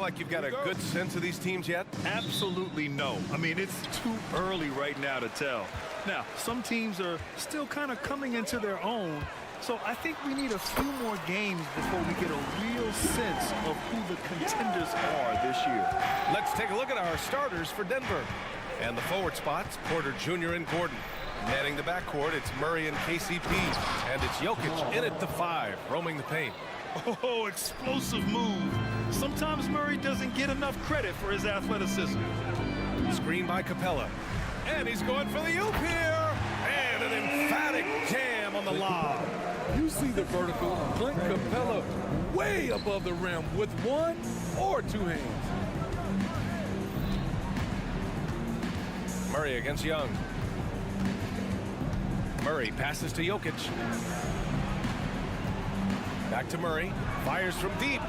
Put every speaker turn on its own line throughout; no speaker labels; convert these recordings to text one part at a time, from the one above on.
like you've got a good sense of these teams yet?
Absolutely no. I mean, it's too early right now to tell. Now, some teams are still kind of coming into their own, so I think we need a few more games before we get a real sense of who the contenders are this year.
Let's take a look at our starters for Denver. And the forward spots, Porter Jr. and Gordon. Manning the backcourt, it's Murray and KCP. And it's Jokic in at the 5, roaming the paint.
Oh, explosive move. Sometimes Murray doesn't get enough credit for his athleticism.
Screen by Capella. And he's going for the oop here. And an emphatic jam on the lob.
You see the vertical, Clint Capella way above the rim with one or two hands.
Murray against Young. Murray passes to Jokic. Back to Murray. Fires from deep.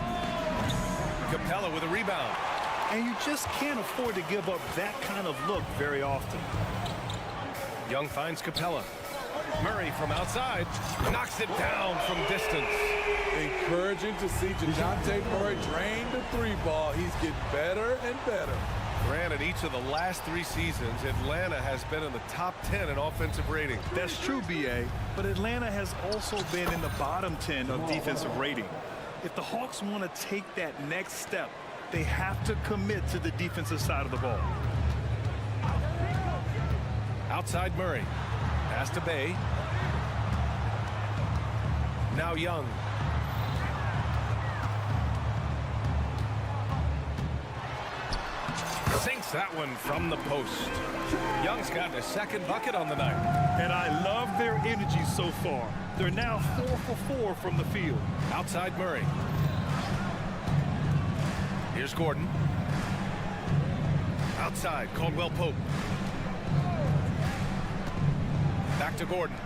Capella with a rebound.
And you just can't afford to give up that kind of look very often.
Young finds Capella. Murray from outside. Knocks it down from distance.
Encouraging to see DeJounte Murray drain the 3-ball. He's getting better and better.
Granted, each of the last 3 seasons, Atlanta has been in the top 10 in offensive rating.
That's true, B.A., but Atlanta has also been in the bottom 10 of defensive rating. If the Hawks want to take that next step, they have to commit to the defensive side of the ball.
Outside Murray. Pass to Bay. Now Young. Sinks that one from the post. Young's gotten a second bucket on the night.
And I love their energy so far. They're now 4 for 4 from the field.
Outside Murray. Here's Gordon. Outside, Caldwell Pope. Back to Gordon.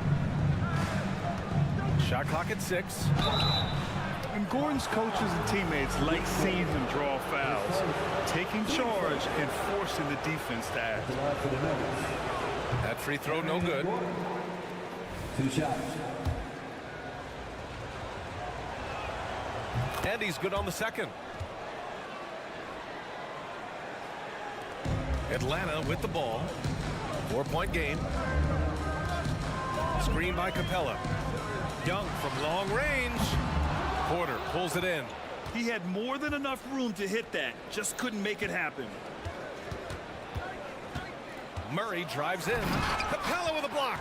Shot clock at 6.
And Gordon's coaches and teammates like seeing him draw fouls, taking charge and forcing the defense to act.
That free throw no good.
2 shots.
And he's good on the second. Atlanta with the ball. 4-point game. Screen by Capella. Young from long range. Porter pulls it in.
He had more than enough room to hit that, just couldn't make it happen.
Murray drives in. Capella with a block.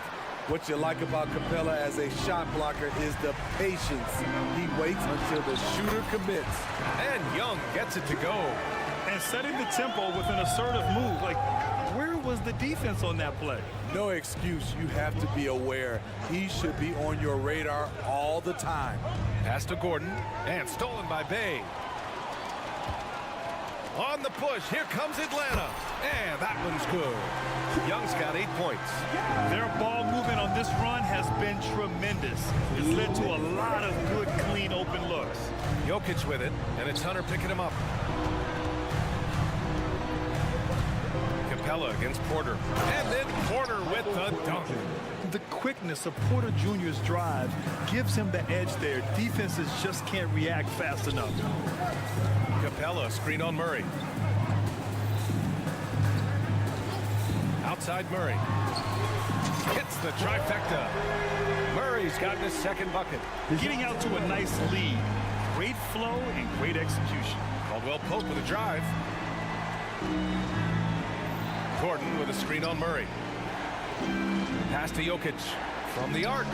What you like about Capella as a shot blocker is the patience. He waits until the shooter commits.
And Young gets it to go.
And setting the tempo with an assertive move. Like, where was the defense on that play?
No excuse. You have to be aware. He should be on your radar all the time.
Pass to Gordon. And stolen by Bay. On the push. Here comes Atlanta. And that one's good. Young's got 8 points.
Their ball movement on this run has been tremendous. It's led to a lot of good, clean, open looks.
Jokic with it, and it's Hunter picking him up. Capella against Porter. And then Porter with the dunk.
The quickness of Porter Jr.'s drive gives him the edge there. Defenses just can't react fast enough.
Capella, screen on Murray. Outside Murray. Hits the trifecta. Murray's gotten his second bucket.
Getting out to a nice lead. Great flow and great execution.
Caldwell Pope with a drive. Gordon with a screen on Murray. Pass to Jokic from the arc.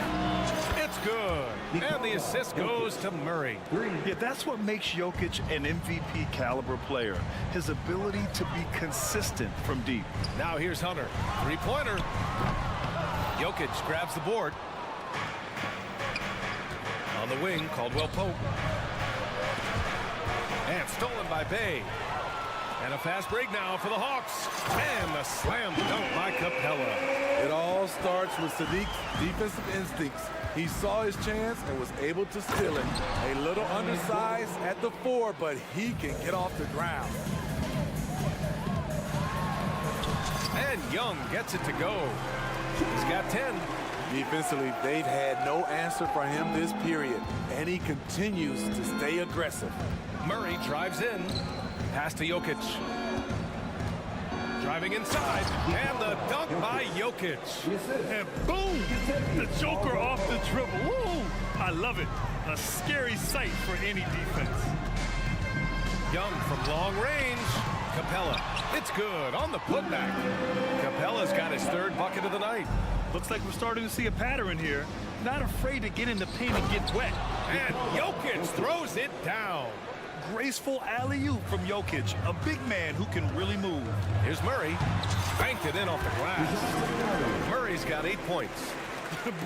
It's good. And the assist goes to Murray.
Yeah, that's what makes Jokic an MVP caliber player. His ability to be consistent from deep.
Now here's Hunter. Three-pointer. Jokic grabs the board. On the wing, Caldwell Pope. And stolen by Bay. And a fast break now for the Hawks. And the slam dunk by Capella.
It all starts with Sadiq's defensive instincts. He saw his chance and was able to steal it. A little undersized at the 4, but he can get off the ground.
And Young gets it to go. He's got 10.
Defensively, they've had no answer for him this period, and he continues to stay aggressive.
Murray drives in. Pass to Jokic. Driving inside, and the dunk by Jokic.
And boom! The Joker off the dribble. Woo! I love it. A scary sight for any defense.
Young from long range. Capella, it's good on the putback. Capella's got his third bucket of the night.
Looks like we're starting to see a pattern here. Not afraid to get in the paint and get wet.
And Jokic throws it down.
Graceful alley-oop from Jokic, a big man who can really move.
Here's Murray. Banked it in off the glass. Murray's got 8 points.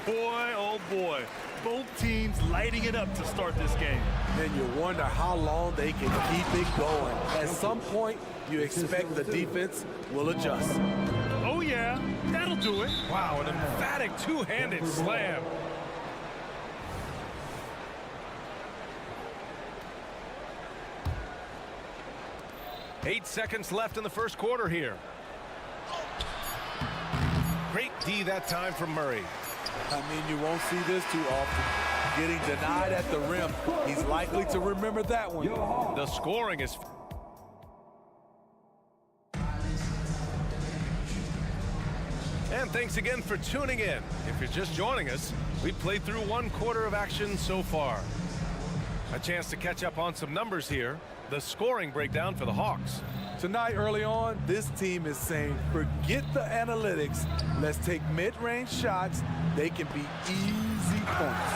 Boy, oh boy. Both teams lighting it up to start this game.
And you wonder how long they can keep it going. At some point, you expect the defense will adjust.
Oh yeah, that'll do it.
Wow, an emphatic two-handed slam. Eight seconds left in the first quarter here. Great D that time from Murray.
I mean, you won't see this too often. Getting denied at the rim. He's likely to remember that one.
The scoring is... And thanks again for tuning in. If you're just joining us, we've played through 1 quarter of action so far. A chance to catch up on some numbers here. The scoring breakdown for the Hawks.
Tonight, early on, this team is saying, forget the analytics. Let's take mid-range shots. They can be easy points.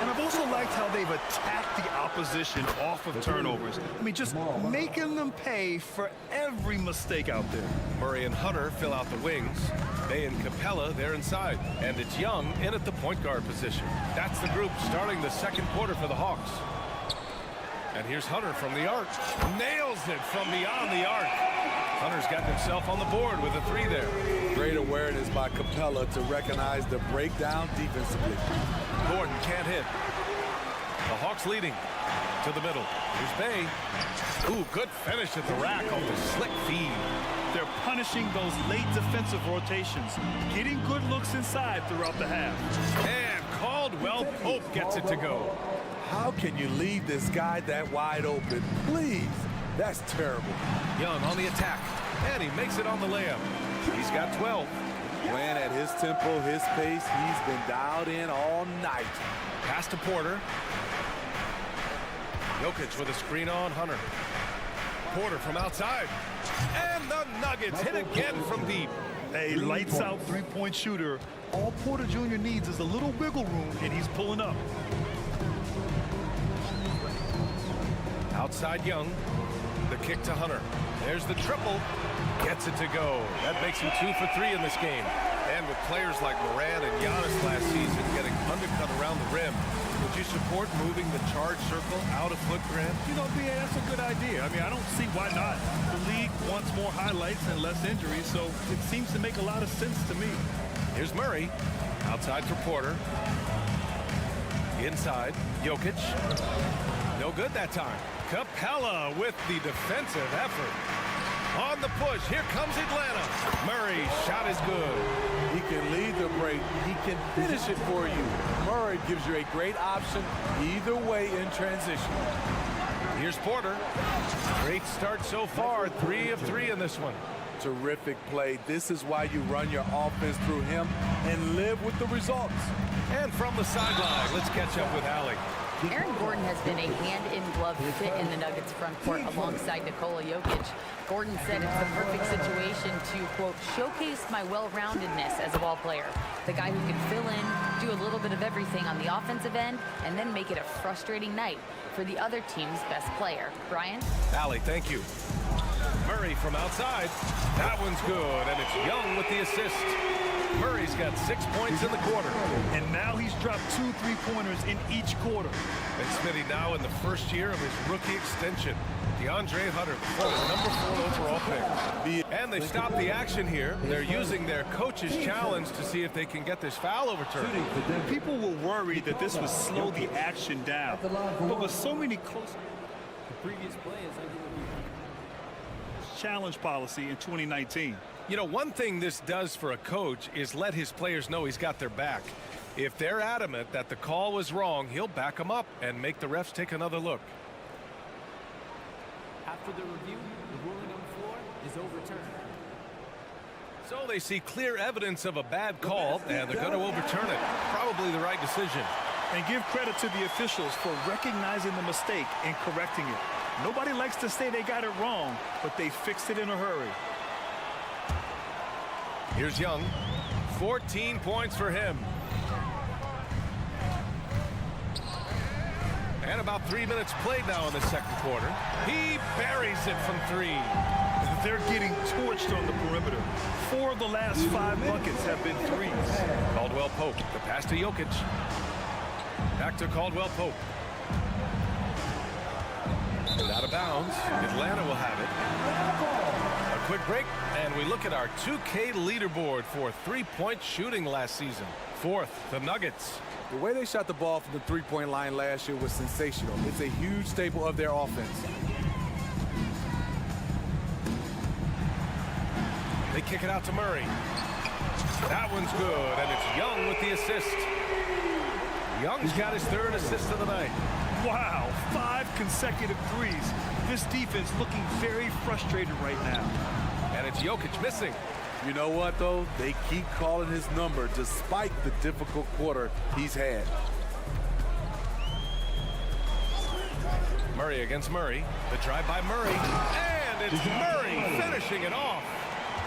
And I've also liked how they've attacked the opposition off of turnovers. I mean, just making them pay for every mistake out there.
Murray and Hunter fill out the wings. Bay and Capella, they're inside. And it's Young in at the point guard position. That's the group starting the second quarter for the Hawks. And here's Hunter from the arc. Nails it from beyond the arc. Hunter's got himself on the board with a 3 there.
Great awareness by Capella to recognize the breakdown defensively.
Gordon can't hit. The Hawks leading to the middle. Here's Bay. Ooh, good finish at the rack on the slick feed.
They're punishing those late defensive rotations, getting good looks inside throughout the half.
And Caldwell Pope gets it to go.
How can you leave this guy that wide open? Please. That's terrible.
Young on the attack. And he makes it on the layup. He's got 12.
Playing at his tempo, his pace, he's been dialed in all night.
Pass to Porter. Jokic with a screen on Hunter. Porter from outside. And the Nuggets hit again from deep.
A lights-out three-point shooter. All Porter Jr. needs is a little wiggle room, and he's pulling up.
Outside Young. The kick to Hunter. There's the triple. Gets it to go. That makes him 2 for 3 in this game. And with players like Morant and Giannis last season getting undercut around the rim, would you support moving the charge circle out of Foot Grant?
You know, B.A., that's a good idea. I mean, I don't see why not. The league wants more highlights and less injuries, so it seems to make a lot of sense to me.
Here's Murray. Outside for Porter. Inside. Jokic. No good that time. Capella with the defensive effort. On the push, here comes Atlanta. Murray's shot is good.
He can lead the break. He can finish it for you. Murray gives you a great option either way in transition.
Here's Porter. Great start so far. 3 of 3 in this one.
Terrific play. This is why you run your offense through him and live with the results.
And from the sideline, let's catch up with Allie.
Aaron Gordon has been a hand-in-glove fit in the Nuggets front court alongside Nikola Jokic. Gordon said it's the perfect situation to, quote, showcase my well-roundedness as a ball player. The guy who can fill in, do a little bit of everything on the offensive end, and then make it a frustrating night for the other team's best player. Brian?
Allie, thank you. Murray from outside. That one's good, and it's Young with the assist. Murray's got 6 points in the quarter.
And now he's dropped 2 3-pointers in each quarter.
And Smitty now in the first year of his rookie extension. DeAndre Hunter, the forward, number 4 overall pick. And they've stopped the action here. They're using their coach's challenge to see if they can get this foul overturned.
People were worried that this would slow the action down. But with so many close...
The previous play is
challenge policy in 2019.
You know, one thing this does for a coach is let his players know he's got their back. If they're adamant that the call was wrong, he'll back them up and make the refs take another look.
After the review, the ruling on the floor is overturned.
So they see clear evidence of a bad call, and they're going to overturn it. Probably the right decision.
And give credit to the officials for recognizing the mistake and correcting it. Nobody likes to say they got it wrong, but they fixed it in a hurry.
Here's Young. 14 points for him. And about 3 minutes played now in the second quarter. He buries it from three.
They're getting torched on the perimeter. 4 of the last 5 buckets have been threes.
Caldwell Pope, the pass to Jokic. Back to Caldwell Pope. And out of bounds. Atlanta will have it. A quick break, and we look at our 2K leaderboard for three-point shooting last season. Fourth, the Nuggets.
The way they shot the ball from the three-point line last year was sensational. It's a huge staple of their offense.
They kick it out to Murray. That one's good, and it's Young with the assist. Young's got his third assist of the night.
Wow, 5 consecutive threes. This defense looking very frustrated right now.
And it's Jokic missing.
You know what, though? They keep calling his number despite the difficult quarter he's had.
Murray against Murray. The drive by Murray. And it's Murray finishing it off.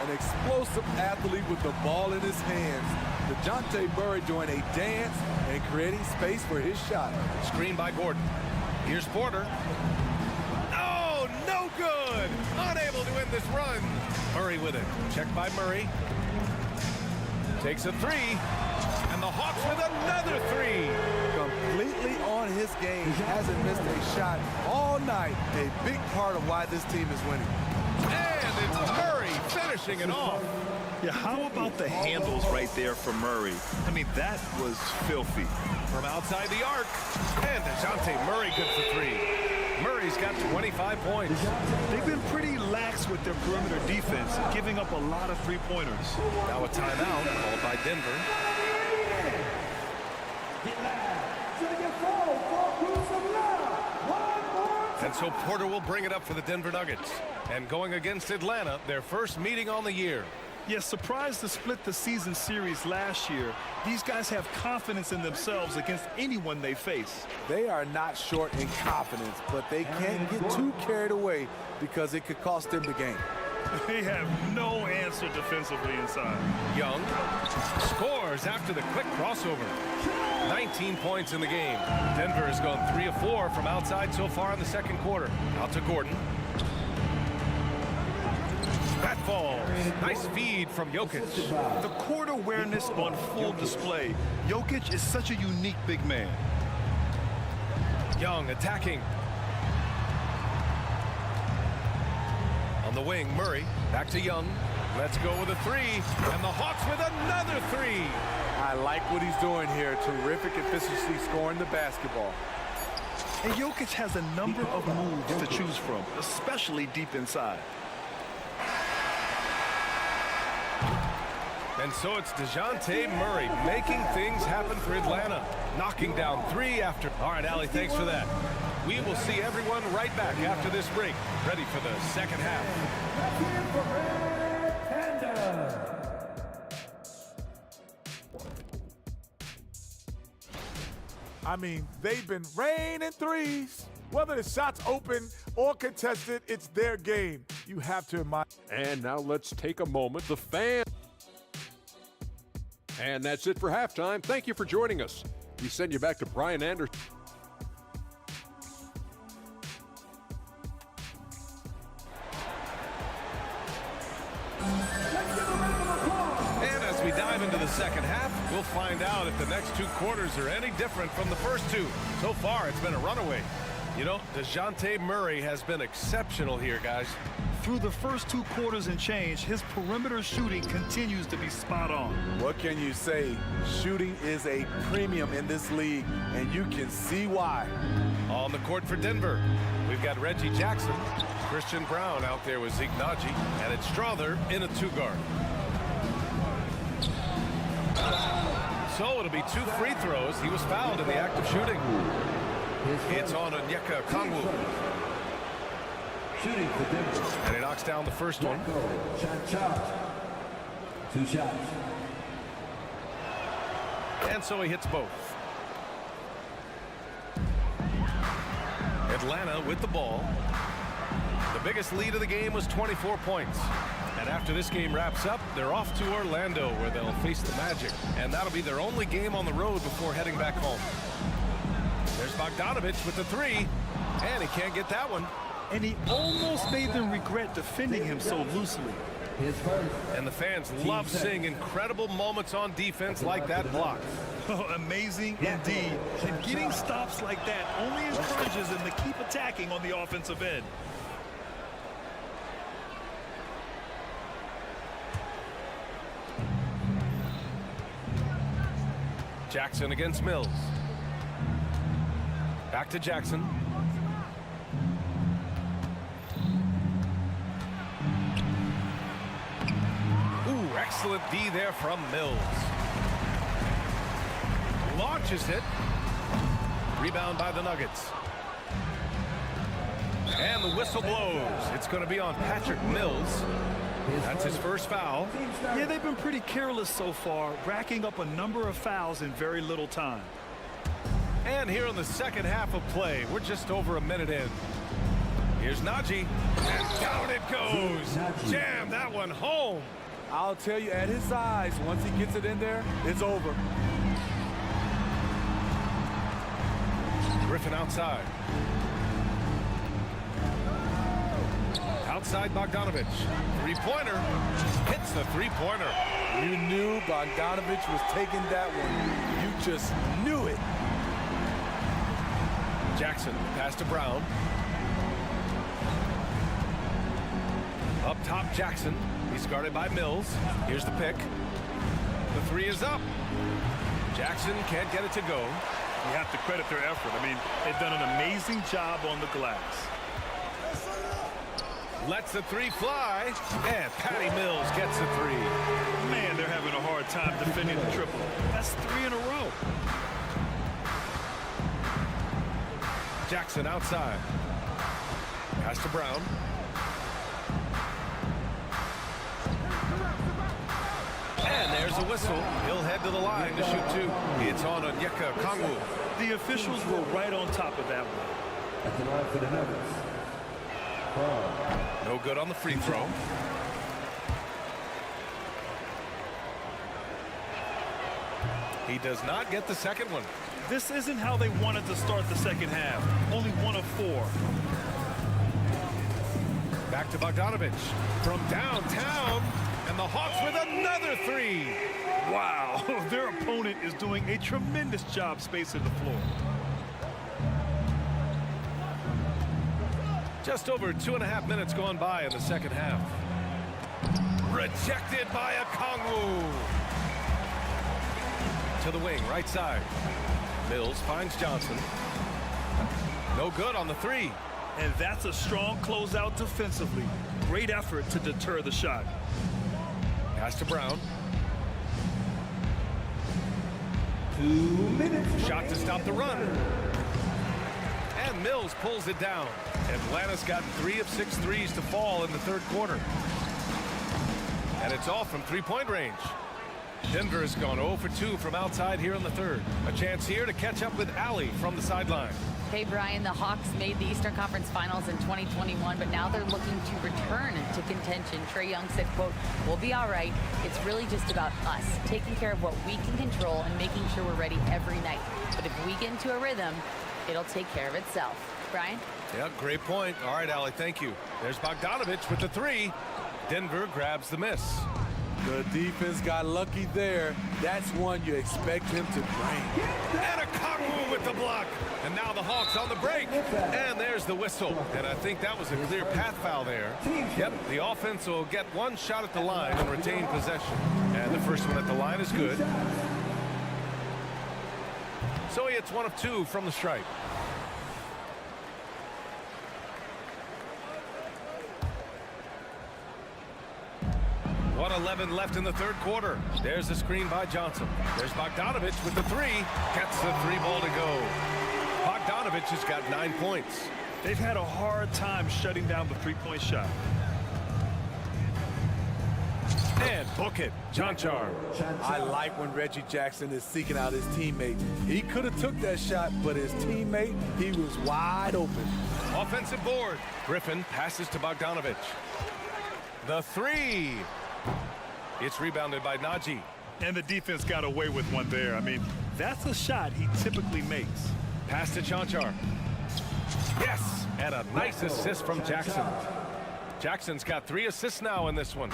An explosive athlete with the ball in his hands. DeJounte Murray doing a dance and creating space for his shot.
Screen by Gordon. Here's Porter. Oh, no good. Unable to win this run. Murray with it. Checked by Murray. Takes a three. And the Hawks with another three.
Completely on his game. Hasn't missed a shot all night. A big part of why this team is winning.
And it's Murray finishing it off.
Yeah, how about the handles right there for Murray? I mean, that was filthy.
From outside the arc. And DeJounte Murray good for three. Murray's got 25 points.
They've been pretty lax with their perimeter defense, giving up a lot of three-pointers.
Now a timeout called by Denver. And so Porter will bring it up for the Denver Nuggets. And going against Atlanta, their first meeting on the year.
Yes, surprised to split the season series last year. These guys have confidence in themselves against anyone they face.
They are not short in confidence, but they can't get too carried away because it could cost them the game.
They have no answer defensively inside.
Young scores after the quick crossover. 19 points in the game. Denver has gone 3 of 4 from outside so far in the second quarter. Out to Gordon. That falls. Nice feed from Jokic.
The court awareness on full display. Jokic is such a unique big man.
Young attacking. On the wing, Murray. Back to Young. Let's go with a three. And the Hawks with another three.
I like what he's doing here. Terrific efficiency scoring the basketball.
And Jokic has a number of moves to choose from, especially deep inside.
And so it's DeJounte Murray making things happen for Atlanta. Knocking down three after. All right, Allie, thanks for that. We will see everyone right back after this break. Ready for the second half.
I mean, they've been raining threes. Whether the shot's open or contested, it's their game. You have to admire.
And now let's take a moment. The fans. And that's it for halftime. Thank you for joining us. We send you back to Brian Anderson.
And as we dive into the second half, we'll find out if the next two quarters are any different from the first two. So far, it's been a runaway. You know, DeJounte Murray has been exceptional here, guys.
Through the first two quarters and change, his perimeter shooting continues to be spot on.
What can you say? Shooting is a premium in this league, and you can see why.
On the court for Denver, we've got Reggie Jackson, Christian Brown out there with Zeke Naji, and it's Strother in a two-guard. So it'll be 2 free throws. He was fouled in the act of shooting. It's on Onyeka Okongwu.
Shooting for Denver.
And he knocks down the first one.
Shot charge. 2 shots.
And so he hits both. Atlanta with the ball. The biggest lead of the game was 24 points. And after this game wraps up, they're off to Orlando, where they'll face the Magic. And that'll be their only game on the road before heading back home. There's Bogdanovic with the 3, and he can't get that one.
And he almost made them regret defending him so loosely.
His first.
And the fans love seeing incredible moments on defense like that block.
Oh, amazing indeed. And getting stops like that only encourages them to keep attacking on the offensive end.
Jackson against Mills. Back to Jackson. Ooh, excellent D there from Mills. Launches it. Rebound by the Nuggets. And the whistle blows. It's going to be on Patrick Mills. That's his first foul.
Yeah, they've been pretty careless so far, racking up a number of fouls in very little time.
And here in the second half of play, we're just over a minute in. Here's Najee, and down it goes. Jam that one home.
I'll tell you, at his size, once he gets it in there, it's over.
Griffin outside. Outside Bogdanovic. Three-pointer. Hits the three-pointer.
You knew Bogdanovic was taking that one. You just knew it.
Jackson, pass to Brown. Up top, Jackson. He's guarded by Mills. Here's the pick. The 3 is up. Jackson can't get it to go.
You have to credit their effort. I mean, they've done an amazing job on the glass.
Lets the 3 fly, and Patty Mills gets the 3.
Man, they're having a hard time defending the triple. That's 3 in a row.
Jackson outside. Pass to Brown. And there's a whistle. He'll head to the line to shoot 2. It's on Onyeka Okongwu.
The officials were right on top of that one.
At the line for the Nuggets.
No good on the free throw. He does not get the second one.
This isn't how they wanted to start the second half. Only 1 of 4.
Back to Bogdanovic from downtown, and the Hawks with another 3.
Wow, their opponent is doing a tremendous job spacing the floor.
Just over 2.5 minutes gone by in the second half. Rejected by Okongwu. To the wing, right side. Mills finds Johnson. No good on the 3.
And that's a strong closeout defensively. Great effort to deter the shot.
Pass to Brown.
2 minutes.
Shot to stop the run. And Mills pulls it down. Atlanta's got 3 of 6 threes to fall in the third quarter. And it's all from three-point range. Denver has gone 0 for 2 from outside here in the third. A chance here to catch up with Allie from the sideline.
Hey, Brian, the Hawks made the Eastern Conference Finals in 2021, but now they're looking to return to contention. Trae Young said, quote, "We'll be all right. It's really just about us, taking care of what we can control and making sure we're ready every night. But if we get into a rhythm, it'll take care of itself." Brian?
Yeah, great point. All right, Allie, thank you. There's Bogdanovic with the 3. Denver grabs the miss.
The defense got lucky there. That's one you expect him to drain.
And Okongwu with the block. And now the Hawks on the break. And there's the whistle. And I think that was a clear path foul there. Yep, the offense will get 1 shot at the line and retain possession. And the first one at the line is good. So he hits 1 of 2 from the stripe. .11 left in the third quarter. There's the screen by Johnson. There's Bogdanovic with the 3. Gets the 3 ball to go. Bogdanovic has got 9 points.
They've had a hard time shutting down the three-point shot.
And book it, Chanchar.
I like when Reggie Jackson is seeking out his teammate. He could have took that shot, but his teammate, he was wide open.
Offensive board. Griffin passes to Bogdanovic. The three. It's rebounded by Najee.
And the defense got away with one there. I mean, that's a shot he typically makes.
Pass to Chanchar. Yes, and a nice assist from Jackson. Jackson's got 3 assists now in this one.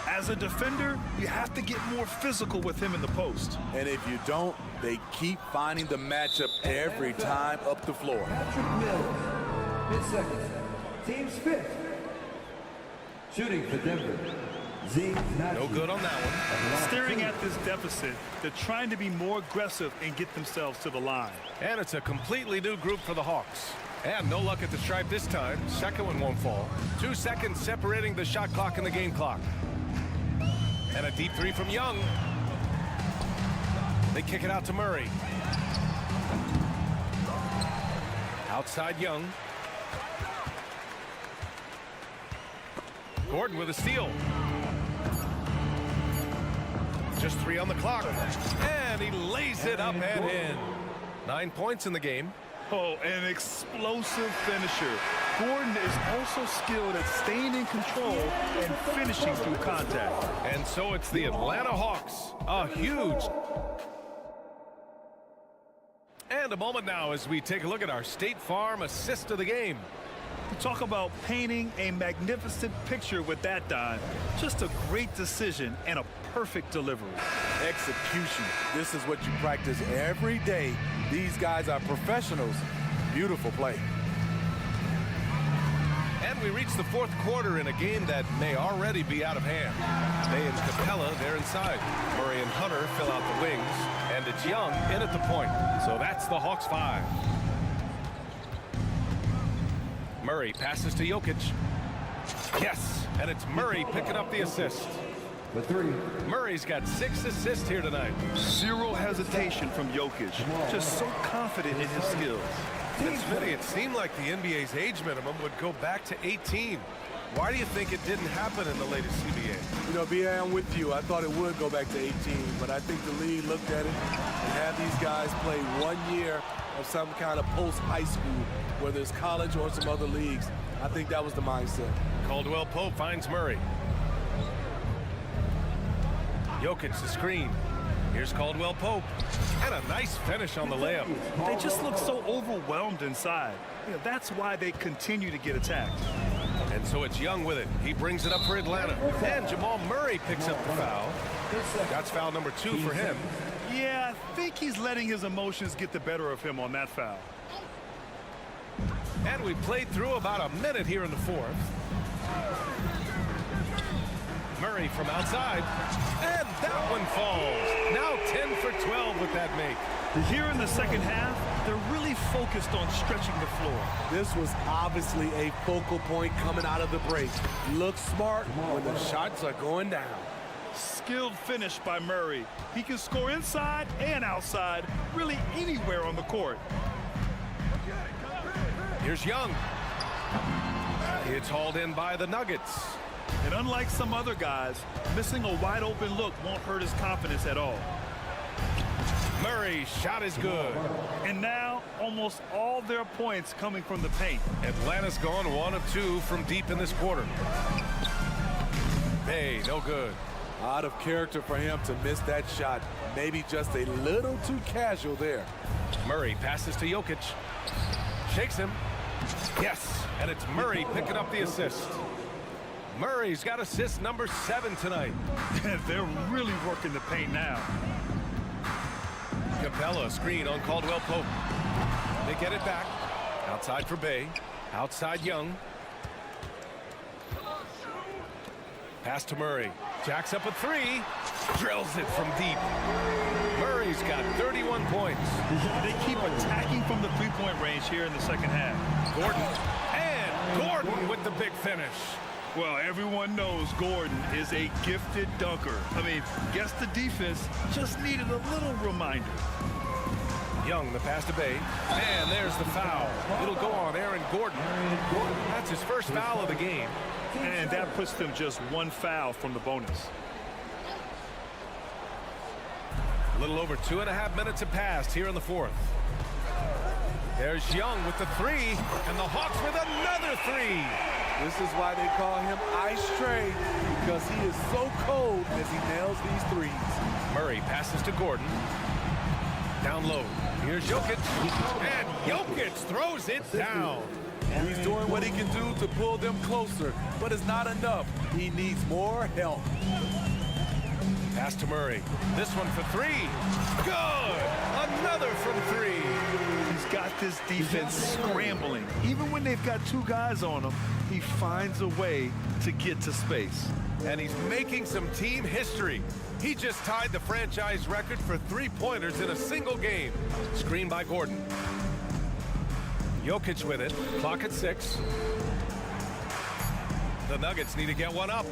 As a defender, you have to get more physical with him in the post.
And if you don't, they keep finding the matchup every time up the floor.
Patrick Mills, mid-seconds. Team's 5th. Shooting for Denver.
No good on that one.
Staring at this deficit, they're trying to be more aggressive and get themselves to the line.
And it's a completely new group for the Hawks. And no luck at the stripe this time. Second one won't fall. 2 seconds separating the shot clock and the game clock. And a deep three from Young. They kick it out to Murray. Outside Young. Gordon with a steal. Just 3 on the clock. And he lays it up and in. 9 points in the game.
Oh, an explosive finisher. Gordon is also skilled at staying in control and finishing through contact.
And so it's the Atlanta Hawks. A huge. And a moment now as we take a look at our State Farm assist of the game.
Talk about painting a magnificent picture with that dive. Just a great decision and a perfect delivery.
Execution. This is what you practice every day. These guys are professionals. Beautiful play.
And we reach the 4th quarter in a game that may already be out of hand. Bay and Capella, they're inside. Murray and Hunter fill out the wings. And it's Young in at the point. So that's the Hawks 5. Murray passes to Jokic. Yes, and it's Murray picking up the assist.
For 3.
Murray's got 6 assists here tonight.
Zero hesitation from Jokic. Just so confident in his skills.
And Smitty, it seemed like the NBA's age minimum would go back to 18. Why do you think it didn't happen in the latest CBA?
You know, B.I., I'm with you. I thought it would go back to 18, but I think the league looked at it and had these guys play 1 year of some kind of post-high school, whether it's college or some other leagues. I think that was the mindset.
Caldwell Pope finds Murray. Jokic the screen. Here's Caldwell Pope. And a nice finish on the layup.
They just look so overwhelmed inside. You know, that's why they continue to get attacked.
And so it's Young with it. He brings it up for Atlanta. And Jamal Murray picks up the foul. That's foul number 2 for him.
Yeah, I think he's letting his emotions get the better of him on that foul.
And we played through about a minute here in the 4th. Murray from outside. And that one falls. Now 10 for 12 with that make.
Here in the second half, they're really focused on stretching the floor.
This was obviously a focal point coming out of the break. Look smart when the shots are going down.
Skilled finish by Murray. He can score inside and outside, really anywhere on the court.
Here's Young. It's hauled in by the Nuggets.
And unlike some other guys, missing a wide open look won't hurt his confidence at all.
Murray's shot is good.
And now almost all their points coming from the paint.
Atlanta's gone 1 of 2 from deep in this quarter. Hey, no good.
Out of character for him to miss that shot. Maybe just a little too casual there.
Murray passes to Jokic. Shakes him. Yes, and it's Murray picking up the assist. Murray's got assist number 7 tonight.
They're really working the paint now.
Capella screen on Caldwell Pope. They get it back. Outside for Bay. Outside Young. Pass to Murray. Jacks up a 3. Drills it from deep. Murray's got 31 points.
They keep attacking from the three-point range here in the second half.
Gordon. And Gordon with the big finish.
Well, everyone knows Gordon is a gifted dunker. I mean, guess the defense just needed a little reminder.
Young, the pass to Bay. And there's the foul. It'll go on Aaron Gordon. That's his first foul of the game.
And that puts them just one foul from the bonus.
A little over 2.5 minutes have passed here in the fourth. There's Young with the three, and the Hawks with another three.
This is why they call him Ice Tray, because he is so cold as he nails these threes.
Murray passes to Gordon. Down low. Here's Jokic. And Jokic throws it down.
He's doing what he can do to pull them closer, but it's not enough. He needs more help.
Pass to Murray. This one for three. Good! Another from three.
He's got this defense scrambling. Even when they've got two guys on him, he finds a way to get to space.
And he's making some team history. He just tied the franchise record for three-pointers in a single game. Screen by Gordon. Jokic with it. Clock at 6. The Nuggets need to get one up.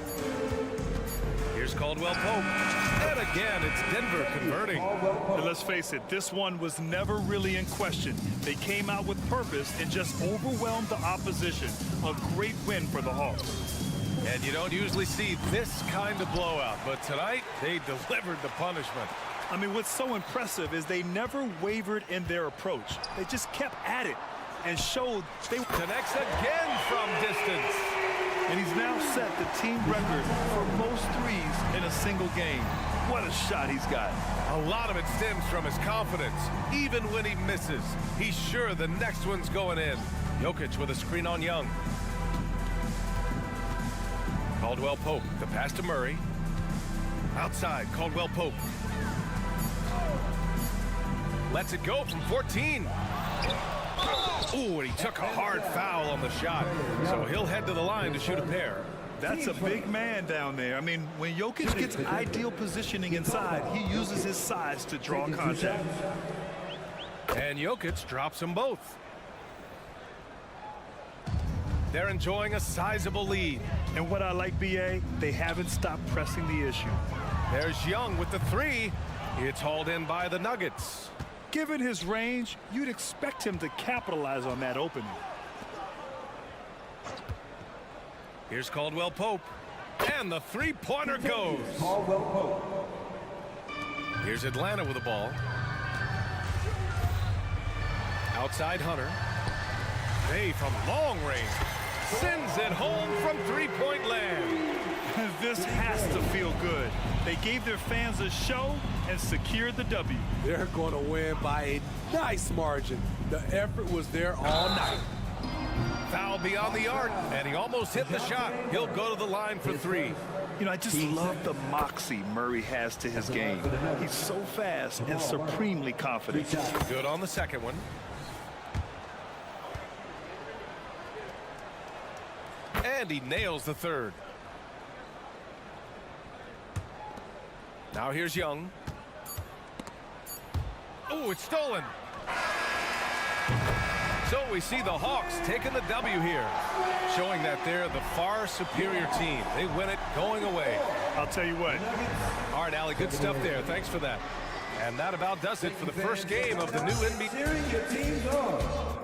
Here's Caldwell Pope. And again, it's Denver converting.
And let's face it, this one was never really in question. They came out with purpose and just overwhelmed the opposition. A great win for the Hawks.
And you don't usually see this kind of blowout, but tonight they delivered the punishment.
I mean, what's so impressive is they never wavered in their approach. They just kept at it and showed they
connects again from distance.
And he's now set the team record for most threes in a single game. What a shot he's got.
A lot of it stems from his confidence. Even when he misses, he's sure the next one's going in. Jokic with a screen on Young. Caldwell Pope, the pass to Murray. Outside, Caldwell Pope. Lets it go from 14. Ooh, and he took a hard foul on the shot. So he'll head to the line to shoot a pair.
That's a big man down there. I mean, when Jokic gets ideal positioning inside, he uses his size to draw contact.
And Jokic drops them both. They're enjoying a sizable lead.
And what I like, B.A., they haven't stopped pressing the issue.
There's Young with the three. It's hauled in by the Nuggets.
Given his range, you'd expect him to capitalize on that opening.
Here's Caldwell Pope. And the three-pointer goes.
Caldwell Pope.
Here's Atlanta with the ball. Outside Hunter. Bay from long range. Sends it home from three-point land.
This has to feel good. They gave their fans a show and secured the W.
They're going to win by a nice margin. The effort was there all night.
Foul beyond the arc, and he almost hit the shot. He'll go to the line for three.
You know, I just love the moxie Murray has to his game. He's so fast and supremely confident.
Good on the second one. And he nails the third. Now here's Young. Oh, it's stolen. So we see the Hawks taking the W here, showing that they're the far superior team. They win it going away.
I'll tell you what.
All right, Allie, good stuff there. Thanks for that. And that about does it for the first game of the new NBA.
Cheering your teams on.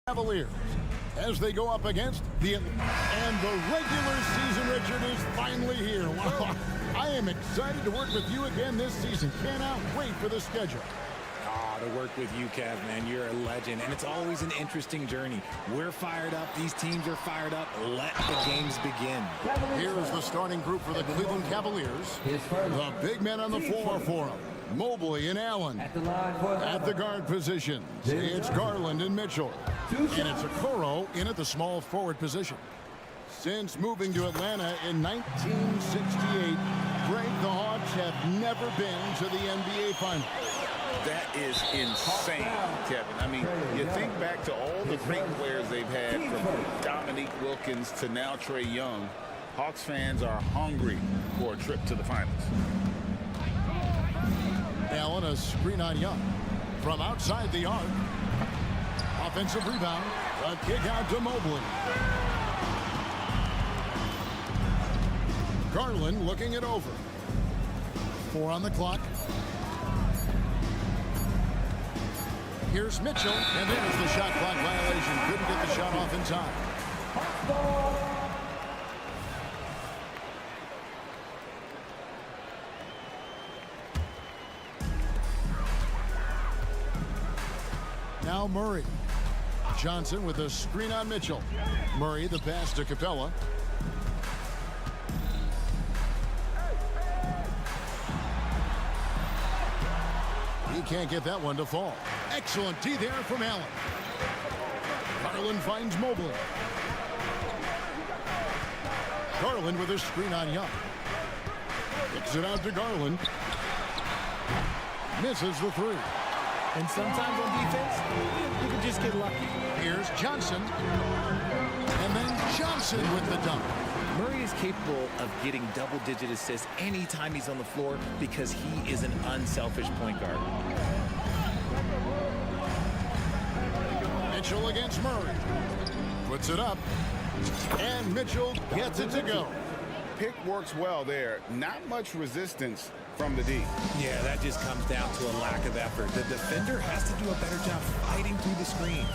Cavaliers as they go up against the regular season, Richard, is finally here. Wow. I am excited to work with you again this season. Cannot wait for the schedule.
To work with you, Kev, man, you're a legend, and it's always an interesting journey. We're fired up. These teams are fired up. Let the games begin.
Here is the starting group for the Cleveland Cavaliers. The big men on the floor for them. Mobley and Allen. At the guard position, it's Garland and Mitchell. And it's Okoro in at the small forward position. Since moving to Atlanta in 1968, Greg, the Hawks have never been to the NBA Finals.
That is insane, Kevin. I mean, you think back to all the great players they've had, from Dominique Wilkins to now Trae Young. Hawks fans are hungry for a trip to the finals.
Allen, a screen on Young. From outside the arc. Offensive rebound. A kick out to Mobley. Garland looking it over. 4 on the clock. Here's Mitchell, and there's the shot clock violation. Couldn't get the shot off in time. Now Murray. Johnson with a screen on Mitchell. Murray, the pass to Capella. He can't get that one to fall. Excellent D there from Allen. Garland finds Mobley. Garland with a screen on Young. Kicks it out to Garland. Misses the 3.
And sometimes on defense, you can just get lucky.
Here's Johnson. And then Johnson with the dunk.
Murray is capable of getting double-digit assists anytime he's on the floor because he is an unselfish point guard.
Mitchell against Murray. Puts it up. And Mitchell gets it to go.
Pick works well there. Not much resistance from the D.
Yeah, that just comes down to a lack of effort. The defender has to do a better job fighting through the screen.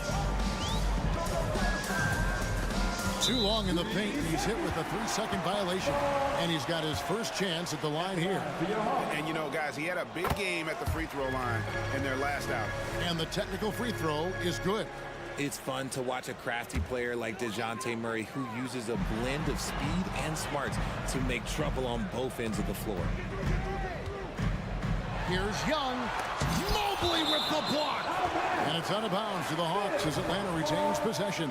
Too long in the paint. He's hit with a 3-second violation. And he's got his first chance at the line here.
And you know, guys, he had a big game at the free throw line in their last out.
And the technical free throw is good.
It's fun to watch a crafty player like DeJounte Murray who uses a blend of speed and smarts to make trouble on both ends of the floor.
Here's Young. Mobley with the block. And it's out of bounds to the Hawks as Atlanta retains possession.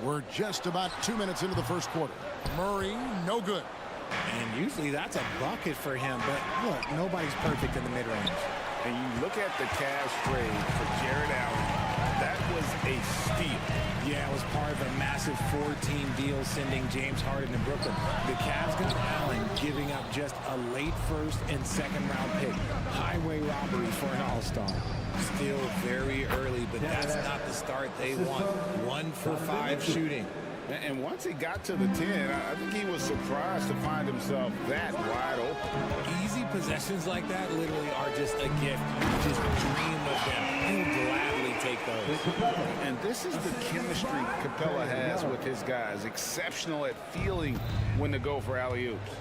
We're just about 2 minutes into the first quarter. Murray, no good.
And usually that's a bucket for him, but look, nobody's perfect in the mid-range.
And you look at the Cavs trade for Jared Allen, that was a steal.
Yeah, it was part of a massive 4-team deal sending James Harden to Brooklyn. The Cavs got Allen giving up just a late first and second round pick. Highway robbery for an all-star. Still very early, but that's not the start they want. 1 for 5 shooting.
And once he got to the 10, I think he was surprised to find himself that wide open.
Easy possessions like that literally are just a gift. Just dream of them. He'll gladly take those.
And this is the chemistry Capella has with his guys. Exceptional at feeling when to go for alley-oops.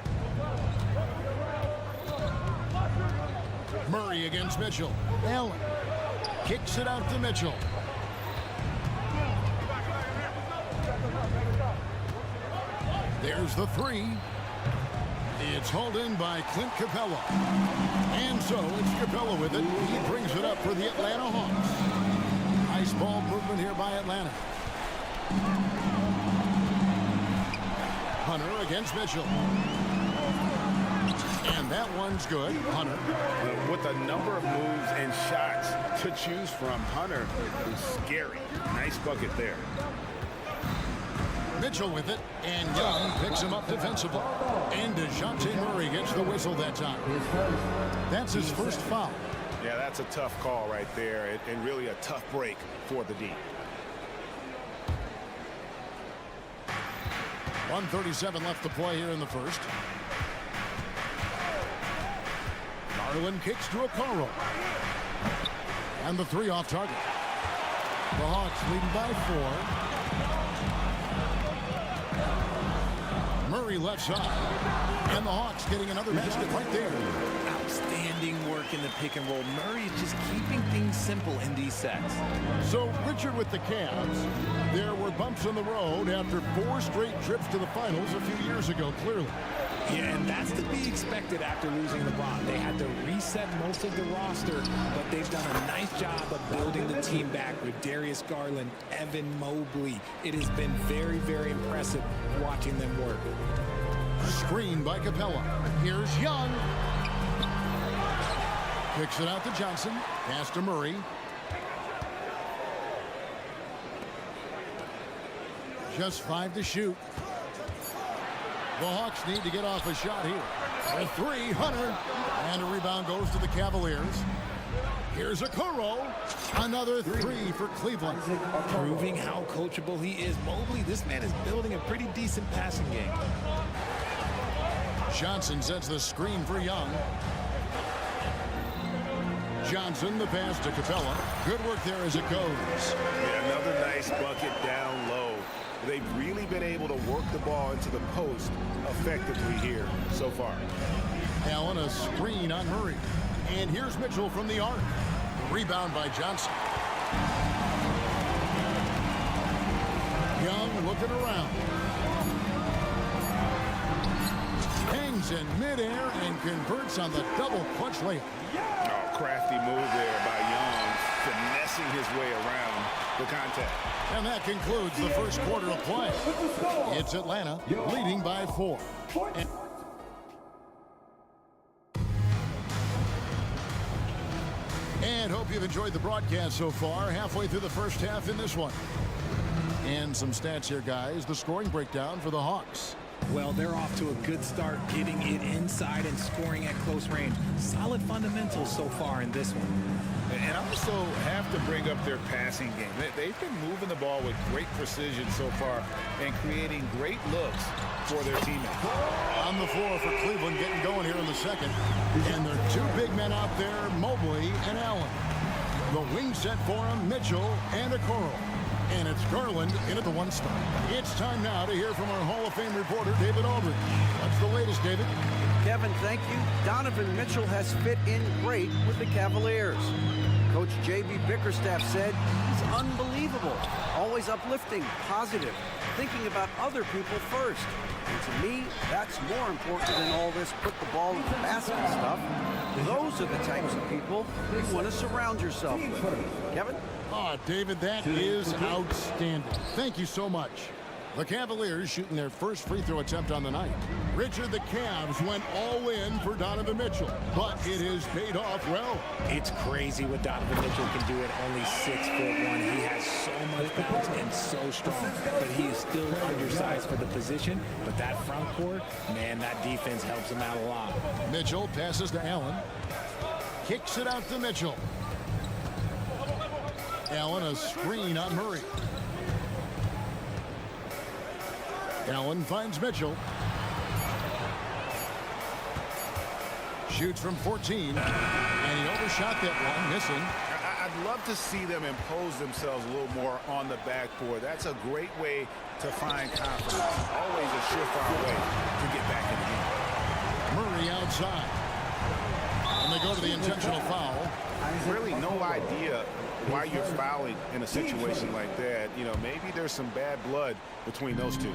Murray against Mitchell. Allen kicks it out to Mitchell. There's the 3. It's hauled in by Clint Capella. And so it's Capella with it. He brings it up for the Atlanta Hawks. Nice ball movement here by Atlanta. Hunter against Mitchell. And that one's good. Hunter.
With a number of moves and shots to choose from, Hunter is scary. Nice bucket there.
Mitchell with it, and Young picks him up defensively. And DeJounte Murray gets the whistle that time. That's his first foul.
Yeah, that's a tough call right there, and really a tough break for the D.
1:37 left to play here in the first. Garland kicks to Okoro. And the 3 off target. The Hawks leading by 4. Murray left side. And the Hawks getting another basket right there.
Outstanding work in the pick and roll. Murray is just keeping things simple in these sets.
So, Richard, with the Cavs, there were bumps on the road after 4 straight trips to the finals a few years ago, clearly.
Yeah, and that's to be expected after losing LeBron. They had to reset most of the roster, but they've done a nice job of building the team back with Darius Garland, Evan Mobley. It has been very, very impressive watching them work.
Screen by Capella. Here's Young. Kicks it out to Johnson. Pass to Murray. Just 5 to shoot. The Hawks need to get off a shot here. A 3, Hunter. And a rebound goes to the Cavaliers. Here's Okoro. Another 3 for Cleveland.
Proving how coachable he is. Mobley, this man is building a pretty decent passing game.
Johnson sets the screen for Young. Johnson, the pass to Capella. Good work there as it goes.
Yeah, another nice bucket down low. They've really been able to work the ball into the post effectively here so far.
Allen, a screen on Murray. And here's Mitchell from the arc. Rebound by Johnson. Young looking around. Hangs in midair and converts on the double clutch layup.
Oh, crafty move there by Young, finessing his way around the contact.
And that concludes the first quarter of play. It's Atlanta leading by 4. And hope you've enjoyed the broadcast so far. Halfway through the first half in this one. And some stats here, guys. The scoring breakdown for the Hawks.
Well, they're off to a good start, getting it inside and scoring at close range. Solid fundamentals so far in this one.
And I also have to bring up their passing game. They've been moving the ball with great precision so far and creating great looks for their teammates.
On the floor for Cleveland, getting going here in the second. And there are 2 big men out there, Mobley and Allen. The wing set for them, Mitchell and Okoro. And it's Garland in at the 1 spot. It's time now to hear from our Hall of Fame reporter, David Aldridge. What's the latest, David?
Kevin, thank you. Donovan Mitchell has fit in great with the Cavaliers. Coach J.B. Bickerstaff said he's unbelievable, always uplifting, positive, thinking about other people first. And to me, that's more important than all this put the ball in the basket stuff. Those are the types of people you want to surround yourself with. Kevin?
Oh, David, that is outstanding. Thank you so much. The Cavaliers shooting their first free throw attempt on the night. Richard, the Cavs went all in for Donovan Mitchell, but it has paid off well.
It's crazy what Donovan Mitchell can do at only 6'1". He has so much bounce and so strong, but he is still undersized for the position. But that front court, man, that defense helps him out a lot.
Mitchell passes to Allen. Kicks it out to Mitchell. Allen, a screen on Murray. Allen finds Mitchell. Shoots from 14. And he overshot that one, missing.
I'd love to see them impose themselves a little more on the backboard. That's a great way to find confidence. Always a surefire way to get back in the game.
Murray outside. And they go to the intentional foul.
Really no idea why you're fouling in a situation like that. You know, maybe there's some bad blood between those two.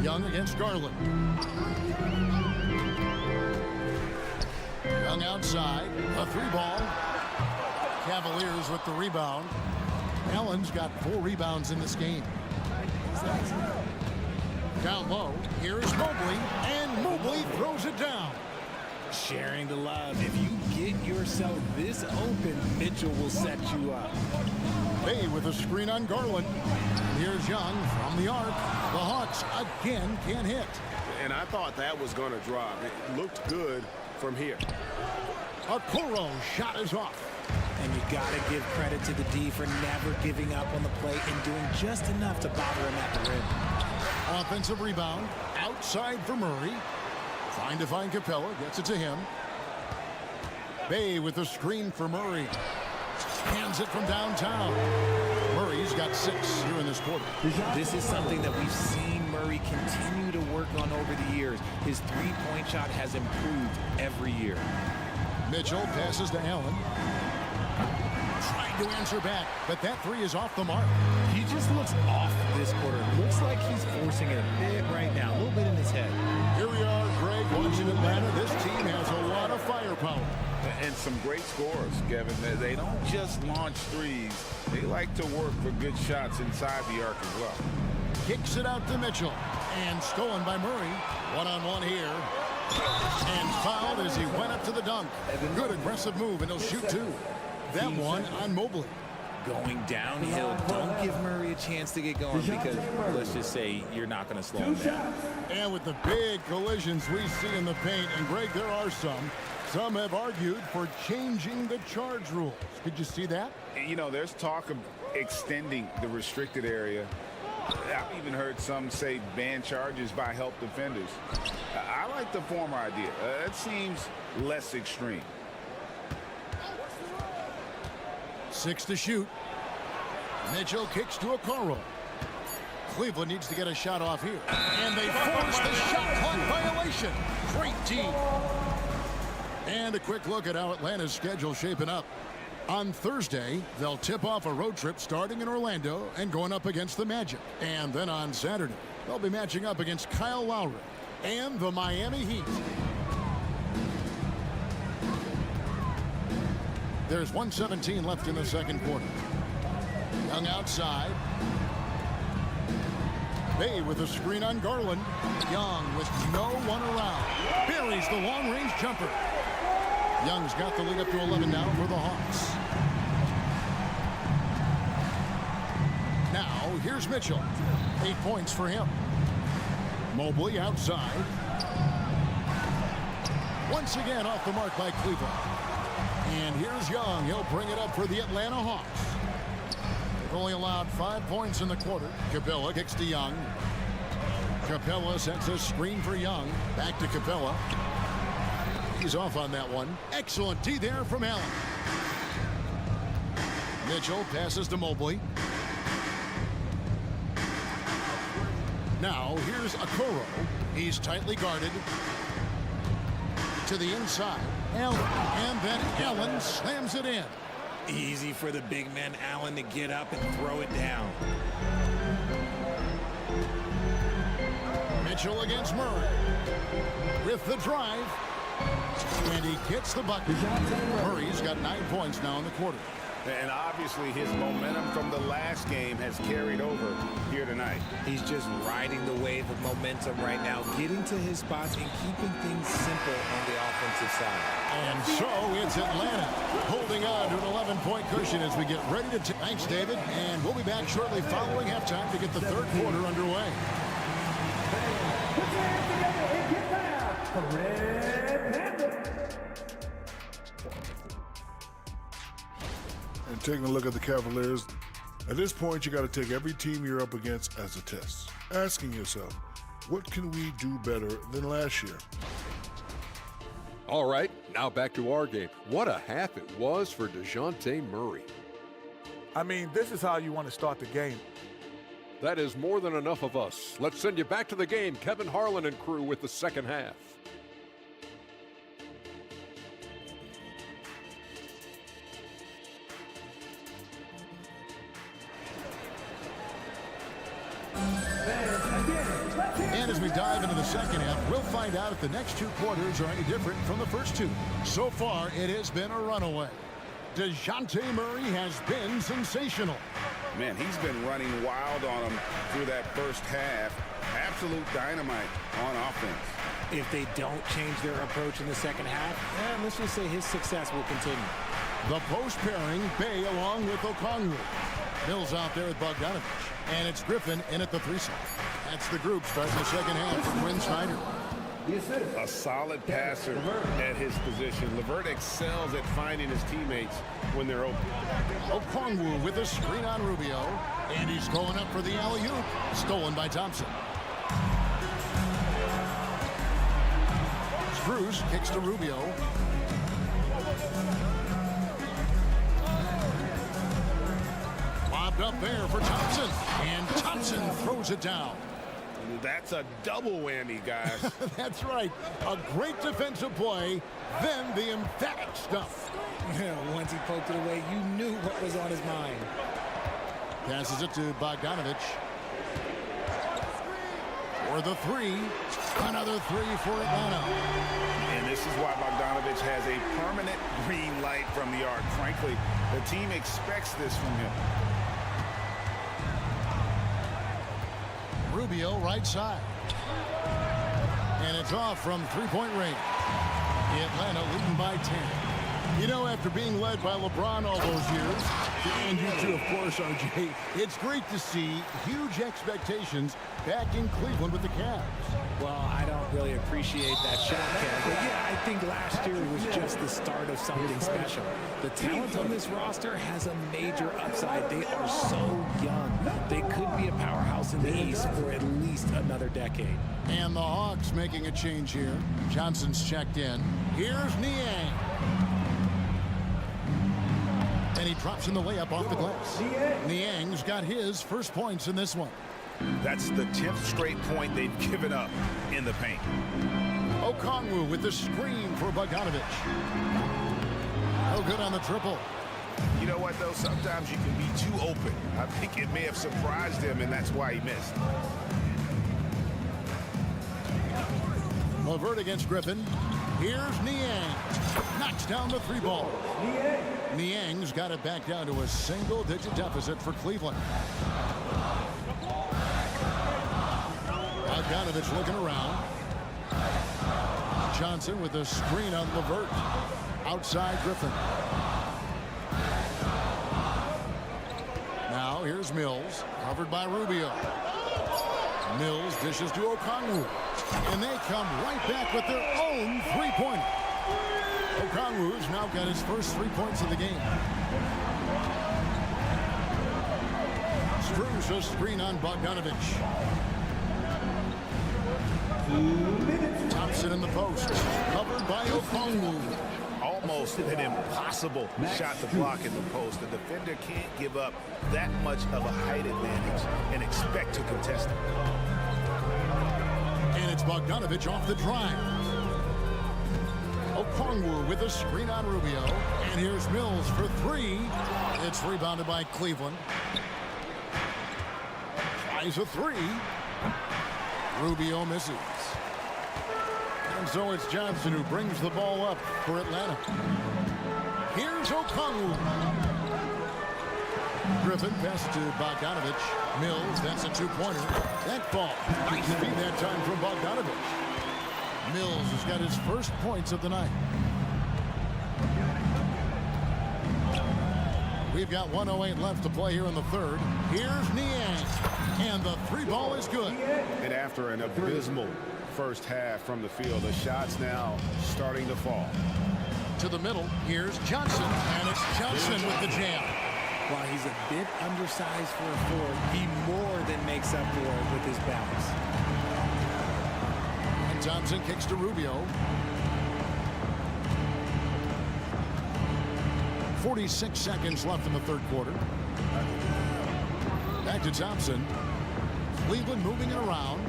Young against Garland. Young outside. A 3-ball. Cavaliers with the rebound. Allen's got 4 rebounds in this game. Down low. Here's Mobley. And Mobley throws it down.
Sharing the love. If you get yourself this open, Mitchell will set you up.
Bay with a screen on Garland. Here's Young from the arc. The Hawks again can't hit.
And I thought that was going to drop. It looked good from here.
Okoro shot is off.
And you got to give credit to the D for never giving up on the play and doing just enough to bother him at the rim.
Offensive rebound. Outside for Murray. Trying to find Capella. Gets it to him. Bay with the screen for Murray. Hands it from downtown. Murray's got 6 here in this quarter.
This is something that we've seen Murray continue to work on over the years. His three-point shot has improved every year.
Mitchell passes to Allen. Trying to answer back, but that 3 is off the mark.
He just looks off this quarter. Looks like he's forcing it a bit right now, a little bit in his head.
Here we are, Greg, watching Atlanta. This team has a lot of firepower.
And some great scores, Kevin. They don't just launch threes. They like to work for good shots inside the arc as well.
Kicks it out to Mitchell. And stolen by Murray. One-on-one here. And fouled as he went up to the dunk. Good aggressive move, and he'll shoot 2. That one on Mobley.
Going downhill. Don't give Murray a chance to get going because, let's just say, you're not going to slow him down.
And with the big collisions we see in the paint, and Greg, there are some have argued for changing the charge rules. Did you see that?
You know, there's talk of extending the restricted area. I've even heard some say ban charges by help defenders. I like the former idea. It seems less extreme.
6 to shoot. Mitchell kicks to Okoro. Cleveland needs to get a shot off here. And they force the shot clock violation. Great team. And a quick look at how Atlanta's schedule shaping up. On Thursday, they'll tip off a road trip starting in Orlando and going up against the Magic. And then on Saturday, they'll be matching up against Kyle Lowry and the Miami Heat. There's 1:17 left in the second quarter. Young outside. Bay with a screen on Garland. Young with no one around. Buries the long-range jumper. Young's got the lead up to 11 now for the Hawks. Now, here's Mitchell. 8 points for him. Mobley outside. Once again off the mark by Cleveland. And here's Young. He'll bring it up for the Atlanta Hawks. They've only allowed 5 points in the quarter. Capella kicks to Young. Capella sets a screen for Young. Back to Capella. He's off on that one. Excellent D there from Allen. Mitchell passes to Mobley. Now here's Okoro. He's tightly guarded. To the inside. Allen. And then Allen slams it in.
Easy for the big man Allen to get up and throw it down.
Mitchell against Murray. With the drive. And he gets the bucket. Murray's got 9 points now in the quarter.
And obviously his momentum from the last game has carried over here tonight.
He's just riding the wave of momentum right now, getting to his spots and keeping things simple on the offensive side.
And so it's Atlanta holding on to an 11-point cushion as we get ready to thanks, David. And we'll be back shortly following halftime to get the third quarter underway.
And taking a look at the Cavaliers, at this point you got to take every team you're up against as a test, asking yourself, what can we do better than last year?
All right, now back to our game. What a half it was for DeJounte Murray.
I mean, this is how you want to start the game.
That is more than enough of us. Let's send you back to the game. Kevin Harlan and crew with the second half.
And as we dive into the second half, we'll find out if the next 2 quarters are any different from the first 2. So far, it has been a runaway. DeJounte Murray has been sensational.
Man, he's been running wild on him through that first half. Absolute dynamite on offense.
If they don't change their approach in the second half, let's just say his success will continue.
The post pairing, Bay along with Okongwu. Mills out there with Bogdanovich. And it's Griffin in at the 3 side. That's the group starting the second half for Quinn Snyder.
A solid passer at his position. LeVert excels at finding his teammates when they're open.
Okongwu with a screen on Rubio. And he's going up for the alley-oop. Stolen by Thompson. Strus kicks to Rubio. Popped up there for Thompson. And Thompson throws it down.
That's a double whammy, guys.
That's right. A great defensive play, then the emphatic stuff.
Once he poked it away, you knew what was on his mind.
Passes it to Bogdanovich. For the three. Another three for Atlanta.
And this is why Bogdanovich has a permanent green light from the arc. Frankly, the team expects this from him.
Rubio right side. And it's off from three-point range. Atlanta leading by 10. You know, after being led by LeBron all those years, and you too, of course, RJ, it's great to see huge expectations back in Cleveland with the Cavs.
Well, I don't really appreciate that shot, Kev. But yeah, I think last year was just the start of something special. The talent on this roster has a major upside. They are so young. They could be a powerhouse in the East for at least another decade.
And the Hawks making a change here. Johnson's checked in. Here's Niang. And he drops in the layup off the glass. Niang's got his first points in this one.
That's the 10th straight point they've given up in the paint.
Okongwu with the screen for Bogdanovich. No good on the triple.
You know what, though? Sometimes you can be too open. I think it may have surprised him, and that's why he missed.
LeVert against Griffin. Here's Niang. Knocks down the three ball. Niang's got it back down to a single-digit deficit for Cleveland. Bogdanovich looking around. Johnson with a screen on LeVert. Outside Griffin. Now here's Mills. Covered by Rubio. Mills dishes to Okongwu. And they come right back with their own three-pointer. Okongwu's now got his first 3 points of the game. Strus a screen on Bogdanovich. Thompson in the post. Covered by Okongwu.
Almost an impossible shot to block in the post. The defender can't give up that much of a height advantage and expect to contest it.
And it's Bogdanovich off the drive. Okongwu with a screen on Rubio. And here's Mills for three. It's rebounded by Cleveland. Tries a three. Rubio misses. And so it's Johnson who brings the ball up for Atlanta. Here's Okongwu. Griffin pass to Bogdanovich. Mills, that's a two-pointer. That ball needs to be that time from Bogdanovich. Mills has got his first points of the night. We've got 1:08 left to play here in the third. Here's Niang. And the three ball is good.
And after an abysmal first half from the field, the shots now starting to fall.
To the middle, here's Johnson. And it's Johnson with the jam.
While he's a bit undersized for a forward, he more than makes up for it with his bounce.
And Thompson kicks to Rubio. 46 seconds left in the third quarter. Back to Thompson. Cleveland moving it around.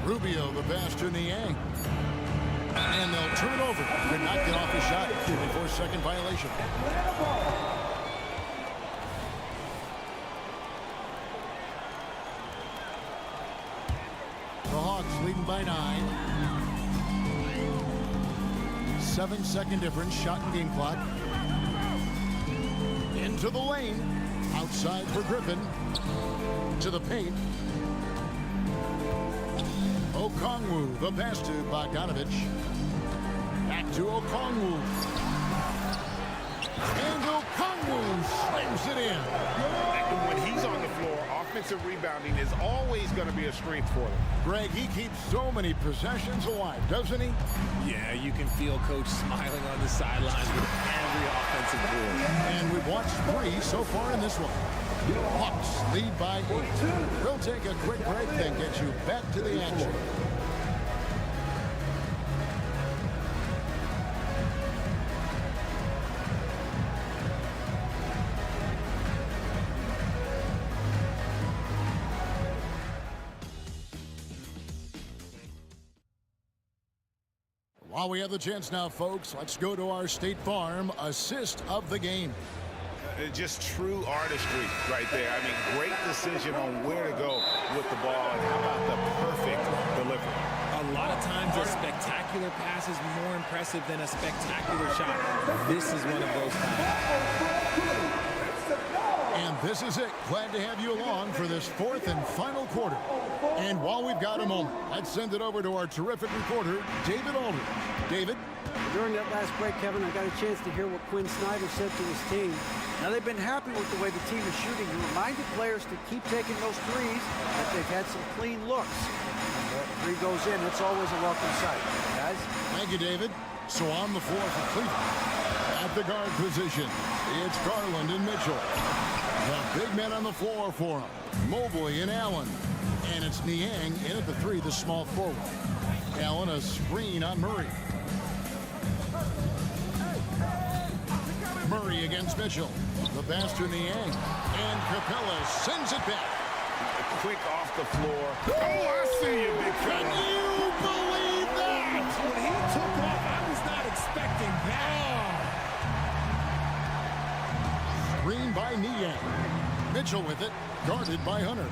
Rubio, the pass to Niang. And they'll turn it over. Could not get off the shot. 24-second violation. The Hawks leading by 9. 7-second difference. Shot and game clock. Into the lane. Outside for Griffin. To the paint. Okongwu, the pass to Bogdanovich. Back to Okongwu. And Okongwu slams it in.
When he's on the floor, offensive rebounding is always going to be a strength for them.
Greg, he keeps so many possessions alive, doesn't he?
Yeah, you can feel Coach smiling on the sidelines with every offensive board.
And we've watched 3 so far in this one. Hawks lead by 8. We'll take a quick break, then get you back to the action. While we have the chance now, folks, let's go to our State Farm assist of the game.
Just true artistry right there. I mean, great decision on where to go with the ball, and how about the perfect delivery?
A lot of times a spectacular pass is more impressive than a spectacular shot. This is one of those times.
And this is it. Glad to have you along for this fourth and final quarter. And while we've got a moment, let's send it over to our terrific reporter, David Alder. David?
During that last break, Kevin, I got a chance to hear what Quinn Snyder said to his team. Now, they've been happy with the way the team is shooting. He reminded players to keep taking those threes, that they've had some clean looks. When that three goes in, it's always a welcome sight. Guys?
Thank you, David. So on the floor for Cleveland. At the guard position, it's Garland and Mitchell. The big men on the floor for him, Mobley and Allen. And it's Niang in at the three, the small forward. Allen, a screen on Murray. Murray against Mitchell. The pass to Niang. And Capella sends it back.
Quick off the floor. Oh, I see you, big fella.
Can you believe that?
When he took off, I was not expecting that.
Screen by Niang. Mitchell with it, guarded by Hunter.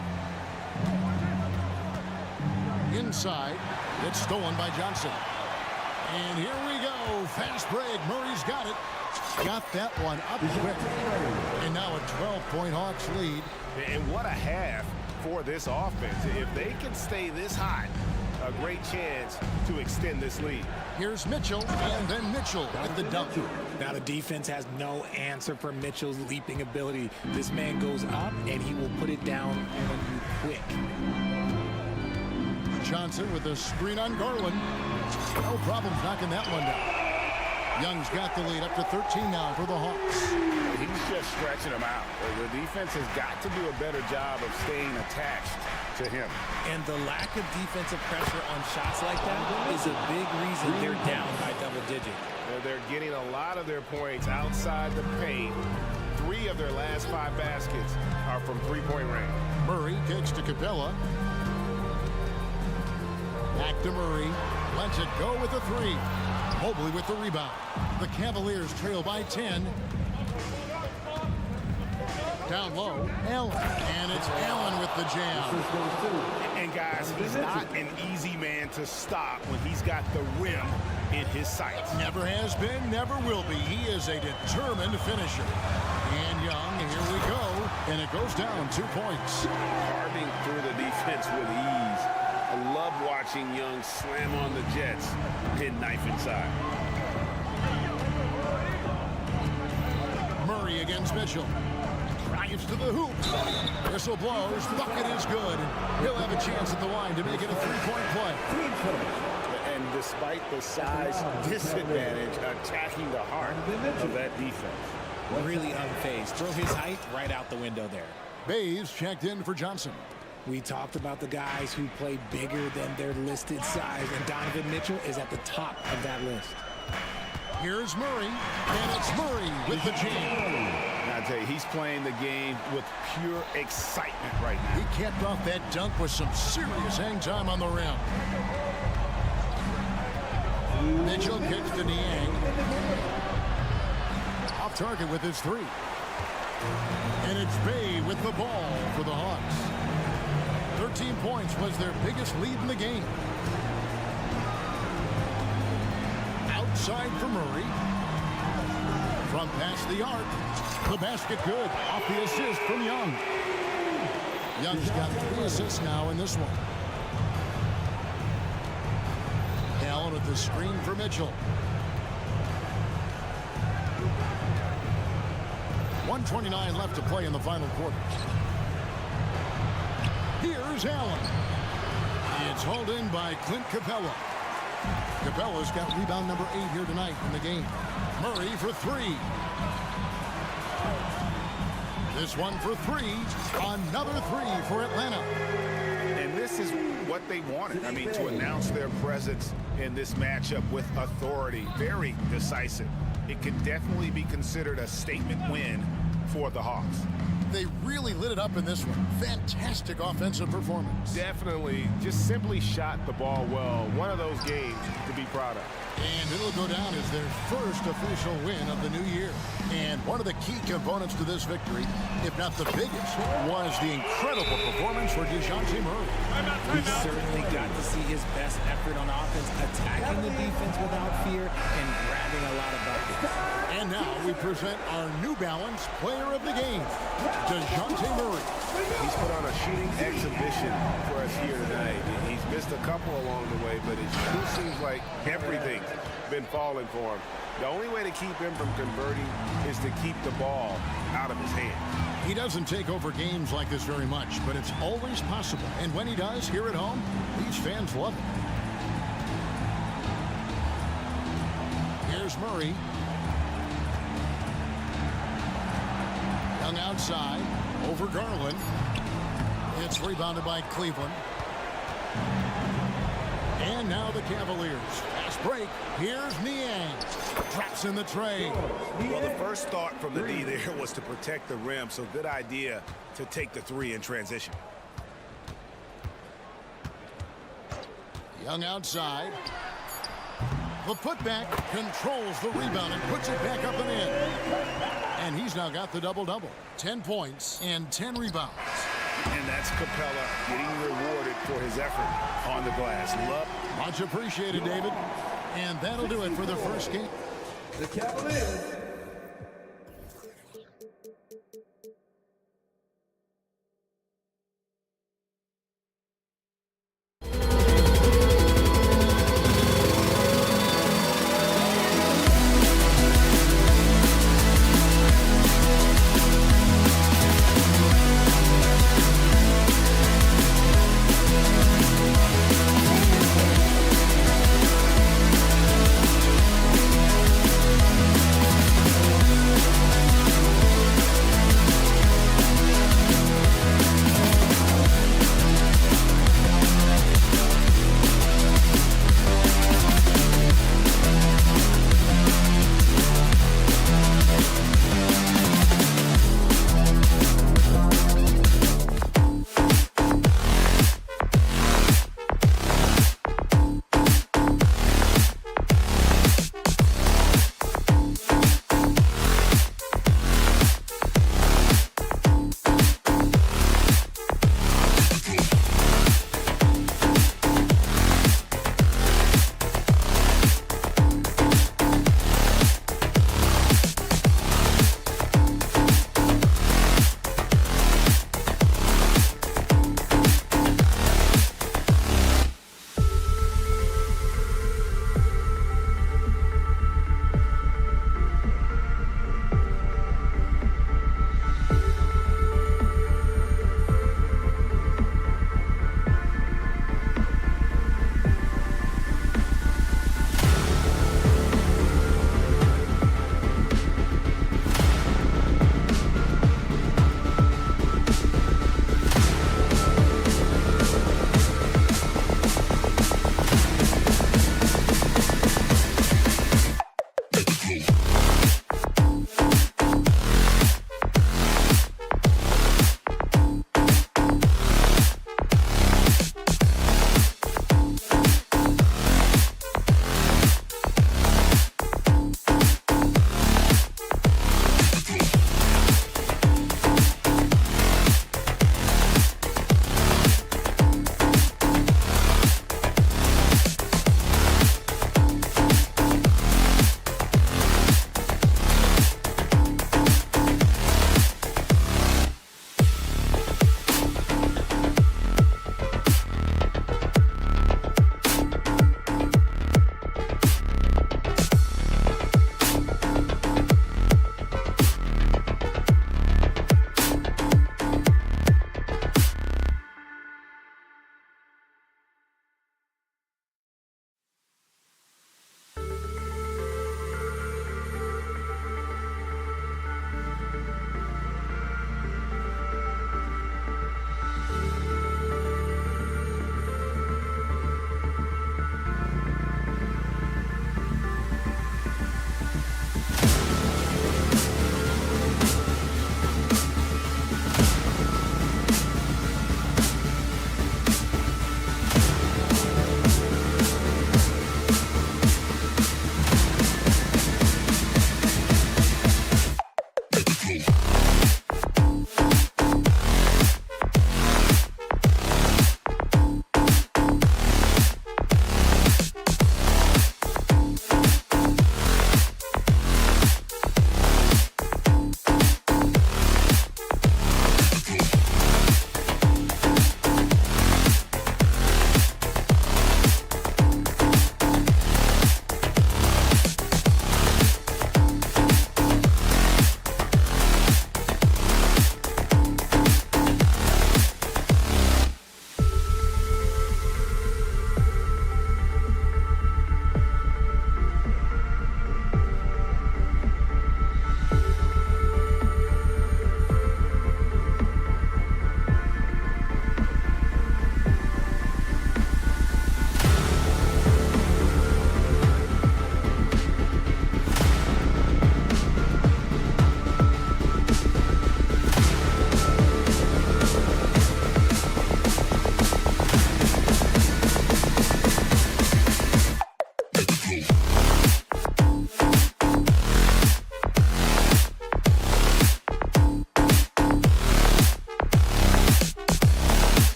Inside, it's stolen by Johnson. And here we go, fast break. Murray's got it. Got that one up quick. And now a 12-point Hawks lead.
And what a half for this offense. If they can stay this hot, a great chance to extend this lead.
Here's Mitchell, and then Mitchell with the dunk.
Now the defense has no answer for Mitchell's leaping ability. This man goes up, and he will put it down on you quick.
Johnson with a screen on Garland. No problems knocking that one down. Young's got the lead up to 13 now for the Hawks.
He's just stretching them out. The defense has got to do a better job of staying attached to him.
And the lack of defensive pressure on shots like that is a big reason they're down by double digits.
They're getting a lot of their points outside the paint. 3 of their last 5 baskets are from three-point range.
Murray kicks to Capella. Back to Murray. Lets it go with the 3. Mobley with the rebound. The Cavaliers trail by 10. Down low, Allen. And it's Allen with the jam.
And guys, he's not an easy man to stop when he's got the rim in his sights.
Never has been, never will be. He is a determined finisher. And Young, here we go. And it goes down 2 points.
Carving through the defense with ease. I love watching Young slam on the Jets, pin knife inside.
Murray against Mitchell. Drives to the hoop. Whistle blows. Bucket is good. He'll have a chance at the line to make it a 3-point play.
And despite the size disadvantage, attacking the heart of that defense.
Really unfazed. Throw his height right out the window there.
Bays checked in for Johnson.
We talked about the guys who play bigger than their listed size, and Donovan Mitchell is at the top of that list.
Here's Murray, and it's Murray with the jam.
I tell you, he's playing the game with pure excitement right now.
He capped off that dunk with some serious hang time on the rim. Mitchell kicks to Niang. Off target with his 3. And it's Bay with the ball for the Hawks. 13 points was their biggest lead in the game. Outside for Murray. From past the arc. The basket good. Off the assist from Young. Young's got 3 assists now in this one. Allen with the screen for Mitchell. 1:29 left to play in the final quarter. Here's Allen. It's hauled in by Clint Capella. Capella's got rebound number 8 here tonight in the game. Murray for 3. This one for 3. Another 3 for Atlanta.
And this is what they wanted. I mean, to announce their presence in this matchup with authority. Very decisive. It could definitely be considered a statement win for the Hawks.
they really lit it up in this one. Fantastic offensive performance.
Definitely. Just simply shot the ball well. One of those games to be proud of.
And it'll go down as their first official win of the new year. And one of the key components to this victory, if not the biggest, was the incredible performance for DeJounte Murray.
He certainly got to see his best effort on offense, attacking the defense without fear and grabbing a lot of buckets.
And now we present our New Balance Player of the Game, DeJounte Murray.
He's put on a shooting exhibition for us here tonight. He's missed a couple along the way, but it sure seems like everything's been falling for him. The only way to keep him from converting is to keep the ball out of his hands.
He doesn't take over games like this very much, but it's always possible. And when he does, here at home, these fans love it. Here's Murray. Young outside, over Garland. It's rebounded by Cleveland. And now the Cavaliers. Fast break. Here's Niang. Drops in the tray.
Well, the first thought from the D there was to protect the rim, so good idea to take the three in transition.
Young outside. The putback controls the rebound and puts it back up and in. And he's now got the double-double. 10 points and 10 rebounds.
And that's Capella getting rewarded for his effort on the glass.
Much appreciated, David. And that'll do it for the first game.
The Cavaliers.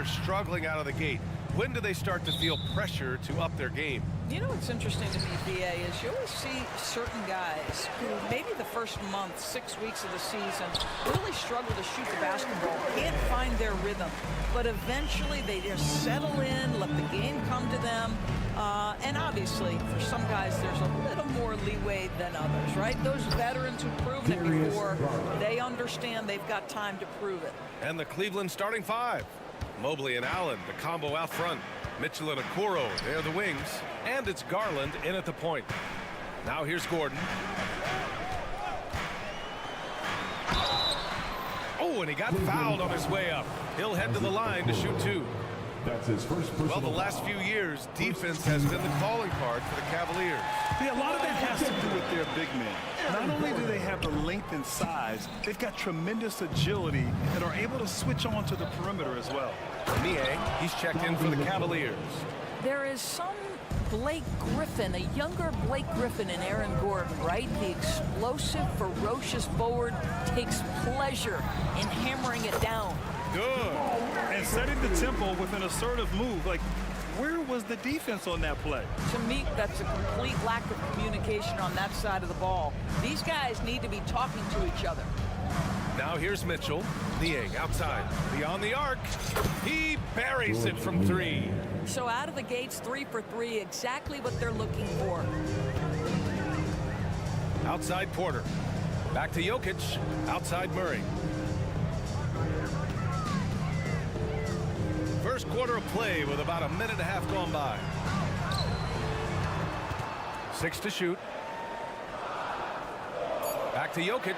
struggling out of the gate. When do they start to feel pressure to up their game?
You know what's interesting to me, BA, is you always see certain guys who maybe the first month, 6 weeks of the season, really struggle to shoot the basketball, can't find their rhythm. But eventually they just settle in, let the game come to them. And obviously, for some guys, there's a little more leeway than others, right? Those veterans who've proven it before, they understand they've got time to prove it.
And the Cleveland starting five. Mobley and Allen, the combo out front. Mitchell and Okoro, they're the wings. And it's Garland in at the point. Now here's Gordon. Oh, and he got fouled on his way up. He'll head to the line to shoot two.
That's his first personal.
Well, the last few years, defense has been the calling card for the Cavaliers.
Yeah, a lot of that has to do with their big men. Not only do they have the length and size, they've got tremendous agility and are able to switch on to the perimeter as well.
Niang, he's checked in for the Cavaliers.
There is some Blake Griffin, a younger Blake Griffin in Aaron Gordon, right? The explosive, ferocious forward takes pleasure in hammering it down.
Good. And setting the tempo with an assertive move. Like, where was the defense on that play?
To me, that's a complete lack of communication on that side of the ball. These guys need to be talking to each other.
Now here's Mitchell. Niang outside. Beyond the arc. He buries it from three.
So out of the gates, 3 for 3, exactly what they're looking for.
Outside Porter. Back to Jokic. Outside Murray. First quarter of play with about a minute and a half gone by. 6 to shoot. Back to Jokic.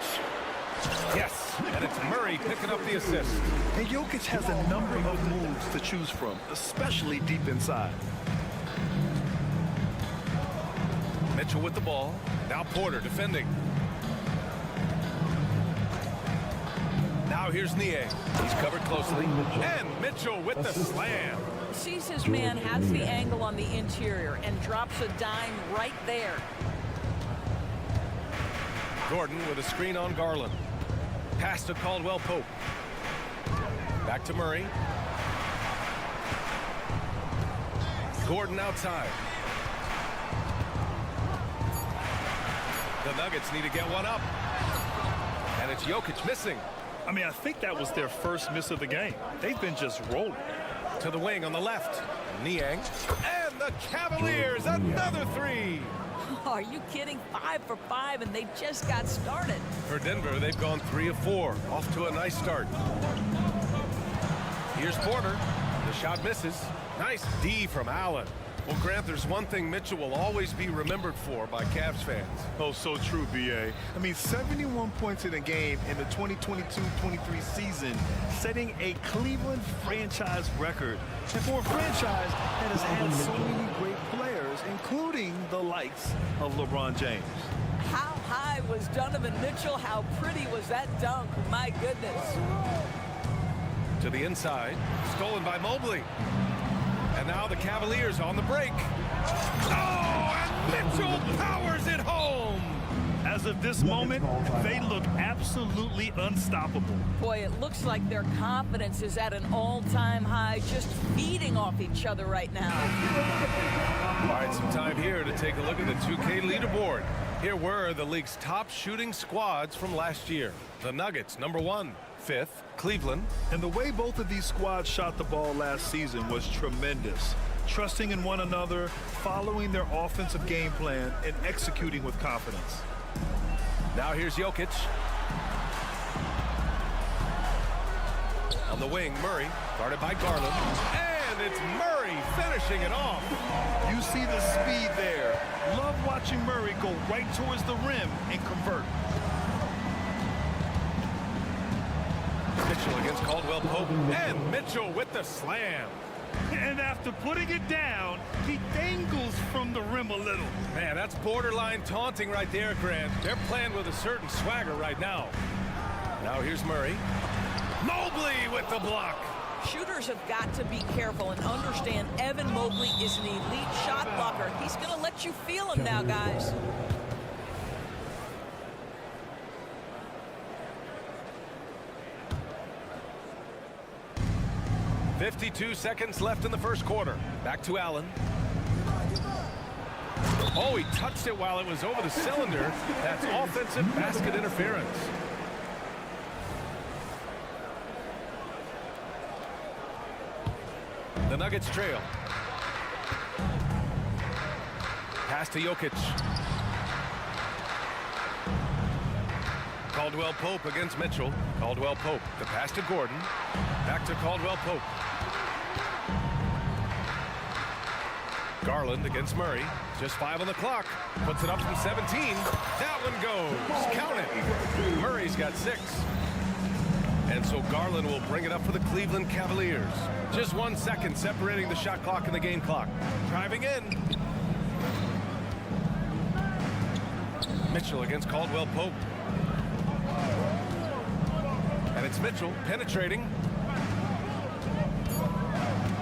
Yes, and it's Murray picking up the assist.
And Jokic has a number of moves to choose from, especially deep inside.
Mitchell with the ball. Now Porter defending. Now here's Niang. He's covered closely. And Mitchell with the slam.
Sees his man, has the angle on the interior, and drops a dime right there.
Gordon with a screen on Garland. Pass to Caldwell Pope. Back to Murray. Gordon outside. The Nuggets need to get one up. And it's Jokic missing.
I mean, I think that was their first miss of the game. They've been just rolling.
To the wing on the left. Niang. And the Cavaliers, another three.
Are you kidding? 5 for 5, and they just got started.
For Denver, they've gone 3 of 4. Off to a nice start. Here's Porter. The shot misses. Nice D from Allen. Well, Grant, there's one thing Mitchell will always be remembered for by Cavs fans.
Oh, so true, B.A. I mean, 71 points in a game in the 2022-23 season, setting a Cleveland franchise record. And for a franchise that has had so many great players, including the likes of LeBron James.
How high was Donovan Mitchell? How pretty was that dunk? My goodness.
To the inside. Stolen by Mobley. And now the Cavaliers on the break. Oh, and Mitchell powers it home.
As of this moment, they look absolutely unstoppable.
Boy, it looks like their confidence is at an all-time high, just feeding off each other right now.
All right, some time here to take a look at the 2K leaderboard. Here were the league's top shooting squads from last year. The Nuggets, number 1. 5th, Cleveland.
And the way both of these squads shot the ball last season was tremendous. Trusting in one another, following their offensive game plan, and executing with confidence.
Now here's Jokic. On the wing, Murray, guarded by Garland. And it's Murray finishing it off.
You see the speed there. Love watching Murray go right towards the rim and convert.
Mitchell against Caldwell Pope, and Mitchell with the slam.
And after putting it down, he dangles from the rim a little.
Man, that's borderline taunting right there, Grant. They're playing with a certain swagger right now. Now here's Murray. Mobley with the block.
Shooters have got to be careful and understand Evan Mobley is an elite shot blocker. He's going to let you feel him now, guys.
52 seconds left in the first quarter. Back to Allen. Oh, he touched it while it was over the cylinder. That's offensive basket interference. The Nuggets trail. Pass to Jokic. Caldwell Pope against Mitchell. Caldwell Pope. The pass to Gordon. Back to Caldwell Pope. Garland against Murray. Just 5 on the clock. Puts it up from 17. That one goes. Count it. Murray's got 6. And so Garland will bring it up for the Cleveland Cavaliers. Just 1 second separating the shot clock and the game clock. Driving in. Mitchell against Caldwell Pope. And it's Mitchell penetrating.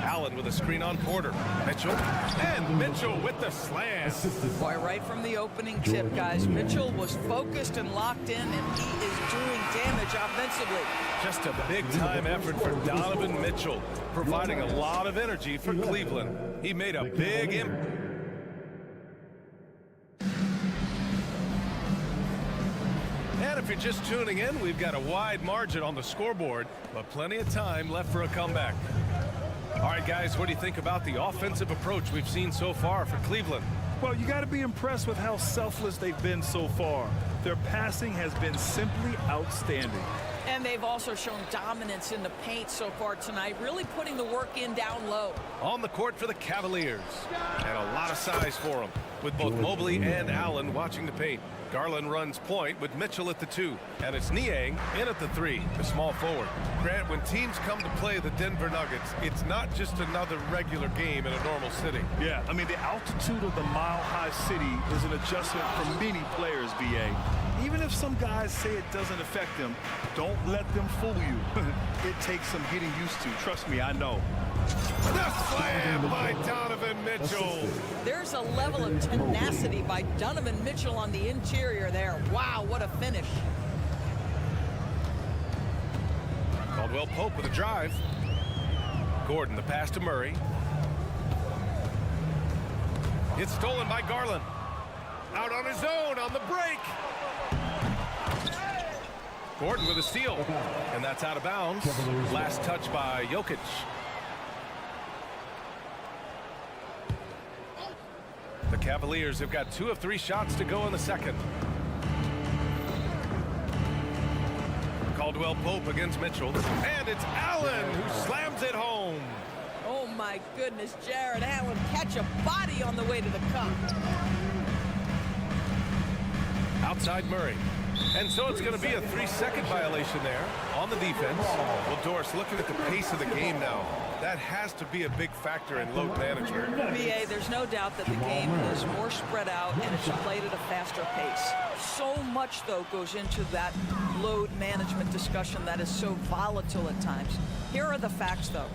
Allen with a screen on Porter. Mitchell. And Mitchell with the slam.
Boy, right from the opening tip, guys, Mitchell was focused and locked in, and he is doing damage offensively.
Just a big-time effort for Donovan Mitchell, providing a lot of energy for Cleveland. He made a big impact. And if you're just tuning in, we've got a wide margin on the scoreboard, but plenty of time left for a comeback. All right, guys, what do you think about the offensive approach we've seen so far for Cleveland?
Well, you got to be impressed with how selfless they've been so far. Their passing has been simply outstanding.
And they've also shown dominance in the paint so far tonight, really putting the work in down low.
On the court for the Cavaliers. And a lot of size for them, with both Mobley and Allen watching the paint. Garland runs point with Mitchell at the 2. And it's Niang in at the 3, the small forward. Grant, when teams come to play the Denver Nuggets, it's not just another regular game in a normal city.
Yeah, I mean, the altitude of the mile-high city is an adjustment for many players, B.A. Even if some guys say it doesn't affect them, don't let them fool you. It takes some getting used to. Trust me, I know.
The slam by Donovan Mitchell.
There's a level of tenacity by Donovan Mitchell on the interior there. Wow, what a finish.
Caldwell Pope with a drive. Gordon, the pass to Murray. It's stolen by Garland. Out on his own on the break. Gordon with a steal. And that's out of bounds. Last touch by Jokic. The Cavaliers have got 2 of 3 shots to go in the second. Caldwell Pope against Mitchell. And it's Allen who slams it home.
Oh, my goodness, Jared Allen catch a body on the way to the cup.
Outside Murray. And so it's going to be a 3-second violation there on the defense. Well, Doris, looking at the pace of the game now, that has to be a big factor in load management.
B.A., there's no doubt that the game is more spread out and it's played at a faster pace. So much, though, goes into that load management discussion that is so volatile at times. Here are the facts, though.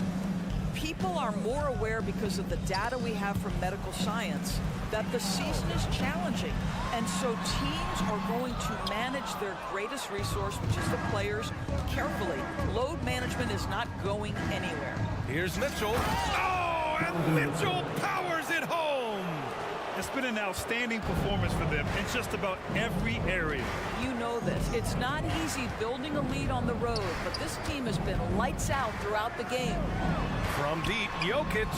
People are more aware because of the data we have from medical science that the season is challenging. And so teams are going to manage their greatest resource, which is the players, carefully. Load management is not going anywhere.
Here's Mitchell. Oh, and Mitchell powers it home.
It's been an outstanding performance for them in just about every area.
You know this. It's not easy building a lead on the road, but this team has been lights out throughout the game.
From deep, Jokic.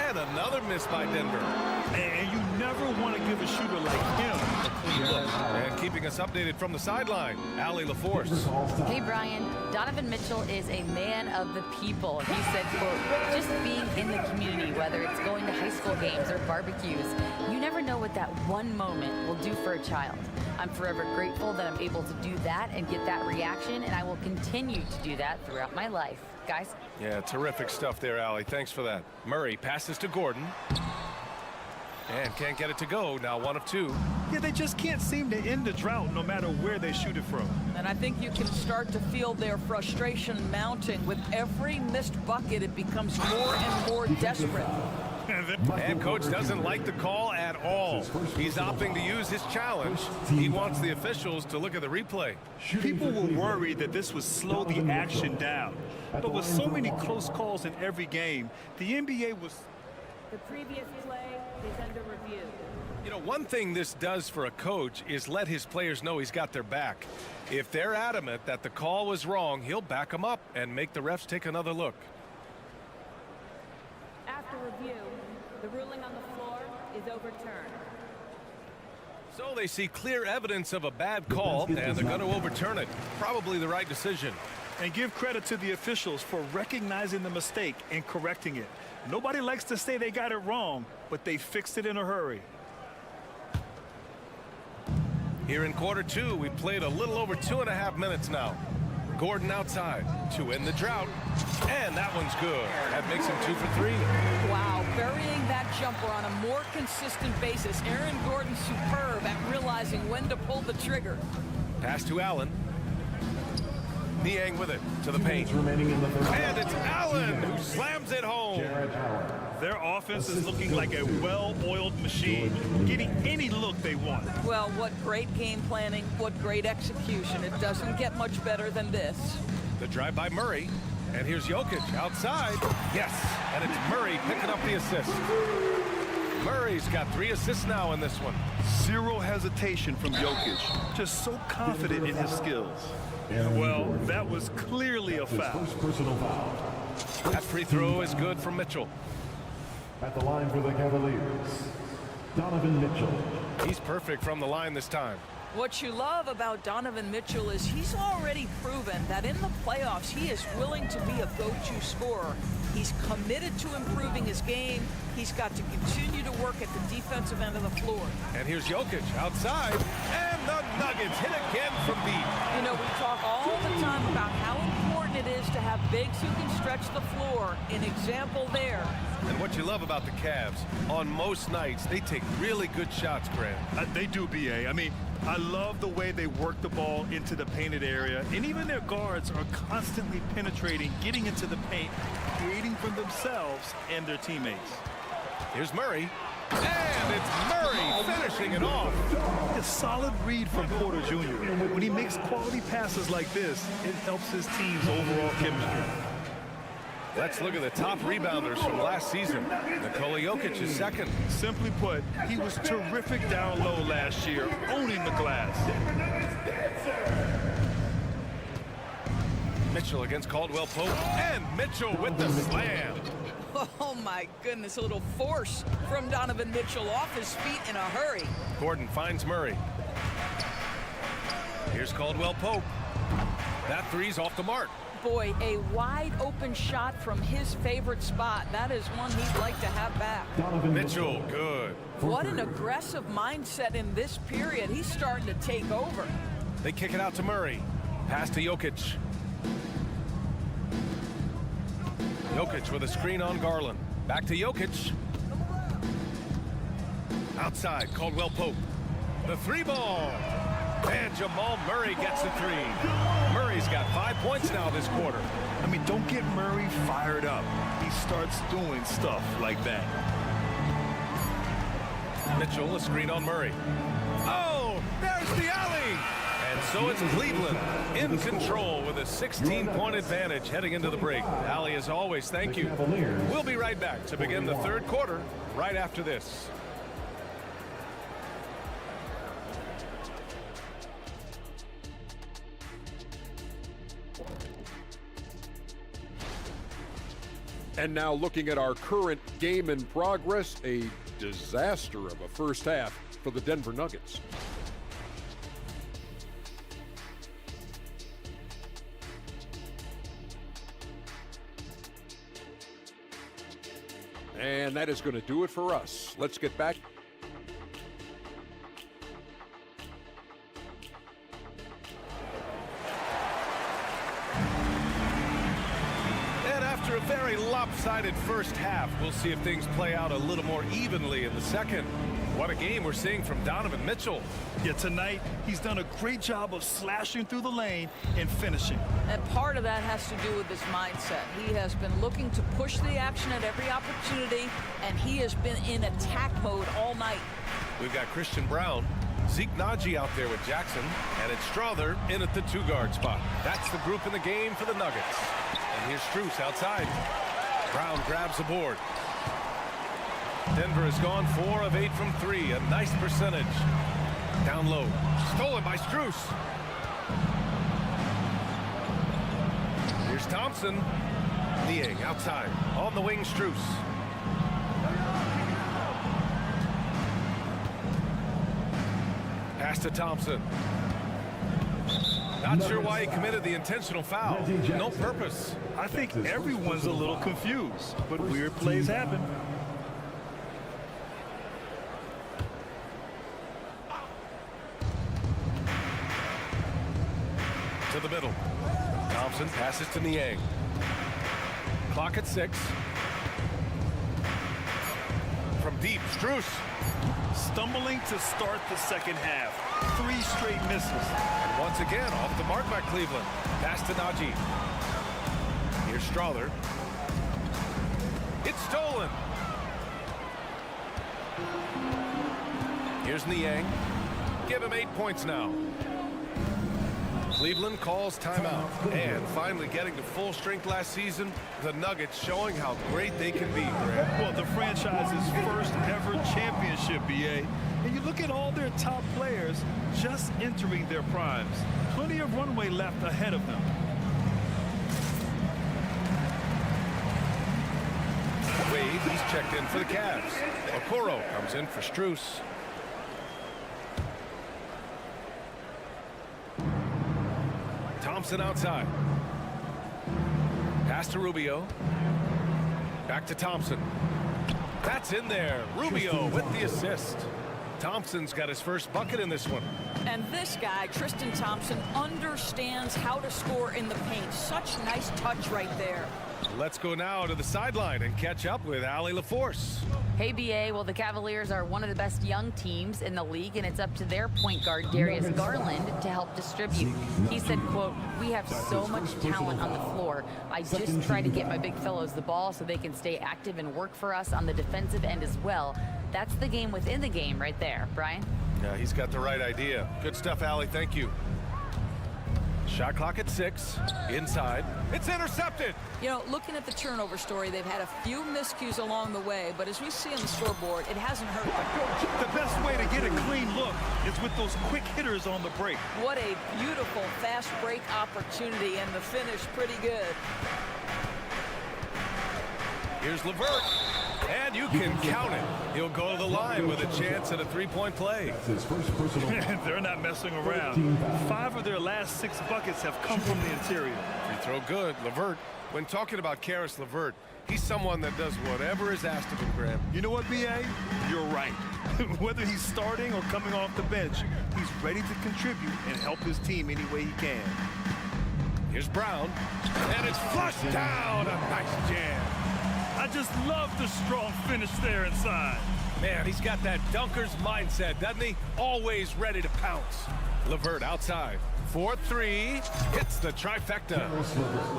And another miss by Denver.
And you never want to give a shooter like him a clean look.
And keeping us updated from the sideline, Allie LaForce.
Hey, Brian. Donovan Mitchell is a man of the people. He said, quote, just being in the community, whether it's going to high school games or barbecues, you never know what that one moment will do for a child. I'm forever grateful that I'm able to do that and get that reaction, and I will continue to do that throughout my life. Guys?
Yeah, terrific stuff there, Allie. Thanks for that. Murray passes to Gordon. And can't get it to go. Now 1 of 2.
Yeah, they just can't seem to end the drought no matter where they shoot it from.
And I think you can start to feel their frustration mounting. With every missed bucket, it becomes more and more desperate.
And coach doesn't like the call at all. He's opting to use his challenge. He wants the officials to look at the replay.
People were worried that this would slow the action down. But with so many close calls in every game, the NBA was...
The previous play is under review.
You know, one thing this does for a coach is let his players know he's got their back. If they're adamant that the call was wrong, he'll back them up and make the refs take another look.
After review, the ruling on the floor is overturned.
So they see clear evidence of a bad call, and they're going to overturn it. Probably the right decision.
And give credit to the officials for recognizing the mistake and correcting it. Nobody likes to say they got it wrong, but they fixed it in a hurry.
Here in quarter two, we played a little over 2.5 minutes now. Gordon outside to end the drought, and that one's good. That makes him 2 for 3.
Wow, burying that jumper on a more consistent basis. Aaron Gordon superb at realizing when to pull the trigger.
Pass to Allen. Niang with it to the paint. And it's Allen who slams it home.
Their offense is looking like a well-oiled machine, getting any look they want.
Well, what great game planning, what great execution. It doesn't get much better than this.
The drive by Murray, and here's Jokic outside. Yes, and it's Murray picking up the assist. Murray's got 3 assists now in this one.
Zero hesitation from Jokic, just so confident in his skills. Well, that was clearly a foul.
That free throw is good from Mitchell.
At the line for the Cavaliers, Donovan Mitchell.
He's perfect from the line this time.
What you love about Donovan Mitchell is he's already proven that in the playoffs he is willing to be a go-to scorer. He's committed to improving his game. He's got to continue to work at the defensive end of the floor.
And here's Jokic outside, and the Nuggets hit again from deep.
You know, we talk all the time about how important it is to have bigs who can stretch the floor. An example there.
And what you love about the Cavs, on most nights, they take really good shots, Grant.
They do, B.A. I mean, I love the way they work the ball into the painted area, and even their guards are constantly penetrating, getting into the paint, creating for themselves and their teammates.
Here's Murray, and it's Murray finishing it off.
A solid read from Porter Jr. When he makes quality passes like this, it helps his team's overall chemistry.
Let's look at the top rebounders from last season. Nikola Jokic is second.
Simply put, he was terrific down low last year, owning the glass.
Mitchell against Caldwell Pope, and Mitchell with the slam.
Oh my goodness, a little force from Donovan Mitchell off his feet in a hurry.
Gordon finds Murray. Here's Caldwell Pope. That three's off the mark.
Boy, a wide open shot from his favorite spot. That is one he'd like to have back.
Mitchell, good.
What an aggressive mindset in this period. He's starting to take over.
They kick it out to Murray. Pass to Jokic. Jokic with a screen on Garland. Back to Jokic. Outside, Caldwell Pope. The 3-ball. And Jamal Murray gets the 3. Murray's got 5 points now this quarter.
I mean, don't get Murray fired up. He starts doing stuff like that.
Mitchell, a screen on Murray. Oh, there's the alley. And so it's Cleveland in control with a 16-point advantage heading into the break. Allie, as always, thank you. We'll be right back to begin the third quarter right after this.
And now looking at our current game in progress, a disaster of a first half for the Denver Nuggets. And that is going to do it for us. Let's get back.
After a very lopsided first half, we'll see if things play out a little more evenly in the second. What a game we're seeing from Donovan Mitchell.
Yeah, tonight he's done a great job of slashing through the lane and finishing.
And part of that has to do with his mindset. He has been looking to push the action at every opportunity, and he has been in attack mode all night.
We've got Christian Brown, Zeke Naji out there with Jackson, and it's Strother in at the 2-guard spot. That's the group in the game for the Nuggets. And here's Strus outside. Brown grabs the board. Denver has gone 4 of 8 from 3. A nice percentage. Down low. Stolen by Strus. Here's Thompson. Niang outside. On the wing, Strus. Pass to Thompson. Not sure why he committed the intentional foul. No purpose.
I think everyone's a little confused, but weird plays happen.
To the middle. Thompson passes to Niang. Clock at 6. From deep, Strus.
Stumbling to start the second half. 3 straight misses.
And once again, off the mark by Cleveland. Pass to Naji. Here's Strother. It's stolen. Here's Niang. Give him 8 points now. Cleveland calls timeout. And finally getting to full strength last season, the Nuggets showing how great they can be, Grant.
Well, the franchise's first ever championship, B.A. And you look at all their top players just entering their primes. Plenty of runway left ahead of them.
Wade, he's checked in for the Cavs. Okoro comes in for Strus. Thompson outside. Pass to Rubio. Back to Thompson. That's in there. Rubio with the assist. Thompson's got his first bucket in this one.
And this guy, Tristan Thompson, understands how to score in the paint. Such nice touch right there.
Let's go now to the sideline and catch up with Allie LaForce.
Hey, BA. Well, the Cavaliers are one of the best young teams in the league, and it's up to their point guard, Darius Garland, to help distribute. He said, quote, "We have so much talent on the floor. I just try to get my big fellows the ball so they can stay active and work for us on the defensive end as well." That's the game within the game right there. Brian?
Yeah, he's got the right idea. Good stuff, Allie. Thank you. Shot clock at 6. Inside. It's intercepted.
You know, looking at the turnover story, they've had a few miscues along the way, but as we see on the scoreboard, it hasn't hurt them.
The best way to get a clean look is with those quick hitters on the break.
What a beautiful fast break opportunity, and the finish pretty good.
Here's LeVert. And you can count it. He'll go to the line with a chance at a 3-point play.
They're not messing around. 5 of their last 6 buckets have come from the interior.
Free throw good. LeVert. When talking about Karis LeVert, he's someone that does whatever is asked of him, Graham.
You know what, B.A.? You're right. Whether he's starting or coming off the bench, he's ready to contribute and help his team any way he can.
Here's Brown. And it's flushed down. A nice jam.
I just love the strong finish there inside.
Man, he's got that dunker's mindset, doesn't he? Always ready to pounce. LeVert outside. 4-3. Hits the trifecta.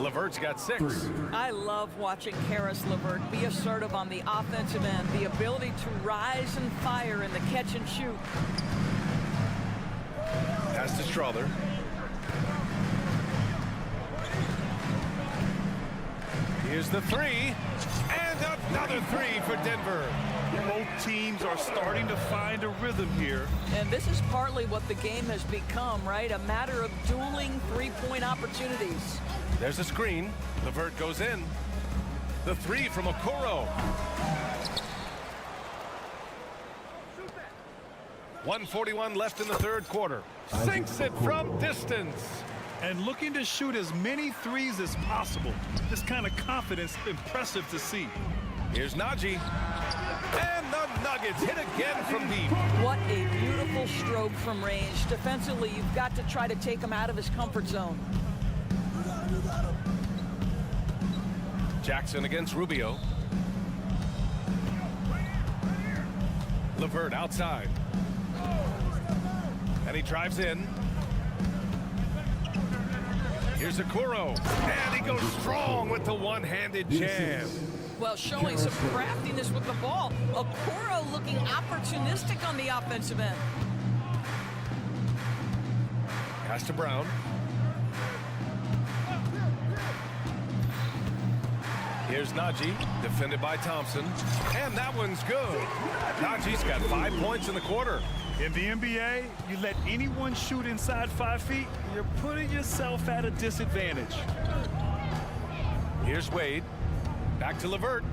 LeVert's got 6.
I love watching Karis LeVert be assertive on the offensive end. The ability to rise and fire in the catch and shoot.
Pass to Strother. Here's the 3. And another 3 for Denver.
Both teams are starting to find a rhythm here.
And this is partly what the game has become, right? A matter of dueling 3-point opportunities.
There's a screen. LeVert goes in. The 3 from Okoro. 1:41 left in the third quarter. Sinks it from distance.
And looking to shoot as many threes as possible. This kind of confidence, impressive to see.
Here's Naji. And the Nuggets hit again from deep.
What a beautiful stroke from range. Defensively, you've got to try to take him out of his comfort zone. Jackson
against Rubio. LeVert outside. And he drives in. Here's Okoro. And he goes strong with the one-handed jam.
Well, showing some craftiness with the ball. Okoro looking opportunistic on the offensive end.
Pass to Brown. Here's Najee, defended by Thompson. And that one's good. Najee's got 5 points in the quarter.
In the NBA, you let anyone shoot inside 5 feet, you're putting yourself at a disadvantage.
Here's Wade. Back to LeVert.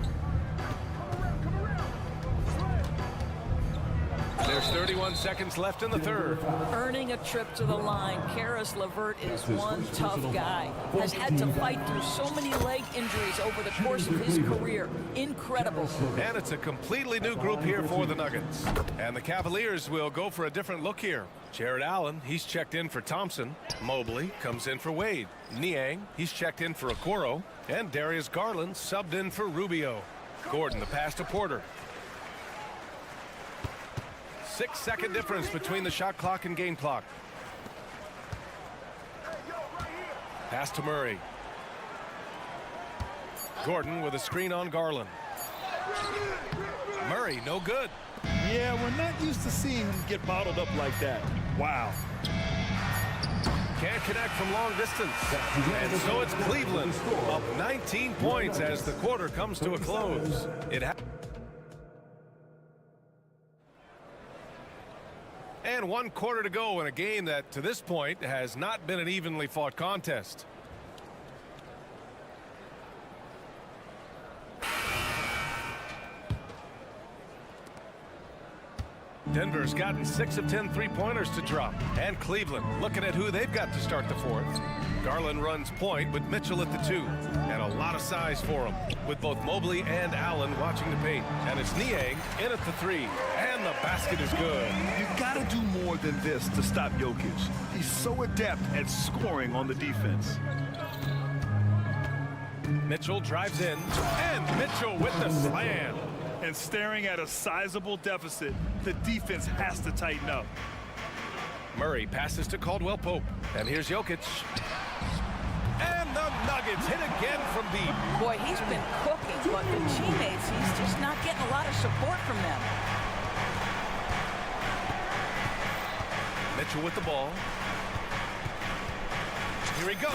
There's 31 seconds left in the third.
Earning a trip to the line, Caris LeVert is one tough guy. Has had to fight through so many leg injuries over the course of his career. Incredible.
And it's a completely new group here for the Nuggets. And the Cavaliers will go for a different look here. Jared Allen, he's checked in for Thompson. Mobley comes in for Wade. Niang, he's checked in for Okoro. And Darius Garland subbed in for Rubio. Gordon, the pass to Porter. 6-second difference between the shot clock and game clock. Pass to Murray. Gordon with a screen on Garland. Murray, no good.
Yeah, we're not used to seeing him get bottled up like that. Wow.
Can't connect from long distance. And so it's Cleveland up 19 points as the quarter comes to a close. And 1 quarter to go in a game that, to this point, has not been an evenly fought contest. Denver's gotten 6 of 10 three-pointers to drop. And Cleveland looking at who they've got to start the fourth. Garland runs point with Mitchell at the 2. And a lot of size for him, with both Mobley and Allen watching the paint. And it's Niang in at the 3. And the basket is good.
You got to do more than this to stop Jokic. He's so adept at scoring on the defense.
Mitchell drives in. And Mitchell with the slam.
And staring at a sizable deficit, the defense has to tighten up.
Murray passes to Caldwell Pope. And here's Jokic. And the Nuggets hit again from deep.
Boy, he's been cooking, but the teammates, he's just not getting a lot of support from them.
Mitchell with the ball. Here he goes.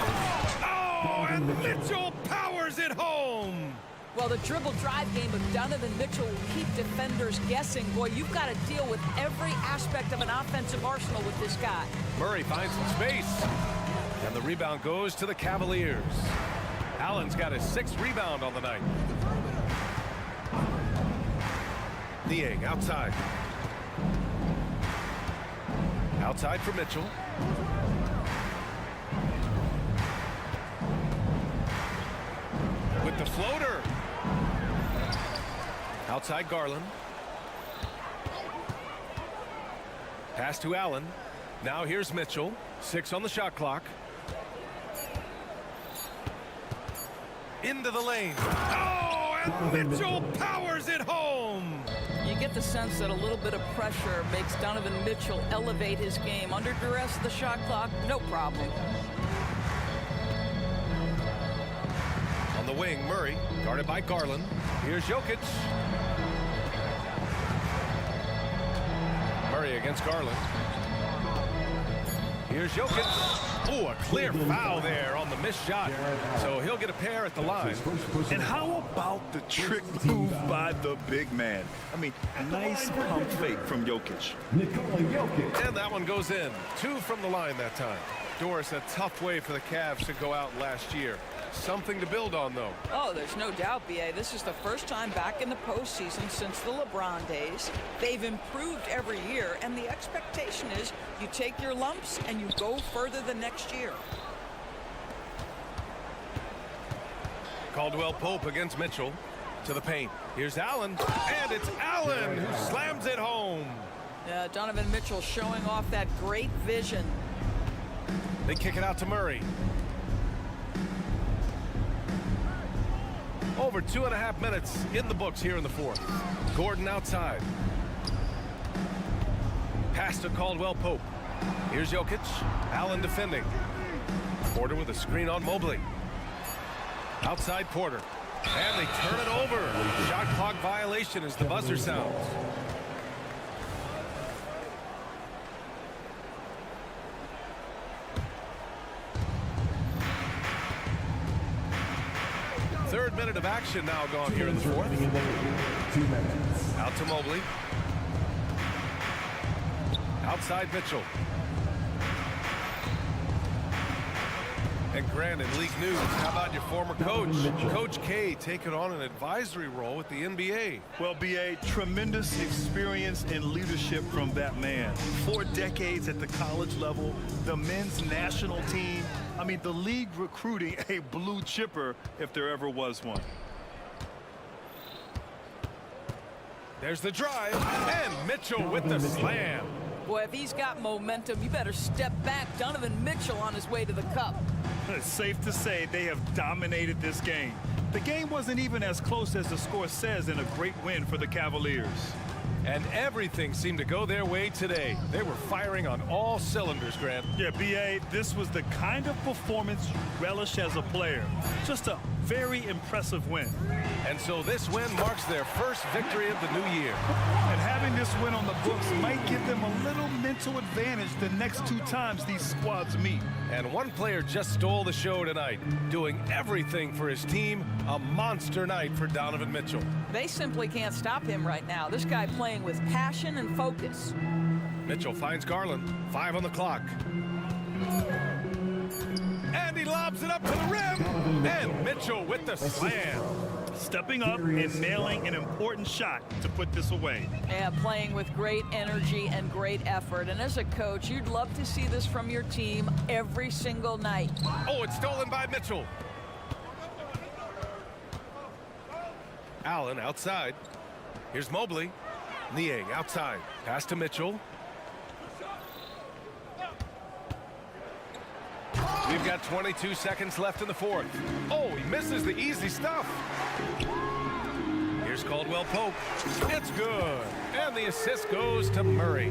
Oh, and Mitchell powers it home.
Well, the dribble drive game of Donovan Mitchell will keep defenders guessing. Boy, you've got to deal with every aspect of an offensive arsenal with this guy.
Murray finds some space. And the rebound goes to the Cavaliers. Allen's got his 6th rebound on the night. Niang outside. Outside for Mitchell. With the floater. Outside Garland. Pass to Allen. Now here's Mitchell. 6 on the shot clock. Into the lane. Oh, and Mitchell powers it home.
You get the sense that a little bit of pressure makes Donovan Mitchell elevate his game. Under duress of the shot clock, no problem.
On the wing, Murray, guarded by Garland. Here's Jokic. Murray against Garland. Here's Jokic. Oh, a clear foul there on the missed shot. So he'll get a pair at the line.
And how about the trick move by the big man? I mean, nice pump fake from Jokic.
And that one goes in. 2 from the line that time. Doris, a tough way for the Cavs to go out last year. Something to build on, though.
Oh, there's no doubt, B.A. This is the first time back in the postseason since the LeBron days. They've improved every year, and the expectation is you take your lumps and you go further the next year.
Caldwell Pope against Mitchell. To the paint. Here's Allen. And it's Allen who slams it home.
Yeah, Donovan Mitchell showing off that great vision.
They kick it out to Murray. Over 2.5 minutes in the books here in the fourth. Gordon outside. Pass to Caldwell Pope. Here's Jokic. Allen defending. Porter with a screen on Mobley. Outside Porter. And they turn it over. Shot clock violation as the buzzer sounds. Third minute of action now gone here in the fourth.
2 minutes.
Out to Mobley. Outside Mitchell. And Grant in league news, how about your former coach? Coach K taking on an advisory role with the NBA.
Well, B.A., tremendous experience and leadership from that man. 4 decades at the college level, the men's national team. I mean, the league recruiting a blue chipper if there ever was one.
There's the drive, and Mitchell with the slam.
Boy, if he's got momentum, you better step back. Donovan Mitchell on his way to the cup.
It's safe to say they have dominated this game. The game wasn't even as close as the score says in a great win for the Cavaliers.
And everything seemed to go their way today. They were firing on all cylinders, Grant.
Yeah, B.A., this was the kind of performance you relish as a player. Just a very impressive win.
And so this win marks their first victory of the new year.
And having this win on the books might give them a little mental advantage the next 2 times these squads meet.
And one player just stole the show tonight, doing everything for his team. A monster night for Donovan Mitchell.
They simply can't stop him right now. This guy playing with passion and focus.
Mitchell finds Garland. 5 on the clock. And he lobs it up to the rim. And Mitchell with the slam.
Stepping up and nailing an important shot to put this away.
Yeah, playing with great energy and great effort. And as a coach, you'd love to see this from your team every single night.
Oh, it's stolen by Mitchell. Allen outside. Here's Mobley. Niang outside. Pass to Mitchell. We've got 22 seconds left in the fourth. Oh, he misses the easy stuff. Here's Caldwell Pope. It's good. And the assist goes to Murray.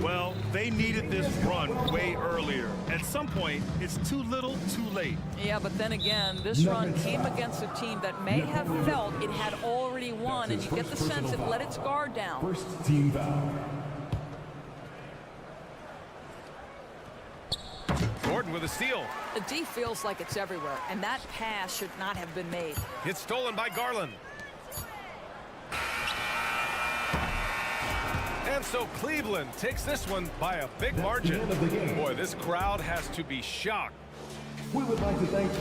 Well, they needed this run way earlier. At some point, it's too little, too late.
Yeah, but then again, this run came against a team that may have felt it had already won, and you get the sense it let its guard down.
First team foul.
Gordon with a steal.
The D feels like it's everywhere, and that pass should not have been made.
It's stolen by Garland. And so Cleveland takes this one by a big margin. Boy, this crowd has to be shocked.
We would like to thank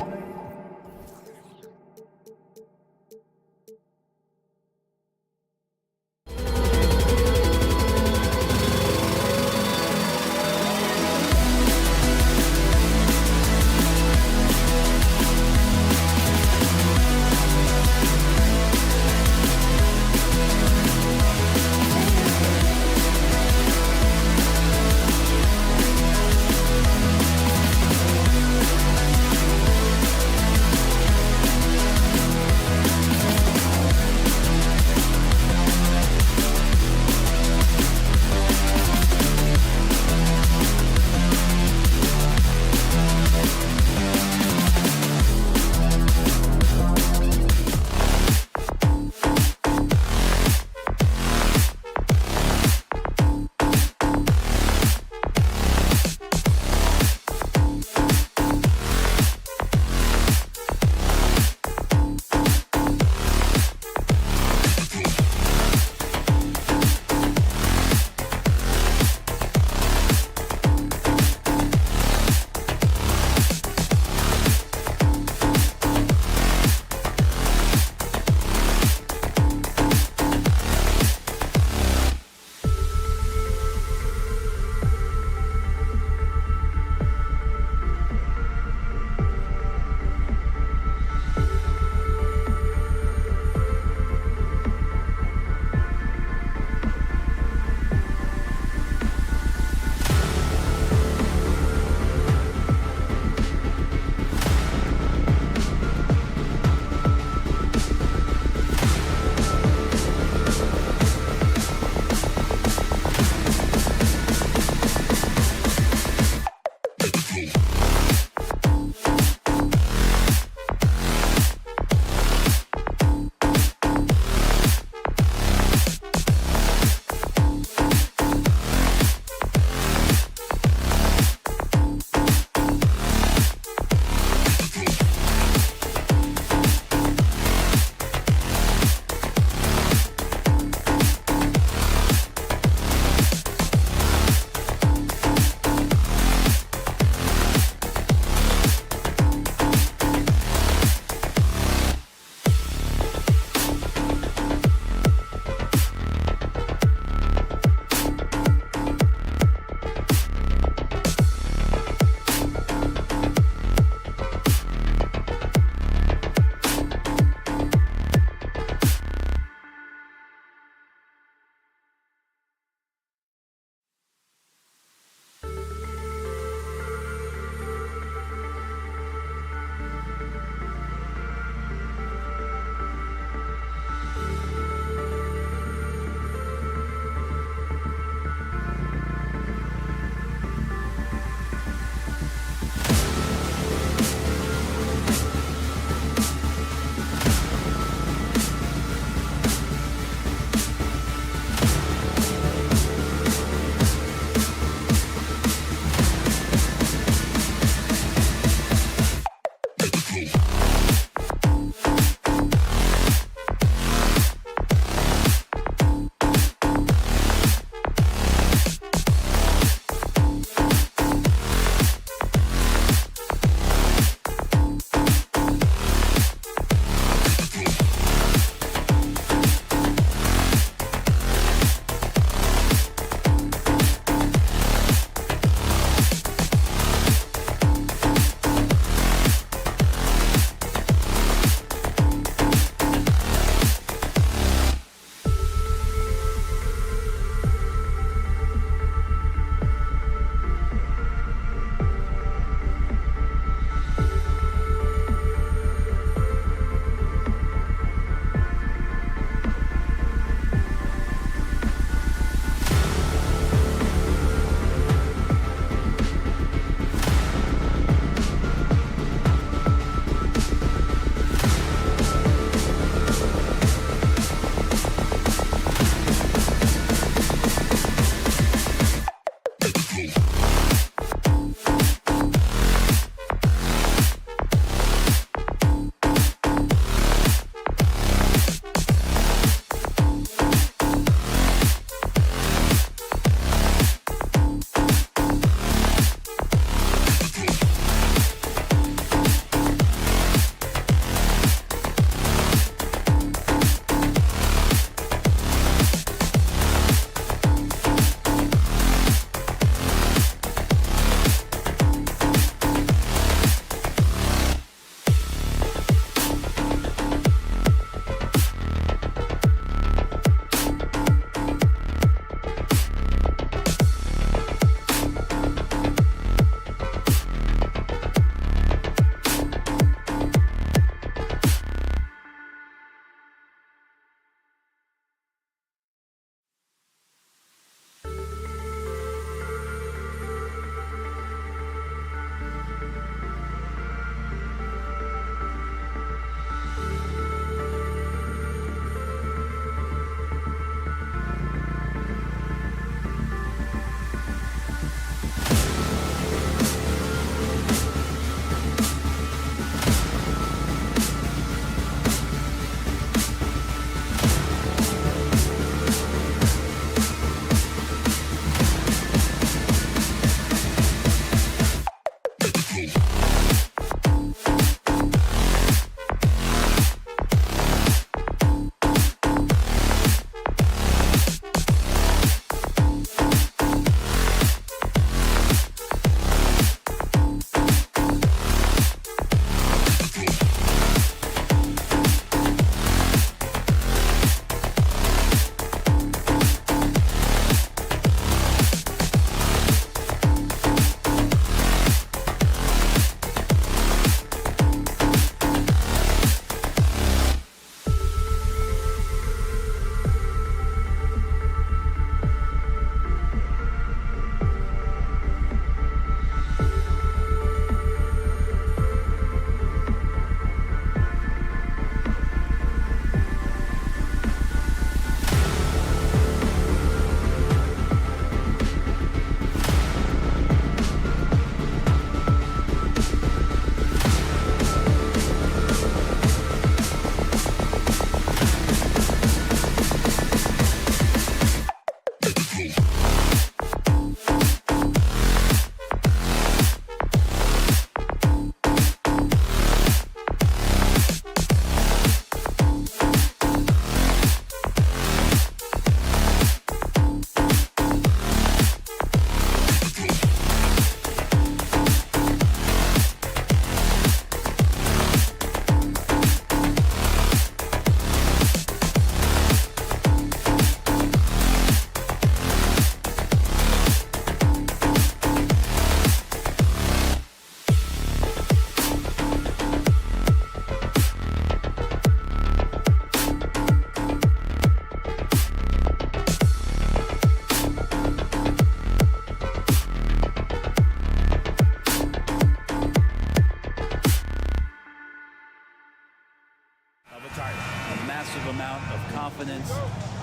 amount of confidence,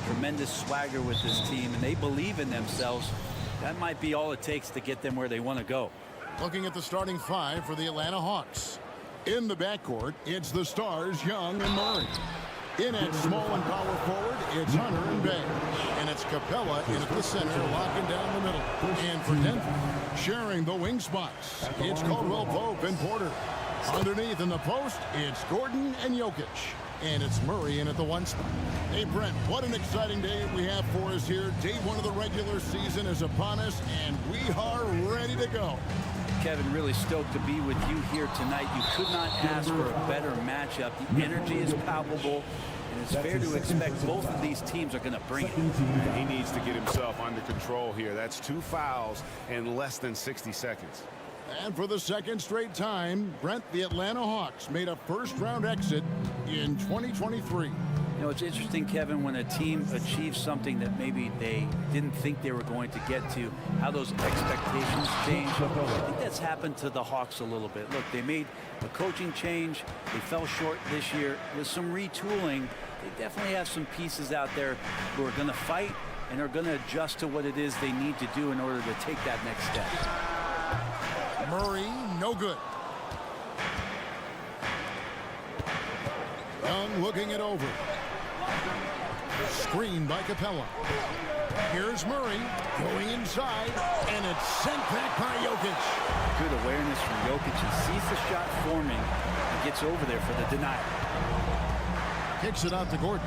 tremendous swagger with this team, and they believe in themselves. That might be all it takes to get them where they want to go.
Looking at the starting five for the Atlanta Hawks. In the backcourt, it's the stars, Young and Murray. In at small and power forward, it's Hunter and Bay. And it's Capella in at the center, locking down the middle. And for Denver, sharing the wing spots, it's Caldwell Pope and Porter. Underneath in the post, it's Gordon and Jokic. And it's Murray in at the one spot. Hey, Brent, what an exciting day we have for us here. Day one of the regular season is upon us, and we are ready to go.
Kevin, really stoked to be with you here tonight. You could not ask for a better matchup. The energy is palpable, and it's fair to expect both of these teams are going to bring it.
He needs to get himself under control here. That's 2 fouls in less than 60 seconds.
And for the second straight time, Brent, the Atlanta Hawks made a first-round exit in 2023.
You know, it's interesting, Kevin, when a team achieves something that maybe they didn't think they were going to get to, how those expectations change. I think that's happened to the Hawks a little bit. Look, they made a coaching change. They fell short this year. With some retooling, they definitely have some pieces out there who are going to fight and are going to adjust to what it is they need to do in order to take that next step.
Murray, no good. Young looking it over. Screen by Capella. Here's Murray going inside, and it's sent back by Jokic.
Good awareness from Jokic. He sees the shot forming and gets over there for the denial.
Kicks it out to Gordon.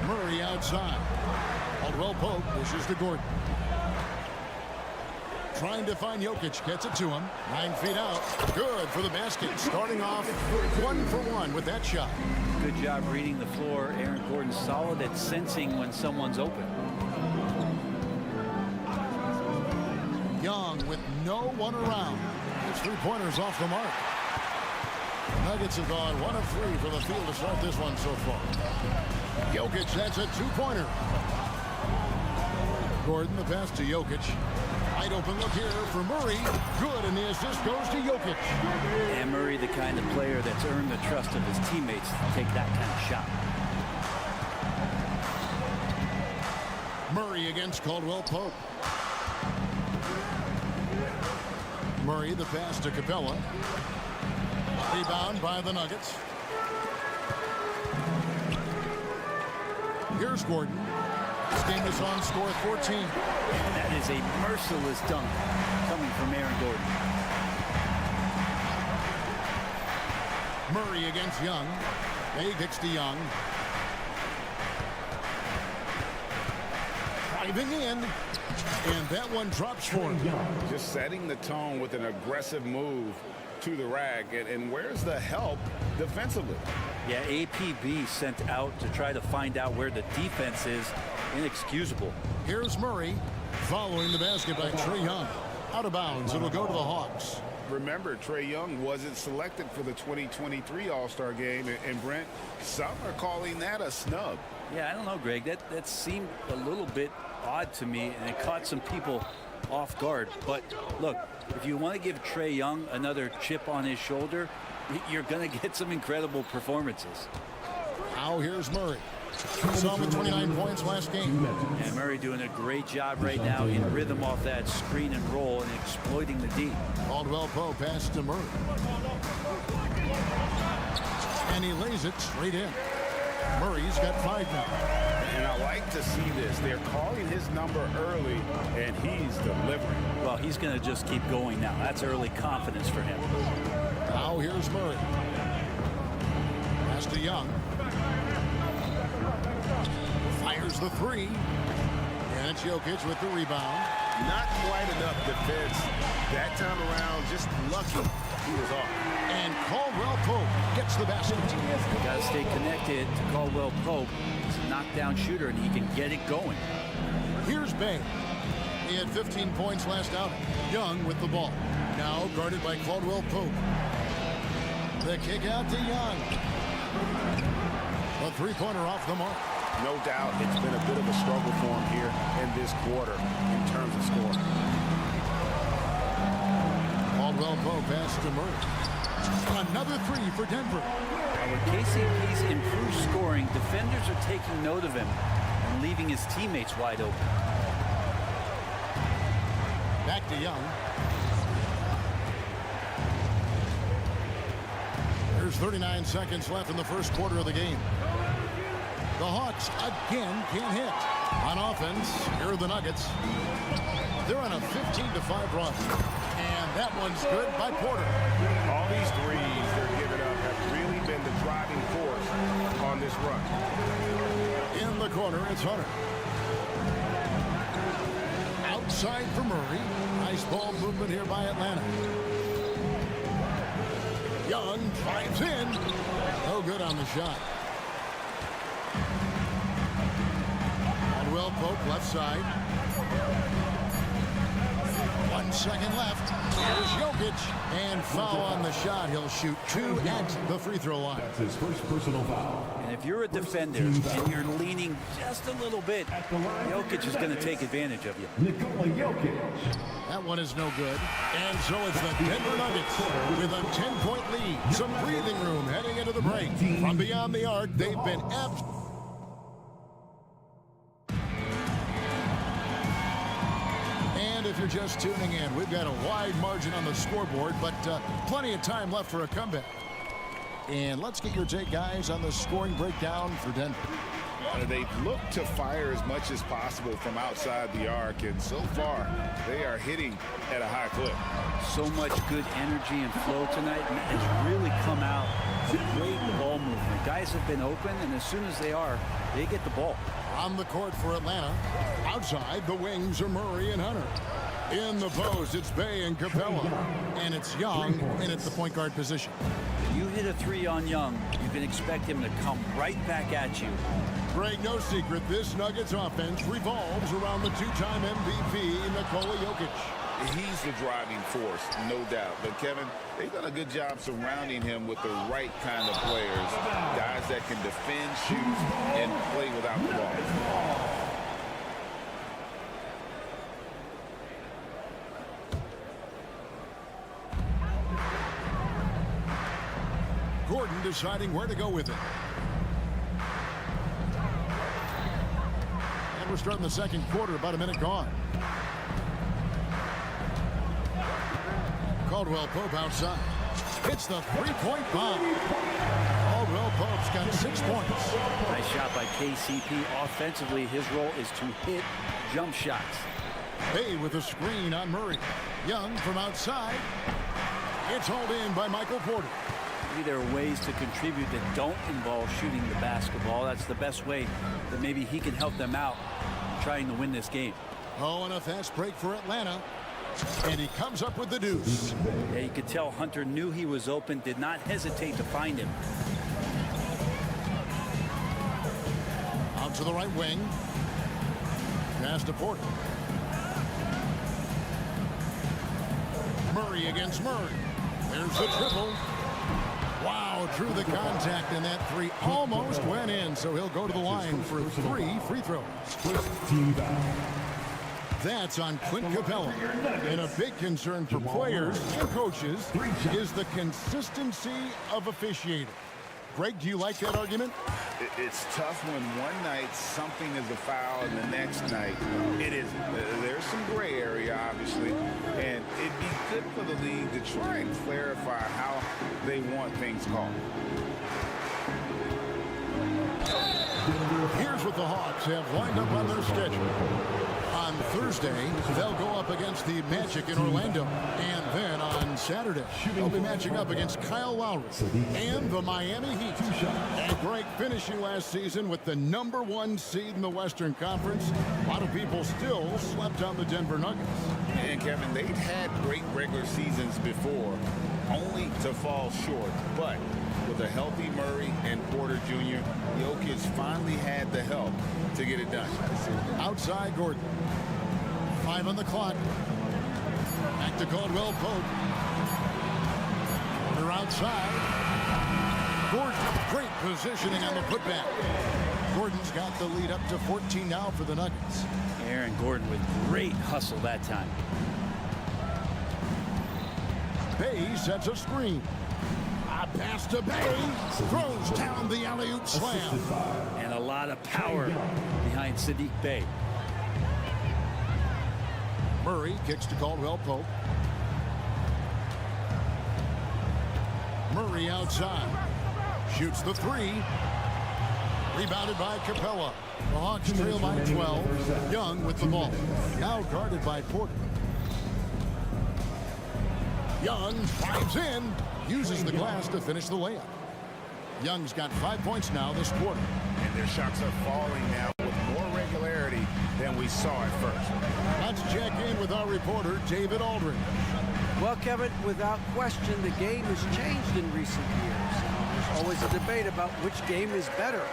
Murray outside. Caldwell Pope pushes to Gordon. Trying to find Jokic, gets it to him. 9 feet out. Good for the basket. Starting off 1 for 1 with that shot.
Good job reading the floor. Aaron Gordon solid at sensing when someone's open.
Young with no one around. His 3-pointers off the mark. Nuggets have gone 1 of 3 from the field to start this one so far. Jokic, that's a 2-pointer. Gordon, the pass to Jokic. Wide open look here for Murray. Good, and the assist goes to Jokic.
And Murray, the kind of player that's earned the trust of his teammates to take that kind of shot.
Murray against Caldwell Pope. Murray, the pass to Capella. Rebound by the Nuggets. Here's Gordon. This game is on score 14.
And that is a merciless dunk coming from Aaron Gordon.
Murray against Young. Bay kicks to Young. Driving in. And that one drops for him.
Just setting the tone with an aggressive move to the rack. And where's the help defensively?
Yeah, APB sent out to try to find out where the defense is. Inexcusable.
Here's Murray following the basket by Trae Young. Out of bounds. It'll go to the Hawks.
Remember, Trae Young wasn't selected for the 2023 All-Star game. And Brent, some are calling that a snub.
Yeah, I don't know, Greg. That seemed a little bit odd to me, and it caught some people off guard. But look, if you want to give Trae Young another chip on his shoulder, you're going to get some incredible performances.
Now here's Murray. Saw him with 29 points last game.
And Murray doing a great job right now in rhythm off that screen and roll and exploiting the D.
Caldwell Pope pass to Murray. And he lays it straight in. Murray's got 5 now.
And I like to see this. They're calling his number early, and he's delivering.
Well, he's going to just keep going now. That's early confidence for him.
Now here's Murray. Pass to Young. Fires the 3. And it's Jokic with the rebound.
Not quite enough defense. That time around, just lucky he was off.
And Caldwell Pope gets the basket.
You got to stay connected to Caldwell Pope. He's a knockdown shooter, and he can get it going.
Here's Bay. He had 15 points last outing. Young with the ball. Now guarded by Caldwell Pope. The kick out to Young. A 3-pointer off the mark.
No doubt it's been a bit of a struggle for him here in this quarter in terms of scoring.
Caldwell Pope pass to Murray. Another three for Denver.
Now, with KCP's improved scoring, defenders are taking note of him and leaving his teammates wide open.
Back to Young. There's 39 seconds left in the first quarter of the game. The Hawks again can't hit. On offense, here are the Nuggets. They're on a 15-5 run. And that one's good by Porter.
All these threes they're giving up have really been the driving force on this run.
In the corner, it's Hunter. Outside for Murray. Nice ball movement here by Atlanta. Young drives in. No good on the shot. Caldwell Pope left side. 1 second left. Here's Jokic. And foul on the shot. He'll shoot 2 at the free throw line.
That's his first personal foul.
And if you're a defender and you're leaning just a little bit, Jokic is going to take advantage of you.
Nikola Jokic.
That one is no good. And so it's the Denver Nuggets with a 10-point lead. Some breathing room heading into the break. From beyond the arc, they've been And if you're just tuning in, we've got a wide margin on the scoreboard, but plenty of time left for a comeback. And let's get your take, guys, on the scoring breakdown for Denver.
They've looked to fire as much as possible from outside the arc, and so far they are hitting at a high clip.
So much good energy and flow tonight, and it's really come out of great ball movement. Guys have been open, and as soon as they are, they get the ball.
On the court for Atlanta. Outside, the wings are Murray and Hunter. In the post, it's Bay and Capella. And it's Young in at the point guard position.
You hit a three on Young, you can expect him to come right back at you.
Greg, no secret, this Nuggets offense revolves around the two-time MVP, Nikola Jokic.
He's the driving force, no doubt. But, Kevin, they've done a good job surrounding him with the right kind of players. Guys that can defend, shoot, and play without the ball.
Gordon deciding where to go with it. And we're starting the second quarter, about a minute gone. Caldwell Pope outside. Hits the three-point bomb. Caldwell Pope's got 6 points.
Nice shot by KCP. Offensively, his role is to hit jump shots.
Bay with a screen on Murray. Young from outside. It's hauled in by Michael Porter.
Maybe there are ways to contribute that don't involve shooting the basketball. That's the best way that maybe he can help them out trying to win this game.
Oh, and a fast break for Atlanta. And he comes up with the deuce.
Yeah, you could tell Hunter knew he was open, did not hesitate to find him.
Out to the right wing. Pass to Porter. Murray against Murray. There's the triple. Wow, drew the contact, and that three almost went in, so he'll go to the line for 3 free throws. That's on Clint Capella. And a big concern for players and coaches is the consistency of officiating. Greg, do you like that argument?
It's tough when one night something is a foul and the next night it isn't. There's some gray area, obviously, and it'd be good for the league to try and clarify how they want things called.
Here's what the Hawks have lined up on their schedule. On Thursday, they'll go up against the Magic in Orlando. And then on Saturday, they'll be matching up against Kyle Lowry and the Miami Heat. And Greg, finishing last season with the #1 seed in the Western Conference, a lot of people still slept on the Denver Nuggets.
And Kevin, they've had great regular seasons before, only to fall short. But with a healthy Murray and Porter Jr., Jokic finally had the help to get it done.
Outside Gordon. 5 on the clock. Back to Caldwell Pope. Porter outside. Gordon, great positioning on the putback. Gordon's got the lead up to 14 now for the Nuggets.
Aaron Gordon with great hustle that time.
Bay sets a screen. A pass to Bay. Throws down the alley-oop slam.
And a lot of power behind Sadiq Bey.
Murray kicks to Caldwell Pope. Murray outside. Shoots the three. Rebounded by Capella. The Hawks trail by 12. Young with the ball. Now guarded by Porter. Young drives in. Uses the glass to finish the layup. Young's got 5 points now this quarter.
And their shots are falling now with more regularity than we saw at first.
Let's check in with our reporter, David Aldridge.
Well, Kevin, without question, the game has changed in recent years. There's always a debate about which game is better.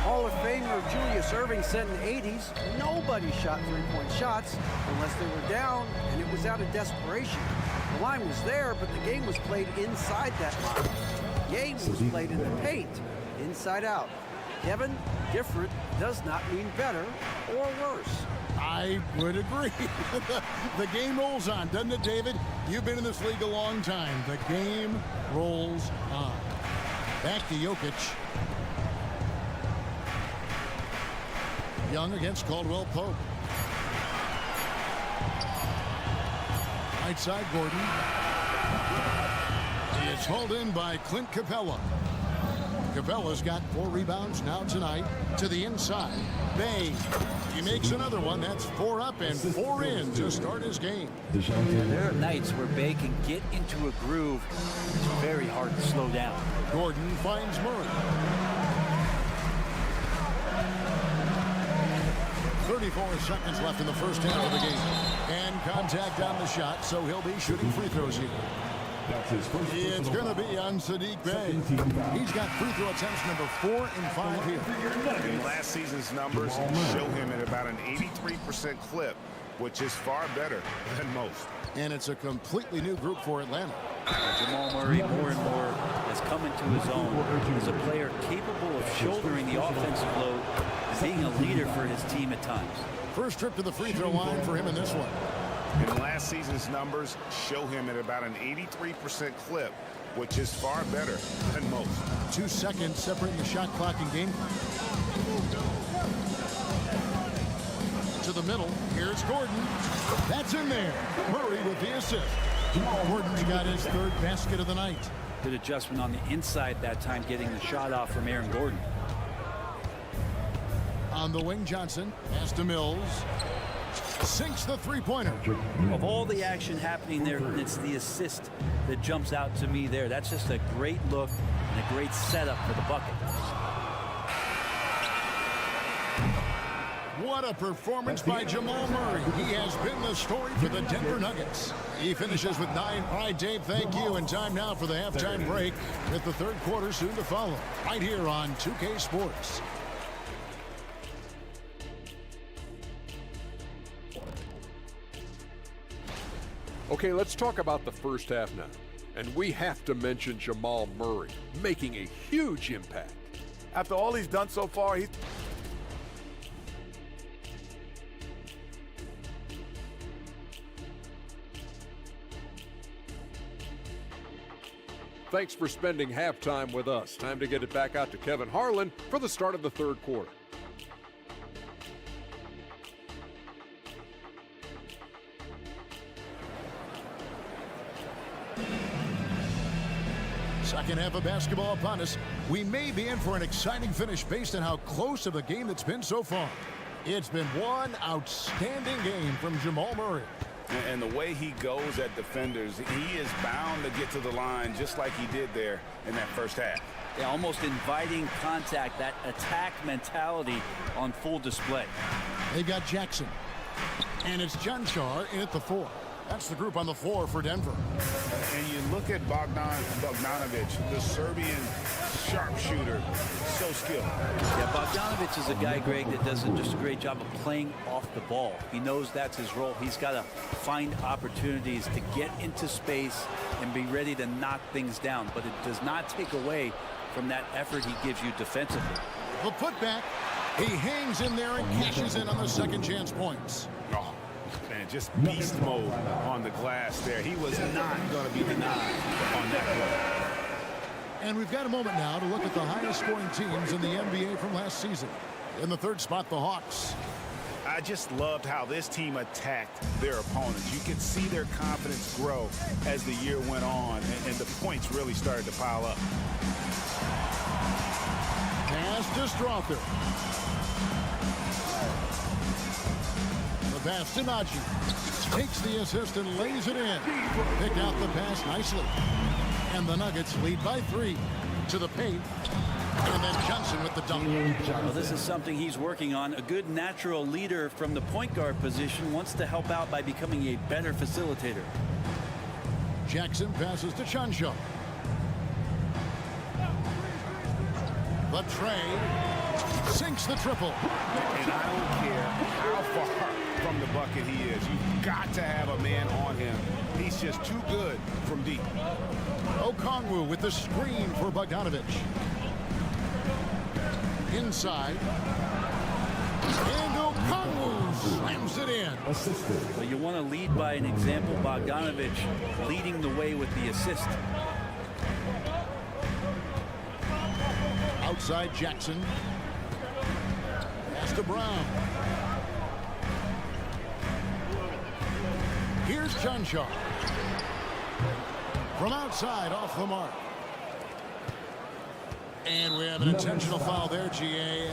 Hall of Famer Julius Erving said in the 80s, nobody shot three-point shots unless they were down, and it was out of desperation. The line was there, but the game was played inside that line. The game was played in the paint, inside out. Kevin, different does not mean better or worse.
I would agree. The game rolls on, doesn't it, David? You've been in this league a long time. The game rolls on. Back to Jokic. Young against Caldwell Pope. Right side, Gordon. It's hauled in by Clint Capella. Capella's got 4 rebounds now tonight. To the inside. Bay. He makes another one. That's 4 up and 4 in to start his game.
There are nights where Bay can get into a groove. It's very hard to slow down.
Gordon finds Murray. 34 seconds left in the first half of the game. And contact on the shot, so he'll be shooting free throws here. It's going to be on Sadiq Bey. He's got free throw attempts number 4 and 5 here.
In last season's numbers show him at about an 83% clip, which is far better than most.
And it's a completely new group for Atlanta.
Jamal Murray more and more has come into his own as a player capable of shouldering the offensive load and being a leader for his team at times.
First trip to the free throw line for him in this one.
And last season's numbers show him at about an 83% clip, which is far better than most.
2 seconds separating the shot clock and game clock. To the middle. Here's Gordon. That's in there. Murray with the assist. Gordon's got his 3rd basket of the night.
Good adjustment on the inside that time, getting the shot off from Aaron Gordon.
On the wing, Johnson. Pass to Mills. Sinks the three-pointer.
Of all the action happening there, it's the assist that jumps out to me there. That's just a great look and a great setup for the bucket.
What a performance by Jamal Murray. He has been the story for the Denver Nuggets. He finishes with 9. All right, Dave, thank you. And time now for the halftime break with the 3rd quarter soon to follow. Right here on 2K Sports.
Okay, let's talk about the first half now. And we have to mention Jamal Murray making a huge impact.
After all he's done so far, he's...
Thanks for spending halftime with us. Time to get it back out to Kevin Harlan for the start of the 3rd quarter.
Second half of basketball upon us. We may be in for an exciting finish based on how close of a game it's been so far. It's been one outstanding game from Jamal Murray.
And the way he goes at defenders, he is bound to get to the line just like he did there in that first half.
Yeah, almost inviting contact, that attack mentality on full display.
They've got Jackson. And it's Jančar in at the 4. That's the group on the floor for Denver.
And you look at Bogdanovic, the Serbian sharpshooter, so skilled.
Yeah, Bogdanovic is a guy, Greg, that does just a great job of playing off the ball. He knows that's his role. He's got to find opportunities to get into space and be ready to knock things down. But it does not take away from that effort he gives you defensively.
The putback, he hangs in there and cashes in on the second chance points.
Oh, man, just beast mode on the glass there. He was not going to be denied on that play.
And we've got a moment now to look at the highest scoring teams in the NBA from last season. In the third spot, the Hawks.
I just loved how this team attacked their opponents. You could see their confidence grow as the year went on, and the points really started to pile up.
Pass to Strother. The pass to Nagy. Takes the assist and lays it in. Pick out the pass nicely. And the Nuggets lead by 3 to the paint. And then Johnson with the dunk.
Well, this is something he's working on. A good natural leader from the point guard position wants to help out by becoming a better facilitator.
Jackson passes to Chuncho. The tray sinks the triple.
And I don't care how far from the bucket he is. You've got to have a man on him. He's just too good from deep.
Okongwu with the screen for Bogdanovic. Inside. And Okongwu slams it in.
So you want to lead by an example. Bogdanovic leading the way with the assist.
Outside Jackson. Pass to Brown. Here's Chuncho. From outside, off the mark. And we have an intentional foul there, GA.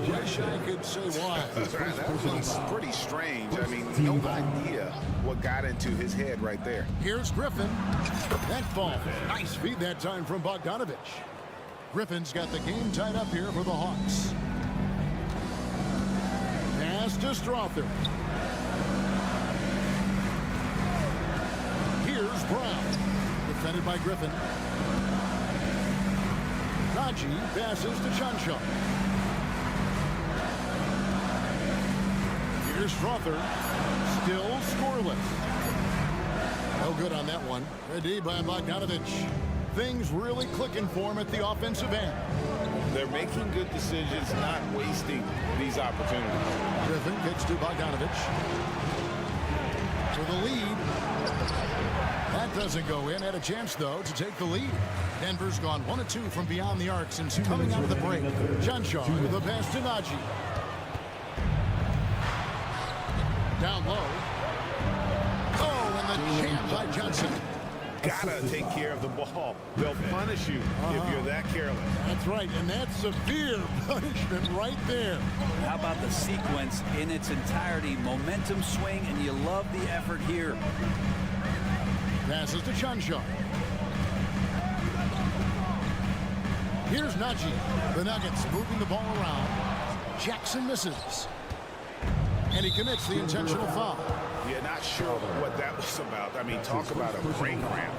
Wish I could say why.
That was pretty strange. I mean, no idea what got into his head right there.
Here's Griffin. That ball. Nice feed that time from Bogdanovic. Griffin's got the game tied up here for the Hawks. Pass to Strother. Here's Brown. Defended by Griffin. Nagy passes to Chuncho. Here's Strother. Still scoreless. No good on that one. Ready by Bogdanovic. Things really clicking for him at the offensive end.
They're making good decisions, not wasting these opportunities.
Griffin gets to Bogdanovic. For the lead. That doesn't go in. Had a chance, though, to take the lead. Denver's gone 1 of 2 from beyond the arc since coming out of the break. Chuncho with the pass to Nagy. Down low. Oh, and the jam by Johnson.
Gotta take care of the ball. They'll punish you if you're that careless.
That's right, and that's severe punishment right there.
How about the sequence in its entirety? Momentum swing, and you love the effort here.
Passes to Chuncho. Here's Nagy. The Nuggets moving the ball around. Jackson misses. And he commits the intentional foul.
You're not sure what that was about. I mean, talk about a brain cramp.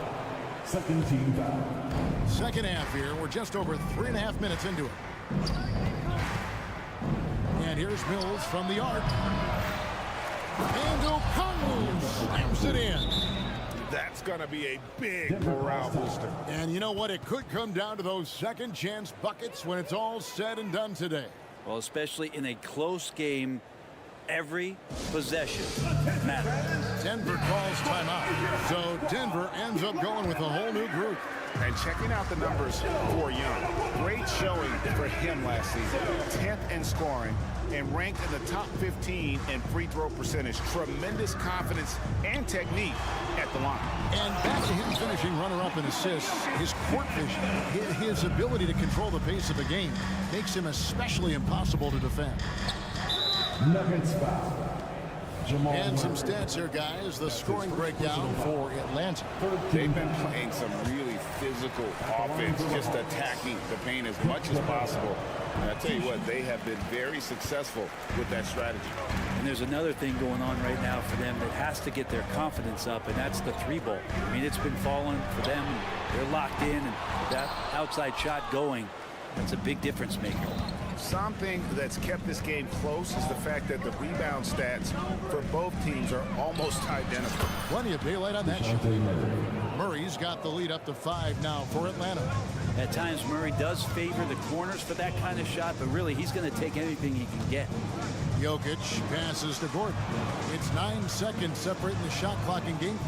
Second team foul.
Second half here. We're just over 3.5 minutes into it. And here's Mills from the arc. And Okongwu slams it in.
That's going to be a big morale booster.
And you know what? It could come down to those second chance buckets when it's all said and done today.
Well, especially in a close game, every possession matters.
Denver calls timeout. So Denver ends up going with a whole new group.
And checking out the numbers for Young. Great showing for him last season. 10th in scoring and ranked in the top 15 in free throw percentage. Tremendous confidence and technique at the line.
And back to him finishing runner-up in assists, his court vision, his ability to control the pace of the game makes him especially impossible to defend.
Nuggets foul.
And some stats here, guys. The scoring breakdown for Atlanta.
They've been playing some really physical offense, just attacking the paint as much as possible. And I tell you what, they have been very successful with that strategy.
And there's another thing going on right now for them that has to get their confidence up, and that's the 3-ball. I mean, it's been falling for them. They're locked in, and that outside shot going, that's a big difference maker.
Something that's kept this game close is the fact that the rebound stats for both teams are almost identical.
Plenty of daylight on that shot. Murray's got the lead up to 5 now for Atlanta.
At times, Murray does favor the corners for that kind of shot, but really, he's going to take anything he can get.
Jokic passes to Gordon. It's 9 seconds separating the shot clock and game.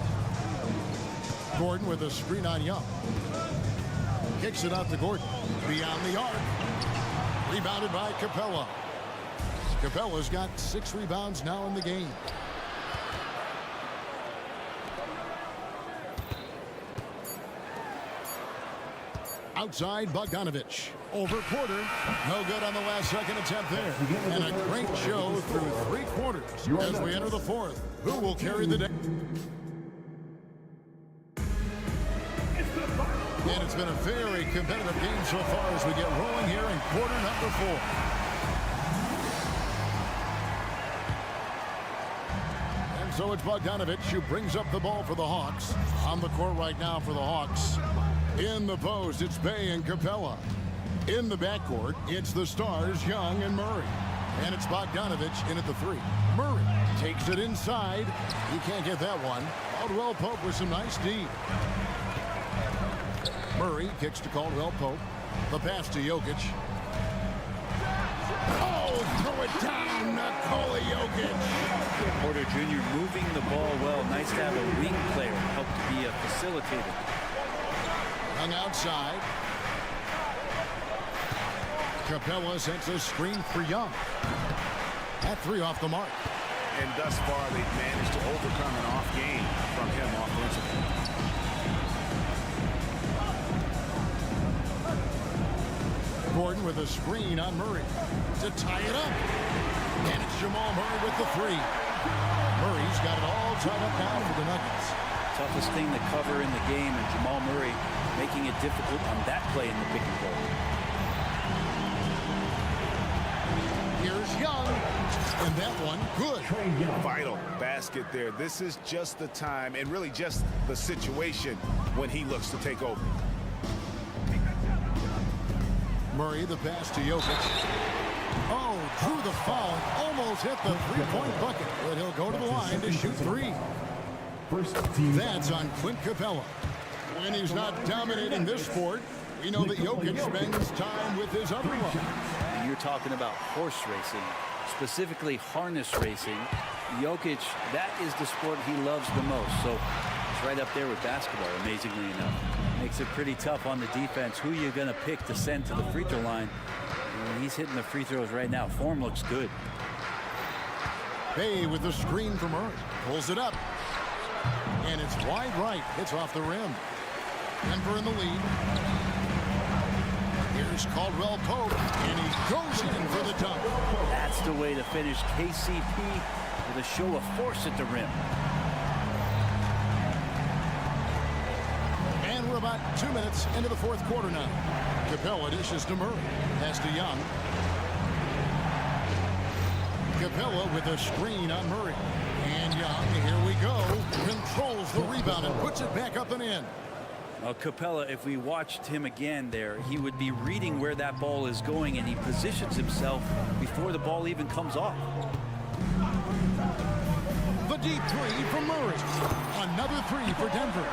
Gordon with a screen on Young. Kicks it out to Gordon. Beyond the arc. Rebounded by Capella. Capella's got 6 rebounds now in the game. Outside, Bogdanovich. Over Porter. No good on the last second attempt there. And a great show through 3 quarters as we enter the 4th. Who will carry the day? And it's been a very competitive game so far as we get rolling here in quarter number 4. And so it's Bogdanovich who brings up the ball for the Hawks. On the court right now for the Hawks. In the post, it's Bay and Capella. In the backcourt, it's the stars, Young and Murray. And it's Bogdanovich in at the 3. Murray takes it inside. He can't get that one. Caldwell Pope with some nice D. Murray kicks to Caldwell Pope. The pass to Jokic. Oh, throw it down, Nikola Jokic.
Porter Jr. moving the ball well. Nice to have a wing player help to be a facilitator.
Hung outside. Capella sends a screen for Young. That 3 off the mark.
And thus far, they've managed to overcome an off game from him offensively.
Gordon with a screen on Murray to tie it up. And it's Jamal Murray with the 3. Murray's got it all tied up now for the Nuggets.
Toughest thing to cover in the game, and Jamal Murray making it difficult on that play in the pick and roll.
Here's Young, and that one good.
Vital basket there. This is just the time, and really just the situation when he looks to take over.
Murray, the pass to Jokic. Oh, drew the foul, almost hit the 3-point bucket, but he'll go to the line to shoot 3. That's on Clint Capella. When he's not dominating this sport, we know that Jokic spends time with his other love.
You're talking about horse racing, specifically harness racing. Jokic, that is the sport he loves the most. So it's right up there with basketball, amazingly enough. Makes it pretty tough on the defense. Who you're going to pick to send to the free throw line. And he's hitting the free throws right now. Form looks good.
Bay with the screen from Murray. Pulls it up. And it's wide right. Hits off the rim. Denver in the lead. Here's Caldwell Pope. And he goes in for the dunk.
That's the way to finish. KCP with a show of force at the rim.
And we're about 2 minutes into the 4th quarter now. Capella dishes to Murray. Pass to Young. Capella with a screen on Murray. And Young, here we go, controls the rebound and puts it back up and in.
Capella, if we watched him again there, he would be reading where that ball is going, and he positions himself before the ball even comes off.
The deep 3 from Murray. Another 3 for Denver.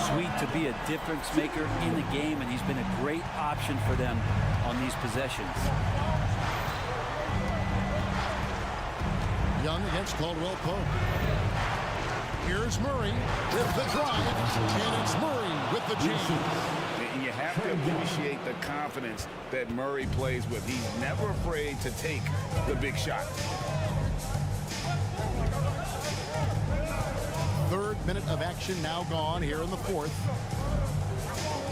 Sweet to be a difference maker in the game, and he's been a great option for them on these possessions.
Young against Caldwell Pope. Here's Murray with the drive, and it's Murray with the jam.
And you have to appreciate the confidence that Murray plays with. He's never afraid to take the big shot.
3rd minute of action now gone here in the 4th.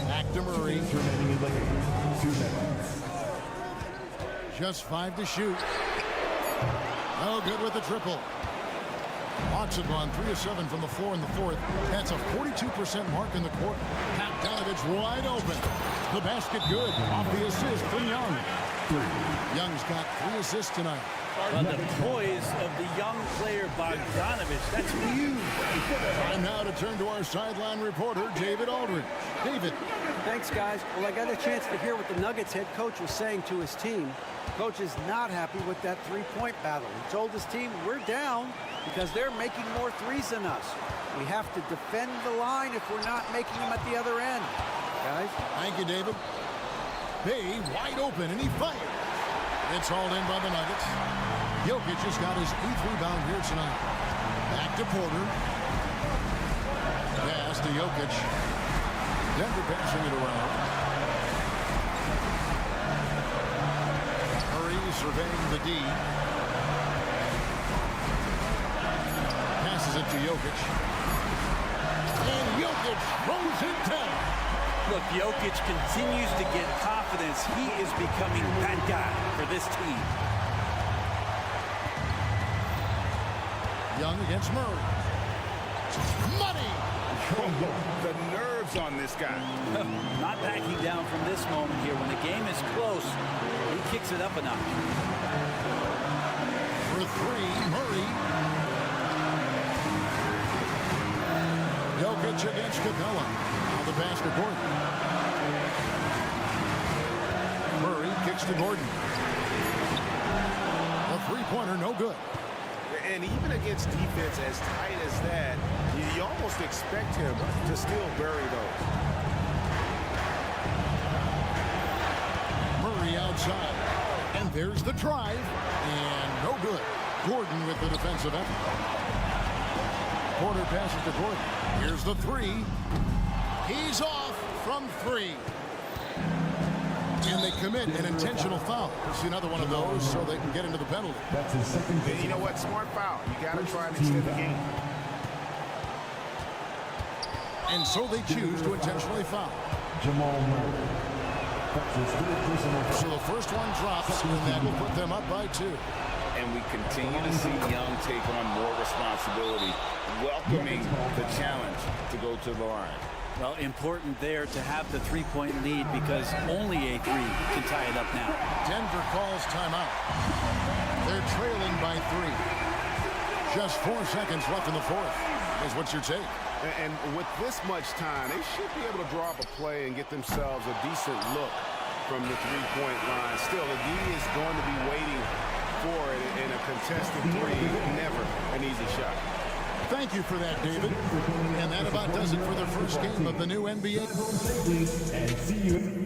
Back to Murray.
Remaining in the game. 2 minutes.
Just 5 to shoot. No good with the triple. Hawks have gone 3 of 7 from the floor in the 4th. That's a 42% mark in the quarter. Bogdanovich wide open. The basket good. Off the assist from Young. Young's got 3 assists tonight.
On the poise of the young player Bogdanovich, that's huge.
Time now to turn to our sideline reporter, David Aldridge. David.
Thanks, guys. Well, I got a chance to hear what the Nuggets head coach was saying to his team. Coach is not happy with that 3-point battle. He told his team, we're down because they're making more threes than us. We have to defend the line if we're not making them at the other end. Guys?
Thank you, David. Bay wide open, and he fires. It's hauled in by the Nuggets. Jokic has got his 8th rebound here tonight. Back to Porter. Pass to Jokic. Denver passing it around. surveying the D. Passes it to Jokic. And Jokic throws it down.
Look, Jokic continues to get confidence. He is becoming that guy for this team.
Young against Murray. Money!
The nerves on this guy.
Not backing down from this moment here. When the game is close, he kicks it up a notch.
For three, Murray. Jokic against Capella. Now the pass to Gordon. Murray kicks to Gordon. A three-pointer, no good.
And even against defense as tight as that, you almost expect him to still bury those.
Murray outside. And there's the drive. And no good. Gordon with the defensive effort. Porter passes to Gordon. Here's the three. He's off from three. And they commit an intentional foul. See another one of those so they can get into the penalty.
That's his second.
And you know what? Smart foul. You got to try and extend the game.
And so they choose to intentionally foul.
Jamal Murray. That's his third personal foul.
So the first one drops, and that will put them up by 2.
And we continue to see Young take on more responsibility, welcoming the challenge to go to the line.
Well, important there to have the three-point lead because only a three can tie it up now.
Denver calls timeout. They're trailing by 3. Just 4 seconds left in the fourth. What's your take?
And with this much time, they should be able to draw up a play and get themselves a decent look from the three-point line. Still, the D is going to be waiting for it in a contested three. Never an easy shot.
Thank you for that, David. And that about does it for the first game of the new NBA.
And see you.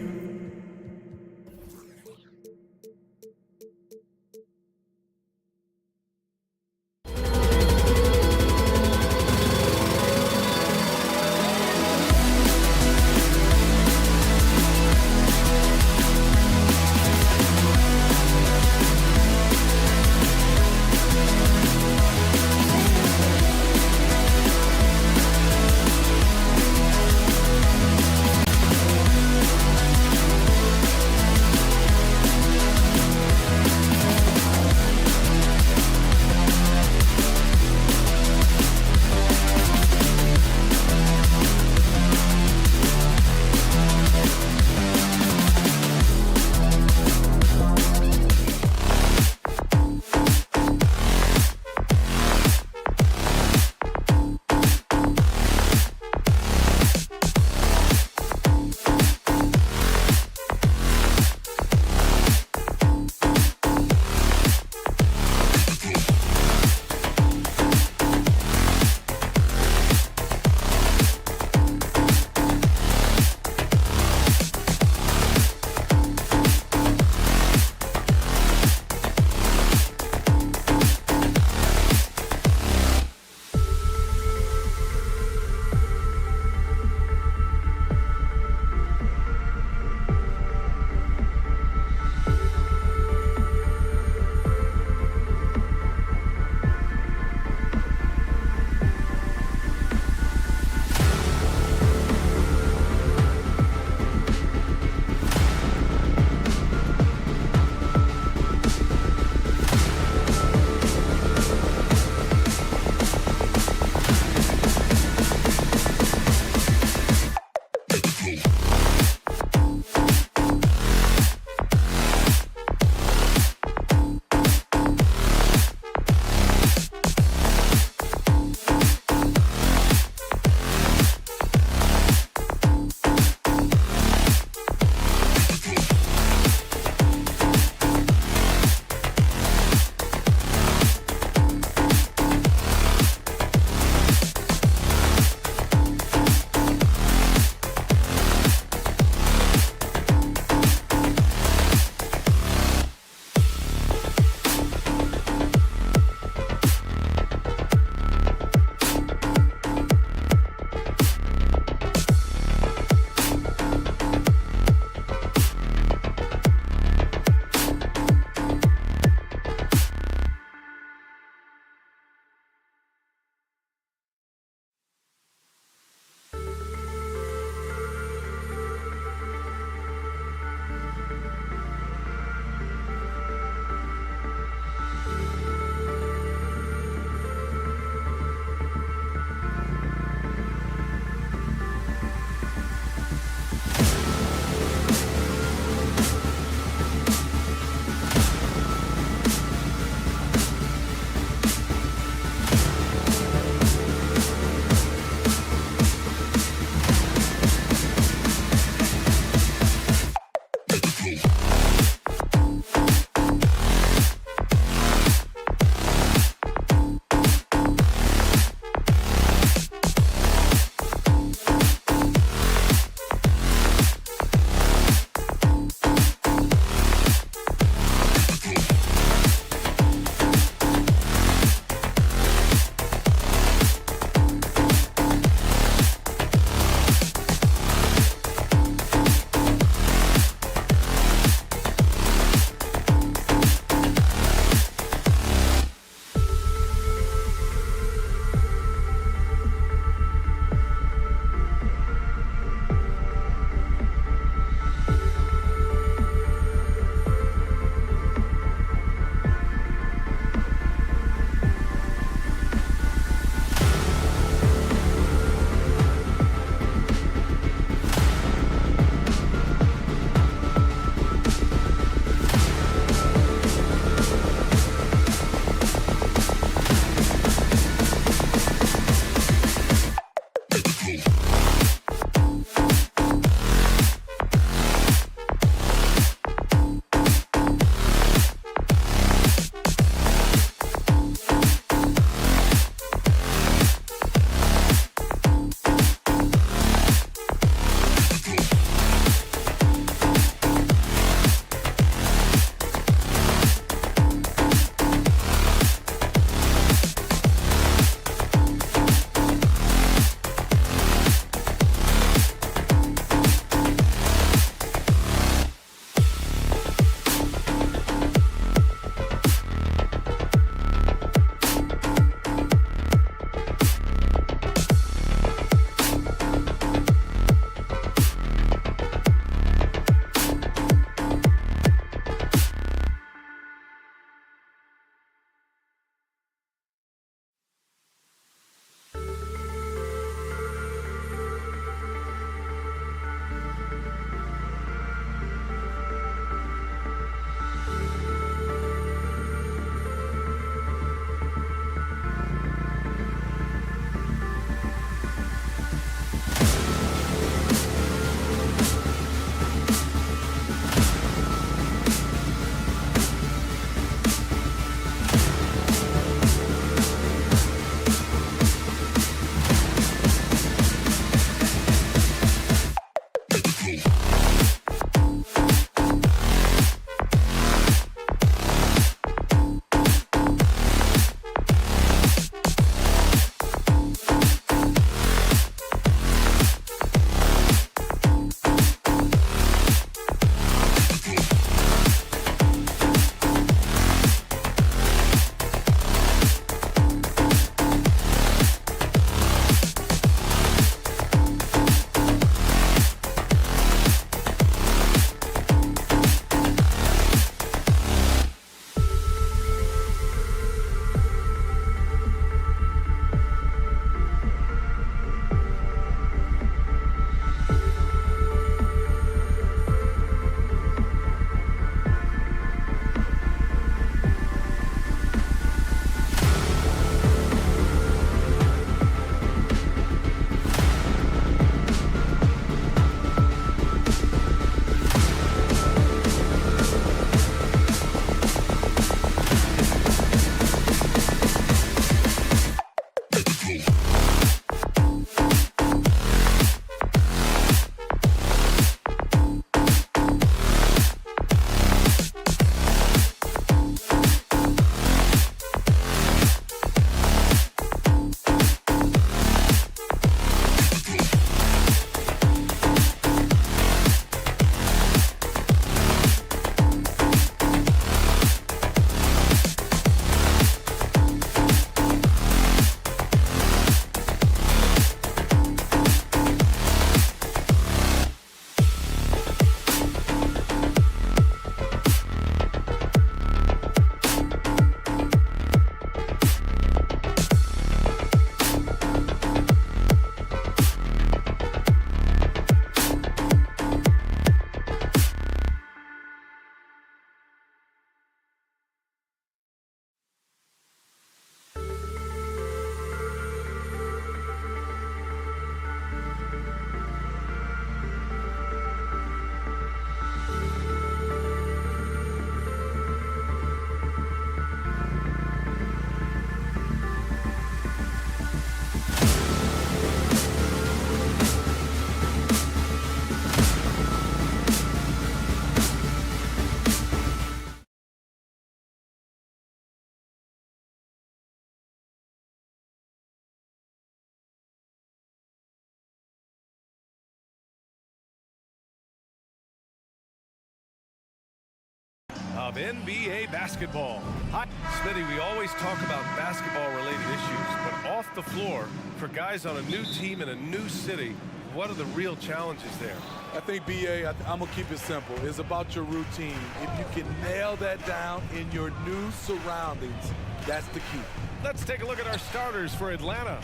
of NBA basketball. Hi, Smitty, we always talk about basketball-related issues, but off the floor, for guys on a new team in a new city, what are the real challenges there?
I think, B.A., I'm going to keep it simple. It's about your routine. If you can nail that down in your new surroundings, that's the key.
Let's take a look at our starters for Atlanta.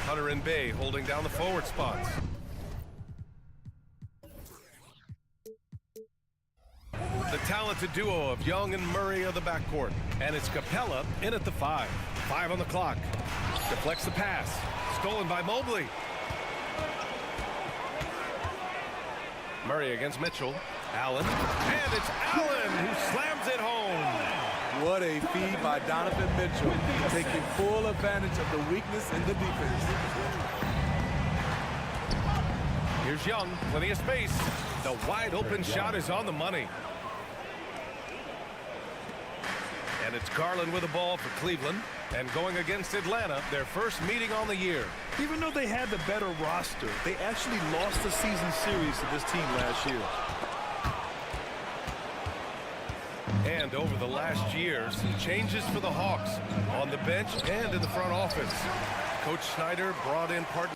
Hunter and Bay holding down the forward spots. The talented duo of Young and Murray of the backcourt. And it's Capella in at the 5. 5 on the clock. Deflects the pass. Stolen by Mobley. Murray against Mitchell. Allen. And it's Allen who slams it home.
What a feed by Donovan Mitchell, taking full advantage of the weakness in the defense.
Here's Young, plenty of space. The wide open shot is on the money. And it's Garland with the ball for Cleveland. And going against Atlanta, their first meeting on the year.
Even though they had the better roster, they actually lost the season series to this team last year.
And over the last year, some changes for the Hawks on the bench and in the front office. Coach Snyder brought in partners.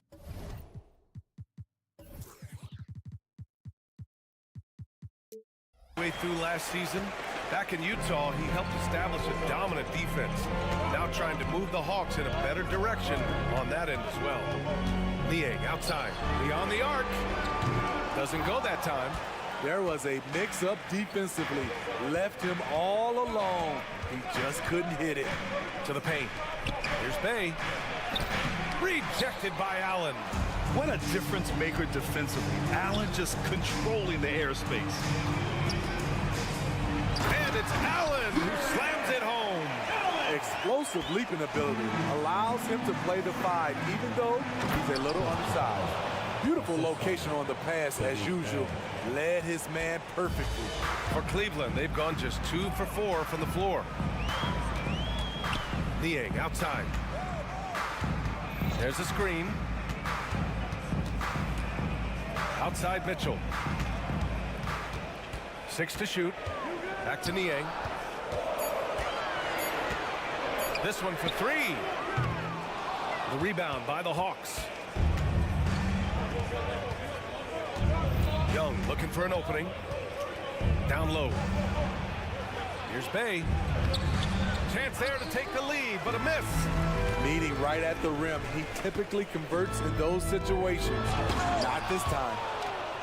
Through last season, back in Utah, he helped establish a dominant defense. Now trying to move the Hawks in a better direction on that end as well. Niang outside, beyond the arc. Doesn't go that time.
There was a mix-up defensively. Left him all alone. He just couldn't hit it.
To the paint. Here's Bay. Rejected by Allen.
What a difference maker defensively. Allen just controlling the airspace.
And it's Allen who slams it home.
Explosive leaping ability allows him to play the 5, even though he's a little undersized. Beautiful location on the pass as usual. Led his man perfectly.
For Cleveland, they've gone just 2 for 4 from the floor. Niang outside. There's a screen. Outside Mitchell. 6 to shoot. Back to Niang. This one for 3. The rebound by the Hawks. Young looking for an opening. Down low. Here's Bay. Chance there to take the lead, but a miss.
Meeting right at the rim. He typically converts in those situations. Not this time.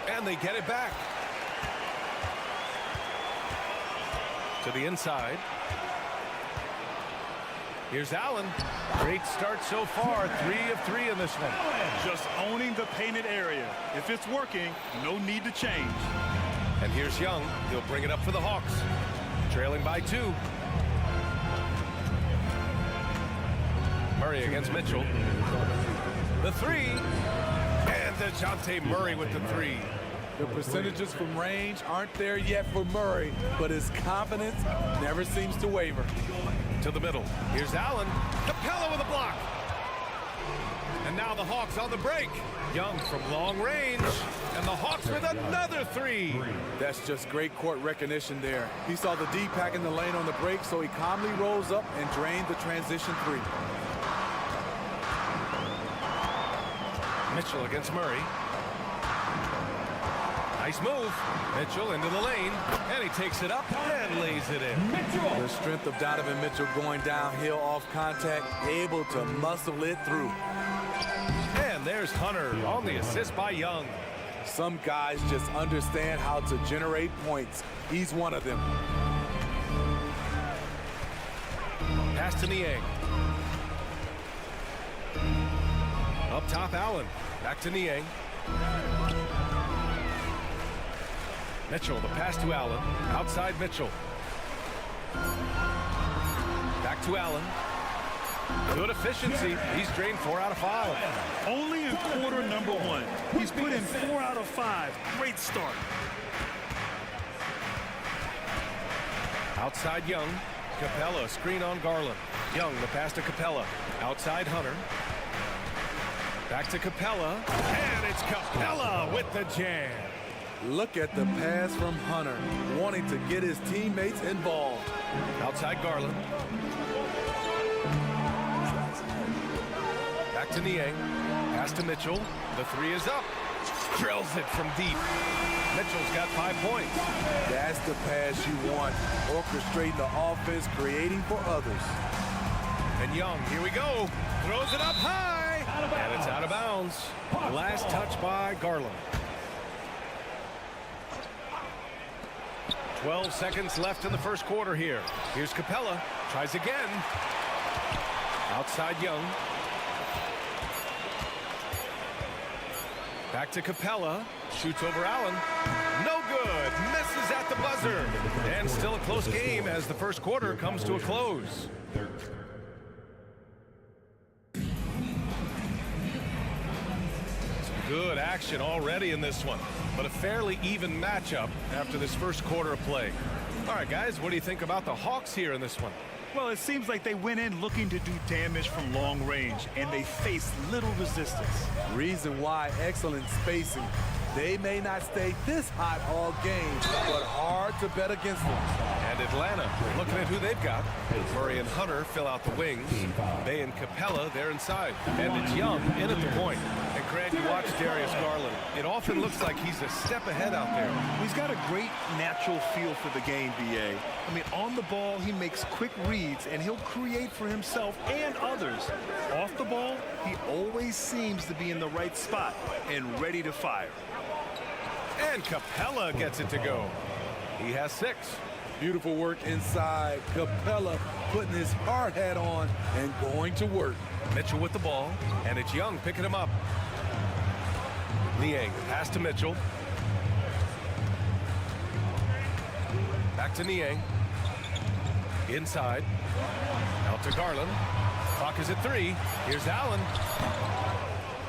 And they get it back. To the inside. Here's Allen. Great start so far. 3 of 3 in this one.
Just owning the painted area. If it's working, no need to change.
And here's Young. He'll bring it up for the Hawks. Trailing by 2. Murray against Mitchell. The 3. And DeJounte Murray with the 3.
The percentages from range aren't there yet for Murray, but his confidence never seems to waver.
To the middle. Here's Allen. Capella with a block. And now the Hawks on the break. Young from long range. And the Hawks with another 3.
That's just great court recognition there. He saw the D pack in the lane on the break, so he calmly rolls up and drained the transition 3.
Mitchell against Murray. Nice move. Mitchell into the lane, and he takes it up and lays it in.
The strength of Donovan Mitchell going downhill off contact, able to muscle it through.
And there's Hunter on the assist by Young.
Some guys just understand how to generate points. He's one of them.
Pass to Niang. Up top, Allen. Back to Niang. Mitchell, the pass to Allen. Outside Mitchell. Back to Allen. Good efficiency. He's drained 4 out of 5.
Only in quarter number 1. He's put in 4 out of 5. Great start.
Outside Young. Capella, screen on Garland. Young, the pass to Capella. Outside Hunter. Back to Capella. And it's Capella with the jam.
Look at the pass from Hunter, wanting to get his teammates involved.
Outside Garland. Back to Niang. Pass to Mitchell. The three is up. Drills it from deep. Mitchell's got 5 points.
That's the pass you want. Orchestrating the offense, creating for others.
And Young, here we go. Throws it up high. And it's out of bounds. Last touch by Garland. 12 seconds left in the first quarter here. Here's Capella. Tries again. Outside Young. Back to Capella. Shoots over Allen. No good. Misses at the buzzer. And still a close game as the first quarter comes to a close. Good action already in this one, but a fairly even matchup after this first quarter of play. All right, guys, what do you think about the Hawks here in this one?
Well, it seems like they went in looking to do damage from long range, and they faced little resistance.
Reason why, excellent spacing. They may not stay this hot all game, but hard to bet against them.
And Atlanta, looking at who they've got. Murray and Hunter fill out the wings. They and Capella, they're inside. And it's Young in at the point. And Grant, you watch Darius Garland. It often looks like he's a step ahead out there.
He's got a great natural feel for the game, B.A. I mean, on the ball, he makes quick reads, and he'll create for himself and others. Off the ball, he always seems to be in the right spot and ready to fire.
And Capella gets it to go. He has 6.
Beautiful work inside. Capella putting his hard hat on and going to work.
Mitchell with the ball, and it's Young picking him up. Niang, pass to Mitchell. Back to Niang. Inside. Out to Garland. Clock is at 3. Here's Allen.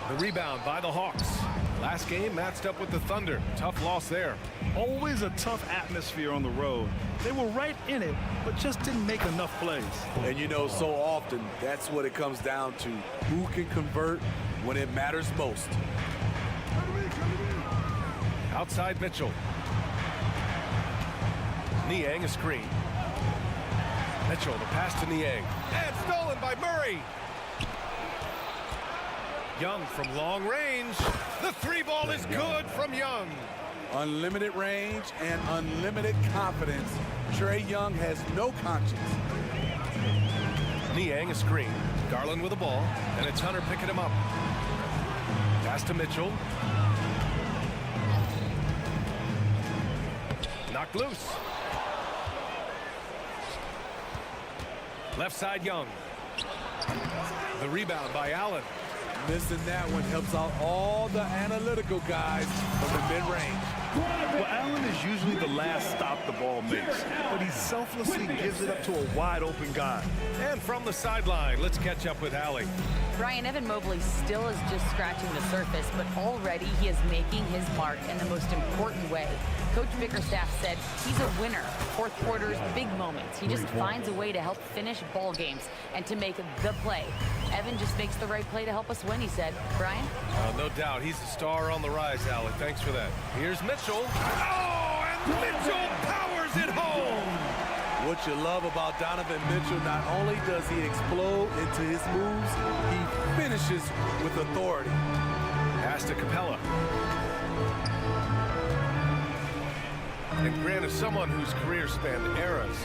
The rebound by the Hawks. Last game matched up with the Thunder. Tough loss there.
Always a tough atmosphere on the road. They were right in it, but just didn't make enough plays.
And you know, so often, that's what it comes down to. Who can convert when it matters most?
Outside Mitchell. Niang a screen. Mitchell, the pass to Niang. And stolen by Murray. Young from long range. The 3 ball is good from Young.
Unlimited range and unlimited confidence. Trae Young has no conscience.
Niang a screen. Garland with the ball. And it's Hunter picking him up. Pass to Mitchell. Knocked loose. Left side Young. The rebound by Allen.
Missing that one helps out all the analytical guys from the mid-range.
Well, Allen is usually the last stop the ball makes, but he selflessly gives it up to a wide-open guy.
And from the sideline, let's catch up with Allie.
Brian, Evan Mobley still is just scratching the surface, but already he is making his mark in the most important way. Coach Bickerstaff said he's a winner. Fourth quarter's big moments. He just finds a way to help finish ball games and to make the play. Evan just makes the right play to help us win, he said. Brian?
No doubt. He's a star on the rise, Allie. Thanks for that. Here's Mitchell. Oh, and Mitchell powers it home.
What you love about Donovan Mitchell, not only does he explode into his moves, he finishes with authority.
Pass to Capella. And Grant, as someone whose career spanned eras,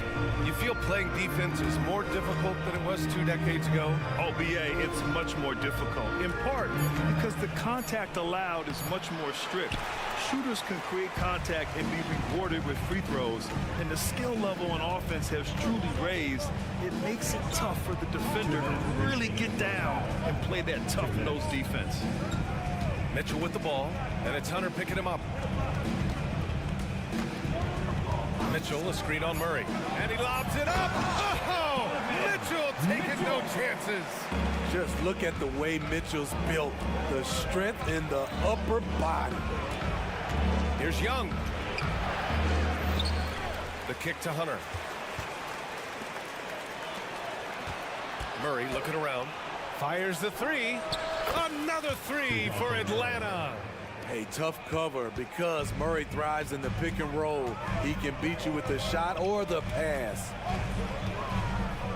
you feel playing defense is more difficult than it was 2 decades ago?
Oh, B.A., it's much more difficult, in part because the contact allowed is much more strict. Shooters can create contact and be rewarded with free throws, and the skill level on offense has truly raised. It makes it tough for the defender to really get down and play that tough-nosed defense.
Mitchell with the ball, and it's Hunter picking him up. Mitchell, a screen on Murray, and he lobs it up. Oh, Mitchell taking no chances.
Just look at the way Mitchell's built, the strength in the upper body.
Here's Young. The kick to Hunter. Murray looking around, fires the 3. Another 3 for Atlanta.
A tough cover because Murray thrives in the pick and roll. He can beat you with the shot or the pass.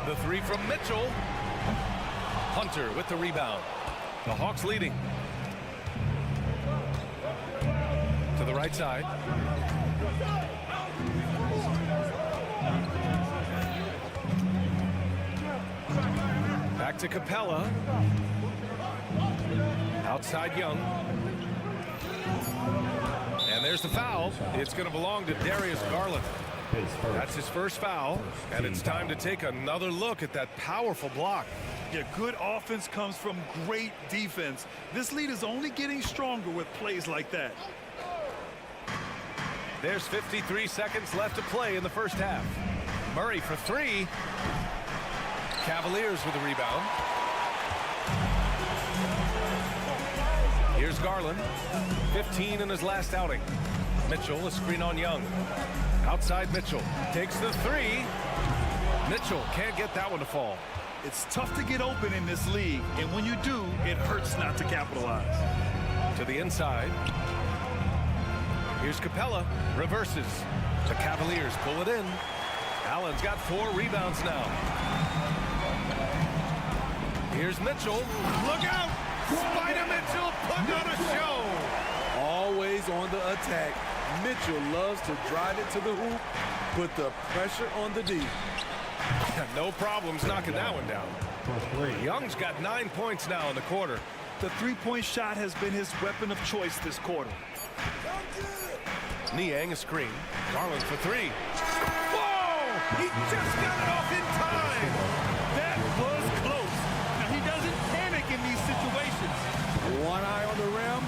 The three from Mitchell. Hunter with the rebound. The Hawks leading. To the right side. Back to Capella. Outside Young. And there's the foul. It's going to belong to Darius Garland. That's his first foul, and it's time to take another look at that powerful block.
Yeah, good offense comes from great defense. This lead is only getting stronger with plays like that.
There's 53 seconds left to play in the first half. Murray for three. Cavaliers with a rebound. Here's Garland, 15 in his last outing. Mitchell, a screen on Young. Outside Mitchell, takes the three. Mitchell can't get that one to fall.
It's tough to get open in this league, and when you do, it hurts not to capitalize.
To the inside. Here's Capella, reverses. The Cavaliers pull it in. Allen's got 4 rebounds now. Here's Mitchell. Look out! Spider Mitchell putting on a show.
Always on the attack. Mitchell loves to drive it to the hoop, put the pressure on the D.
No problems knocking that one down. Young's got 9 points now in the quarter.
The three-point shot has been his weapon of choice this quarter.
Niang a screen. Garland for three. Whoa! He just got it off in time.
That was close. Now, he doesn't panic in these situations.
One eye on the rim,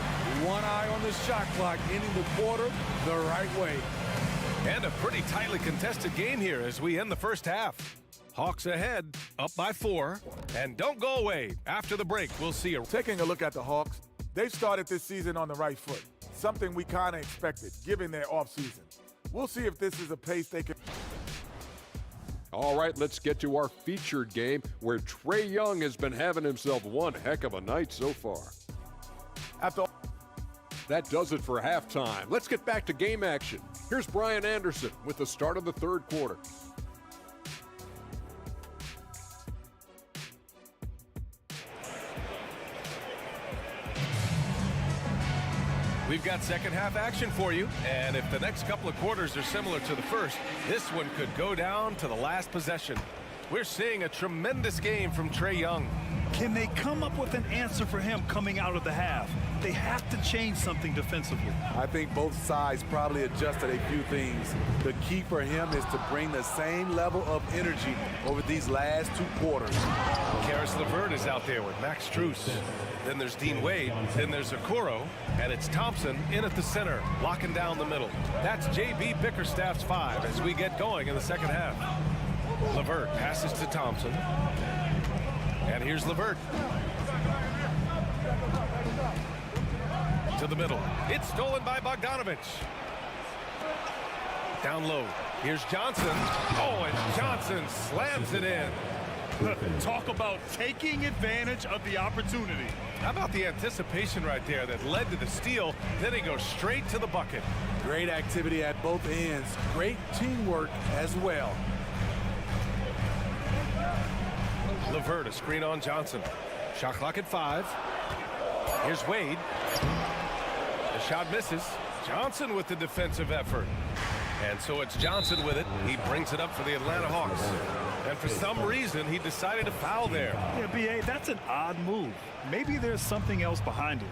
one eye on the shot clock, ending the quarter the right way.
And a pretty tightly contested game here as we end the first half. Hawks ahead, up by 4. And don't go away. After the break, we'll see you.
Taking a look at the Hawks, they've started this season on the right foot. Something we kind of expected, given their offseason. We'll see if this is a pace they can.
All right, let's get to our featured game where Trae Young has been having himself one heck of a night so far. That does it for halftime. Let's get back to game action. Here's Brian Anderson with the start of the third quarter.
We've got second half action for you, and if the next couple of quarters are similar to the first, this one could go down to the last possession. We're seeing a tremendous game from Trae Young.
Can they come up with an answer for him coming out of the half? They have to change something defensively.
I think both sides probably adjusted a few things. The key for him is to bring the same level of energy over these last 2 quarters.
Karis LeVert is out there with Max Strus. Then there's Dean Wade. Then there's Okoro. And it's Thompson in at the center, locking down the middle. That's J.B. Bickerstaff's 5 as we get going in the second half. LeVert passes to Thompson. And here's LeVert. To the middle. It's stolen by Bogdanovich. Down low. Here's Johnson. Oh, and Johnson slams it in.
Talk about taking advantage of the opportunity.
How about the anticipation right there that led to the steal? Then he goes straight to the bucket.
Great activity at both ends. Great teamwork as well.
LeVert, a screen on Johnson. Shot clock at 5. Here's Wade. The shot misses. Johnson with the defensive effort. And so it's Johnson with it. He brings it up for the Atlanta Hawks. And for some reason, he decided to foul there.
Yeah, B.A., that's an odd move. Maybe there's something else behind it.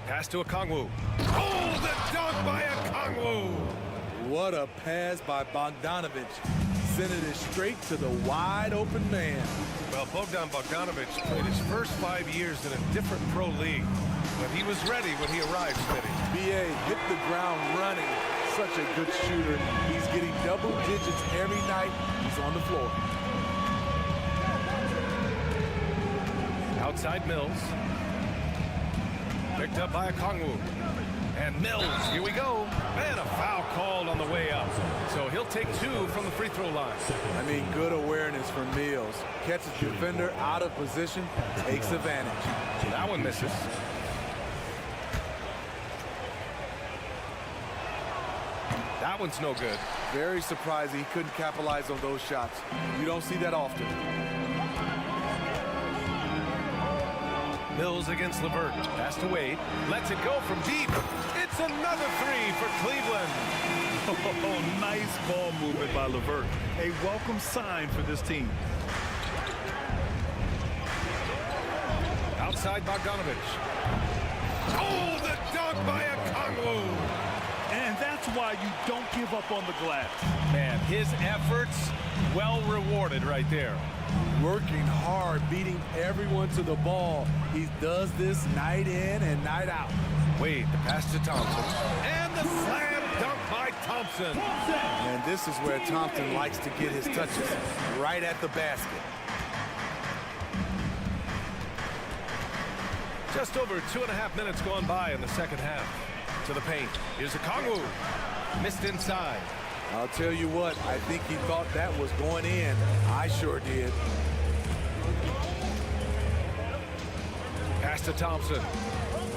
Pass to Okongwu. Oh, the dunk by Okongwu!
What a pass by Bogdanovich. Sending it straight to the wide open man.
Well, Bogdan Bogdanovich played his first 5 years in a different pro league. But he was ready when he arrived, Smitty.
B.A. hit the ground running. Such a good shooter. He's getting double digits every night he's on the floor.
Outside Mills. Picked up by Okongwu. And Mills, here we go. And a foul called on the way up. So he'll take 2 from the free throw line.
I mean, good awareness from Mills. Catches the defender out of position, takes advantage.
That one misses. That one's no good.
Very surprising he couldn't capitalize on those shots. You don't see that often.
Mills against LeVert. Pass to Wade. Lets it go from deep. It's another three for Cleveland.
Oh, nice ball movement by LeVert. A welcome sign for this team.
Outside Bogdanovich. Oh, the dunk by Okongwu.
And that's why you don't give up on the glass.
Man, his efforts well rewarded right there.
Working hard, beating everyone to the ball. He does this night in and night out.
Wade, the pass to Thompson. And the slam dunk by Thompson.
And this is where Thompson likes to get his touches, right at the basket.
Just over 2.5 minutes gone by in the second half. To the paint. Here's Okongwu. Missed inside.
I'll tell you what, I think he thought that was going in. I sure did.
Pass to Thompson.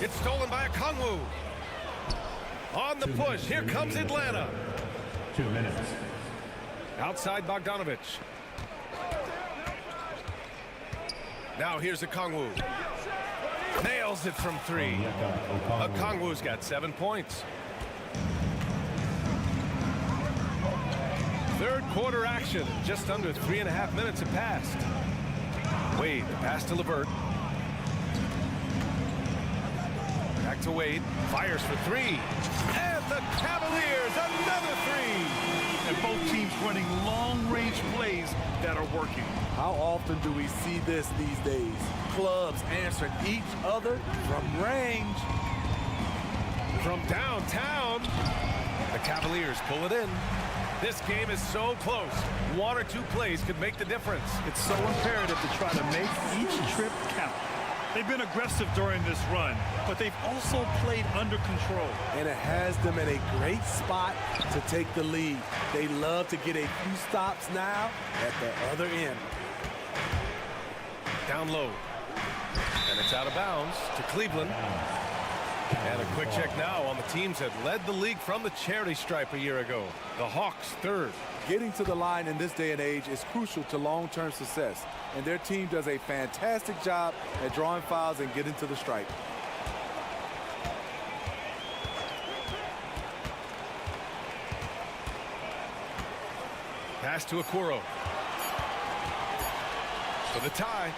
It's stolen by Okongwu. On the push. Here comes Atlanta.
2 minutes.
Outside Bogdanovich. Now here's Okongwu. Nails it from three. Okongwu's got 7 points. Third quarter action. Just under 3.5 minutes have passed. Wade, pass to LeVert. Back to Wade. Fires for three. And the Cavaliers, another three.
And both teams running long-range plays that are working.
How often do we see this these days? Clubs answering each other from range.
From downtown, the Cavaliers pull it in. This game is so close. 1 or 2 plays could make the difference.
It's so imperative to try to make each trip count. They've been aggressive during this run, but they've also played under control.
And it has them in a great spot to take the lead. They love to get a few stops now at the other end.
Down low. And it's out of bounds to Cleveland. And a quick check now on the teams that led the league from the charity stripe a year ago. The Hawks third.
Getting to the line in this day and age is crucial to long-term success. And their team does a fantastic job at drawing fouls and getting to the stripe.
Pass to Okoro. For the tie.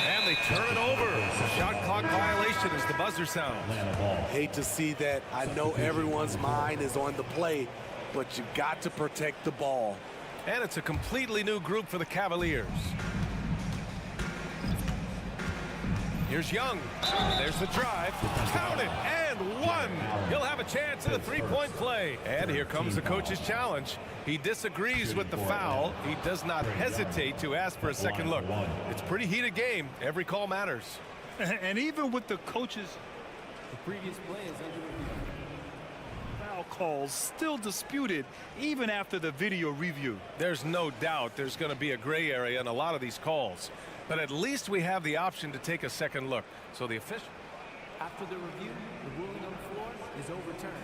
And they turn it over. Shot clock violation as the buzzer sounds.
Hate to see that. I know everyone's mind is on the play, but you got to protect the ball.
And it's a completely new group for the Cavaliers. Here's Young. There's the drive. Count it. And one. He'll have a chance at a three-point play. And here comes the coach's challenge. He disagrees with the foul. He does not hesitate to ask for a second look. It's a pretty heated game. Every call matters.
And even with the coaches,
the previous play is under review.
Foul calls still disputed even after the video review.
There's no doubt there's going to be a gray area in a lot of these calls. But at least we have the option to take a second look. So the official.
After the review, the ruling on the floor is overturned.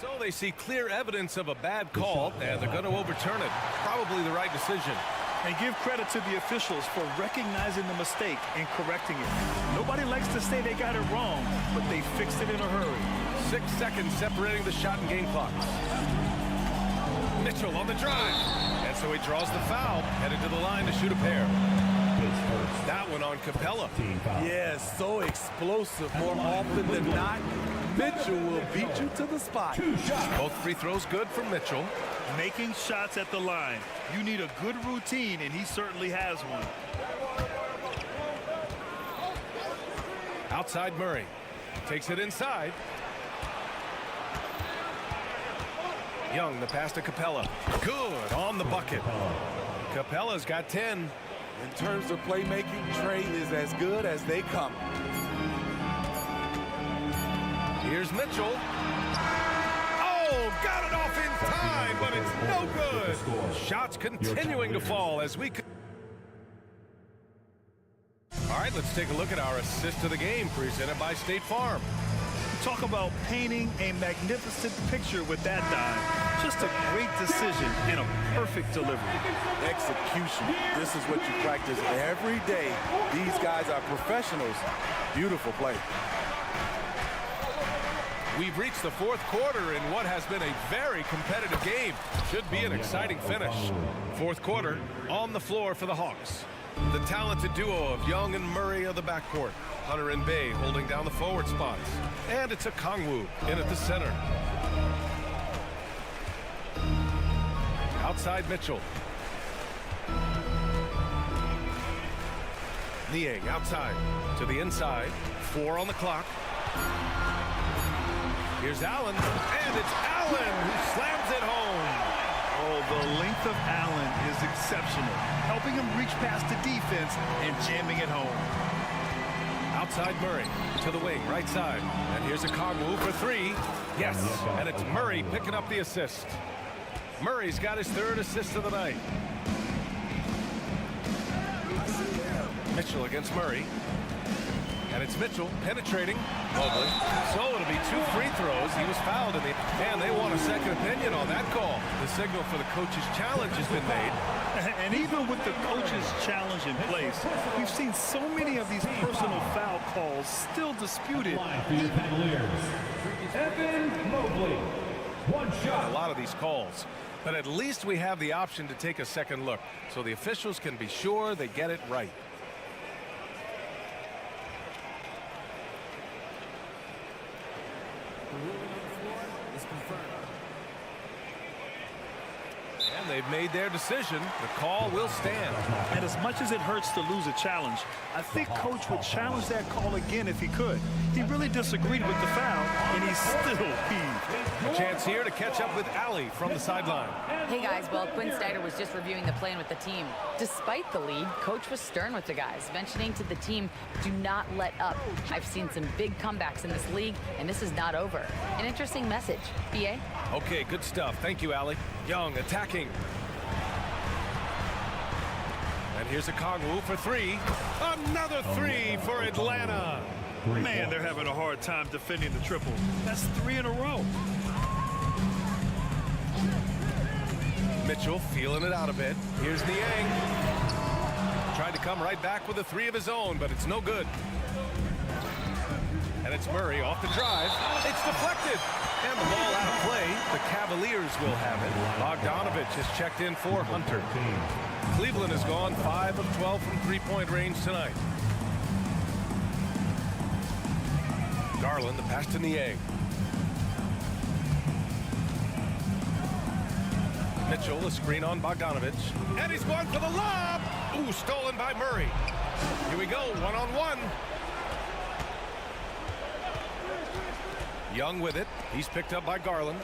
So they see clear evidence of a bad call, and they're going to overturn it. Probably the right decision.
And give credit to the officials for recognizing the mistake and correcting it. Nobody likes to say they got it wrong, but they fixed it in a hurry.
6 seconds separating the shot and game clocks. Mitchell on the drive. And so he draws the foul, headed to the line to shoot a pair. That one on Capella.
Yes, so explosive. More often than not, Mitchell will beat you to the spot.
Both free throws good from Mitchell.
Making shots at the line. You need a good routine, and he certainly has one.
Outside Murray. Takes it inside. Young, the pass to Capella. Good on the bucket. Capella's got 10.
In terms of playmaking, Trey is as good as they come.
Here's Mitchell. Oh, got it off in time, but it's no good. Shots continuing to fall as we... All right, let's take a look at our assist to the game presented by State Farm.
Talk about painting a magnificent picture with that dive. Just a great decision and a perfect delivery.
Execution. This is what you practice every day. These guys are professionals. Beautiful play.
We've reached the fourth quarter in what has been a very competitive game. Should be an exciting finish. Fourth quarter on the floor for the Hawks. The talented duo of Young and Murray of the backcourt. Hunter and Bay holding down the forward spots. And it's a Kongwu in at the center. Outside Mitchell. Niang outside to the inside. 4 on the clock. Here's Allen, and it's Allen who slams it home.
Oh, the length of Allen is exceptional, helping him reach past the defense and jamming it home.
Outside Murray to the wing, right side. And here's a Kongwu for 3. Yes, and it's Murray picking up the assist. Murray's got his 3rd assist of the night. Mitchell against Murray. And it's Mitchell penetrating. Mobley. So it'll be 2 free throws. He was fouled in the... And they want a second opinion on that call. The signal for the coach's challenge has been made.
And even with the coach's challenge in place, we've seen so many of these personal foul calls still disputed.
Evan Mobley. 1 shot.
A lot of these calls. But at least we have the option to take a second look. So the officials can be sure they get it right. And they've made their decision. The call will stand.
And as much as it hurts to lose a challenge, I think Coach would challenge that call again if he could. He really disagreed with the foul, and he's still heaved.
A chance here to catch up with Allie from the sideline.
Hey guys, well, Quinn Snyder was just reviewing the plan with the team. Despite the lead, Coach was stern with the guys, mentioning to the team, do not let up. I've seen some big comebacks in this league, and this is not over. An interesting message. B.A.?
Okay, good stuff. Thank you, Allie. Young attacking. And here's a Kongwu for 3. Another 3 for Atlanta.
Man, they're having a hard time defending the triple. That's 3 in a row.
Mitchell feeling it out a bit. Here's Niang. Tried to come right back with a 3 of his own, but it's no good. And it's Murray off the drive. It's deflected. And the ball out of play. The Cavaliers will have it. Bogdanovich has checked in for Hunter. Cleveland has gone 5 of 12 from 3-point range tonight. Garland, the pass to Niang. Mitchell, a screen on Bogdanovich. And he's going for the lob. Ooh, stolen by Murray. Here we go, 1-on-1. Young with it. He's picked up by Garland.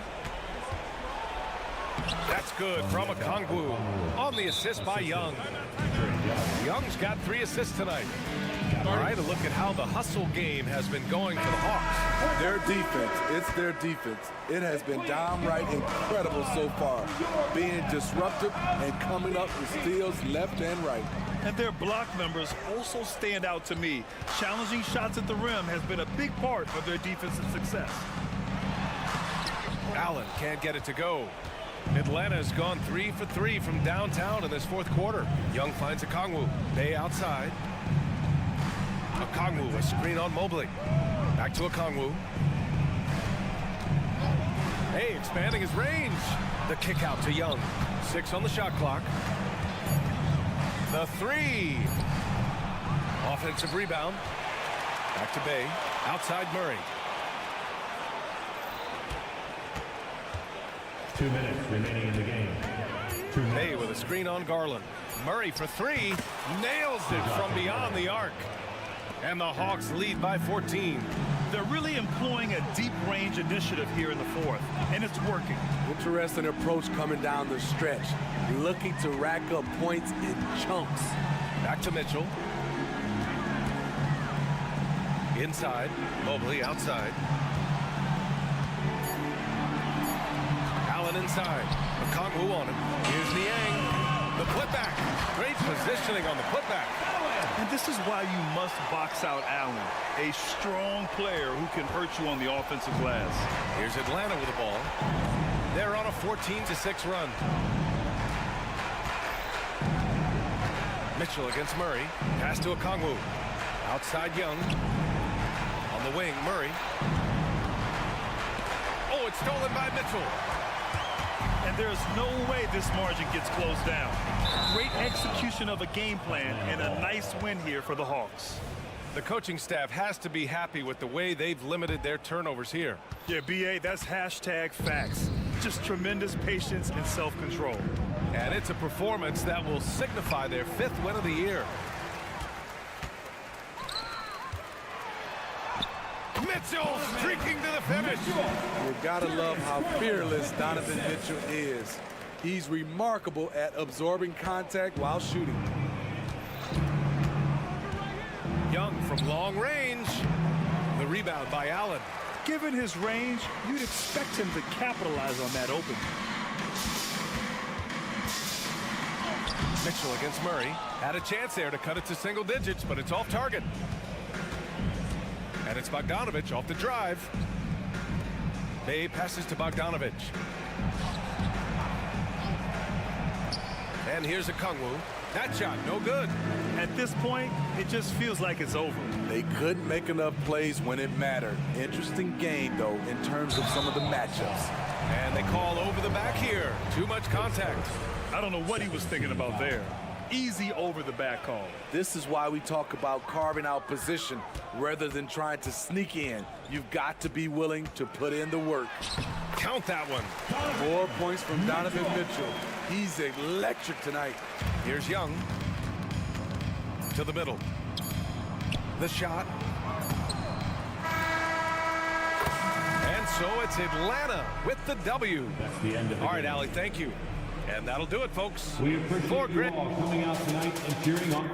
That's good from a Kongwu. On the assist by Young. Young's got 3 assists tonight. All right, a look at how the hustle game has been going for the Hawks.
Their defense, it's their defense. It has been downright incredible so far. Being disruptive and coming up with steals left and right.
And their block numbers also stand out to me. Challenging shots at the rim has been a big part of their defensive success.
Allen can't get it to go. Atlanta has gone 3 for 3 from downtown in this fourth quarter. Young finds a Kongwu. Bay outside. A Kongwu, a screen on Mobley. Back to a Kongwu. Hey, expanding his range. The kick out to Young. 6 on the shot clock. The 3. Offensive rebound. Back to Bay. Outside Murray.
2 minutes remaining in the game.
Bay with a screen on Garland. Murray for 3. Nails it from beyond the arc. And the Hawks lead by 14.
They're really employing a deep range initiative here in the fourth, and it's working.
Interesting approach coming down the stretch. Looking to rack up points in chunks.
Back to Mitchell. Inside. Mobley outside. Allen inside. A Kongwu on him. Here's Niang. The putback. Great positioning on the putback.
And this is why you must box out Allen, a strong player who can hurt you on the offensive glass.
Here's Atlanta with the ball. They're on a 14-6 run. Mitchell against Murray. Pass to Okongwu. Outside Young. On the wing, Murray. Oh, it's stolen by Mitchell.
And there's no way this margin gets closed down. Great execution of a game plan and a nice win here for the Hawks.
The coaching staff has to be happy with the way they've limited their turnovers here.
Yeah, B.A., that's hashtag facts. Just tremendous patience and self-control.
And it's a performance that will signify their 5th win of the year. Mitchell streaking to the finish.
You gotta love how fearless Donovan Mitchell is. He's remarkable at absorbing contact while shooting.
Young from long range. The rebound by Allen.
Given his range, you'd expect him to capitalize on that opening.
Mitchell against Murray. Had a chance there to cut it to single digits, but it's off target. And it's Bogdanović off the drive. Bay passes to Bogdanović. And here's Okongwu. That shot, no good.
At this point, it just feels like it's over.
They couldn't make enough plays when it mattered. Interesting game, though, in terms of some of the matchups.
And they call over the back here. Too much contact.
I don't know what he was thinking about there. Easy over the back call.
This is why we talk about carving out position rather than trying to sneak in. You've got to be willing to put in the work.
Count that one.
4 points from Donovan Mitchell. He's electric tonight.
Here's Young. To the middle. The shot. And so it's Atlanta with the W.
That's the end of the
All right,
game.
Allie, thank you. And that'll do it, folks.
We appreciate
For
you
Grit.
all coming out tonight and cheering on.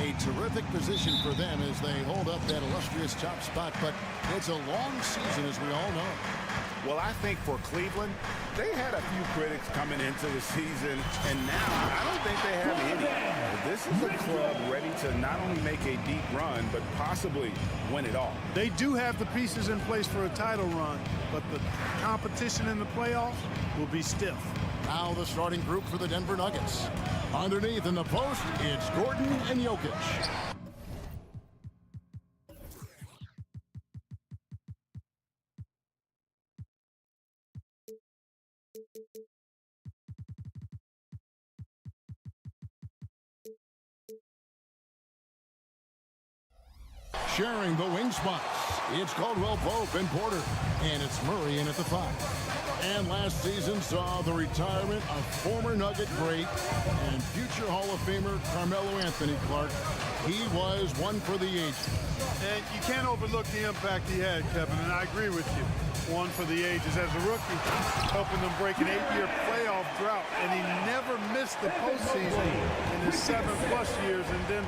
A terrific position for them as they hold up that illustrious top spot, but it's a long season, as we all know.
Well, I think for Cleveland, they had a few critics coming into the season, and now I don't think they have any. This is a club ready to not only make a deep run, but possibly win it all.
They do have the pieces in place for a title run, but the competition in the playoffs will be stiff.
Now the starting group for the Denver Nuggets. Underneath in the post, it's Gordon and Jokic. Sharing the wing spots, it's Caldwell Pope and Porter, and it's Murray in at the 5. And last season saw the retirement of former Nugget great and future Hall of Famer Carmelo Anthony Clark. He was one for the ages.
And you can't overlook the impact he had, Kevin, and I agree with you. One for the ages as a rookie, helping them break an 8-year playoff drought, and he never missed the postseason in his 7+ years. And then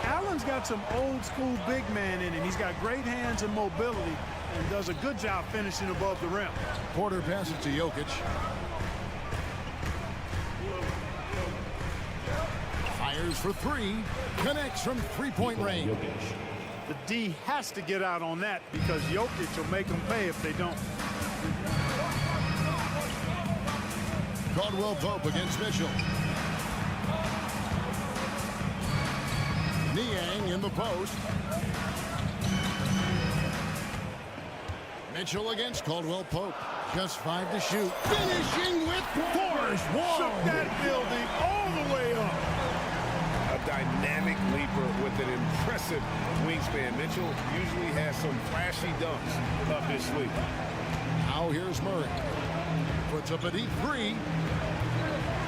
Allen's got some old-school big man in him. He's got great hands and mobility and does a good job finishing above the rim.
Porter passes to Jokic. Fires for 3. Connects from three-point range.
The D has to get out on that because Jokic will make them pay if they don't.
Caldwell Pope against Mitchell. Niang in the post. Mitchell against Caldwell Pope. Just 5 to shoot. Finishing with force.
Shook that building all the way up.
A dynamic leaper with an impressive wingspan. Mitchell usually has some flashy dunks up his sleeve.
Now here's Murray. Puts up a deep 3.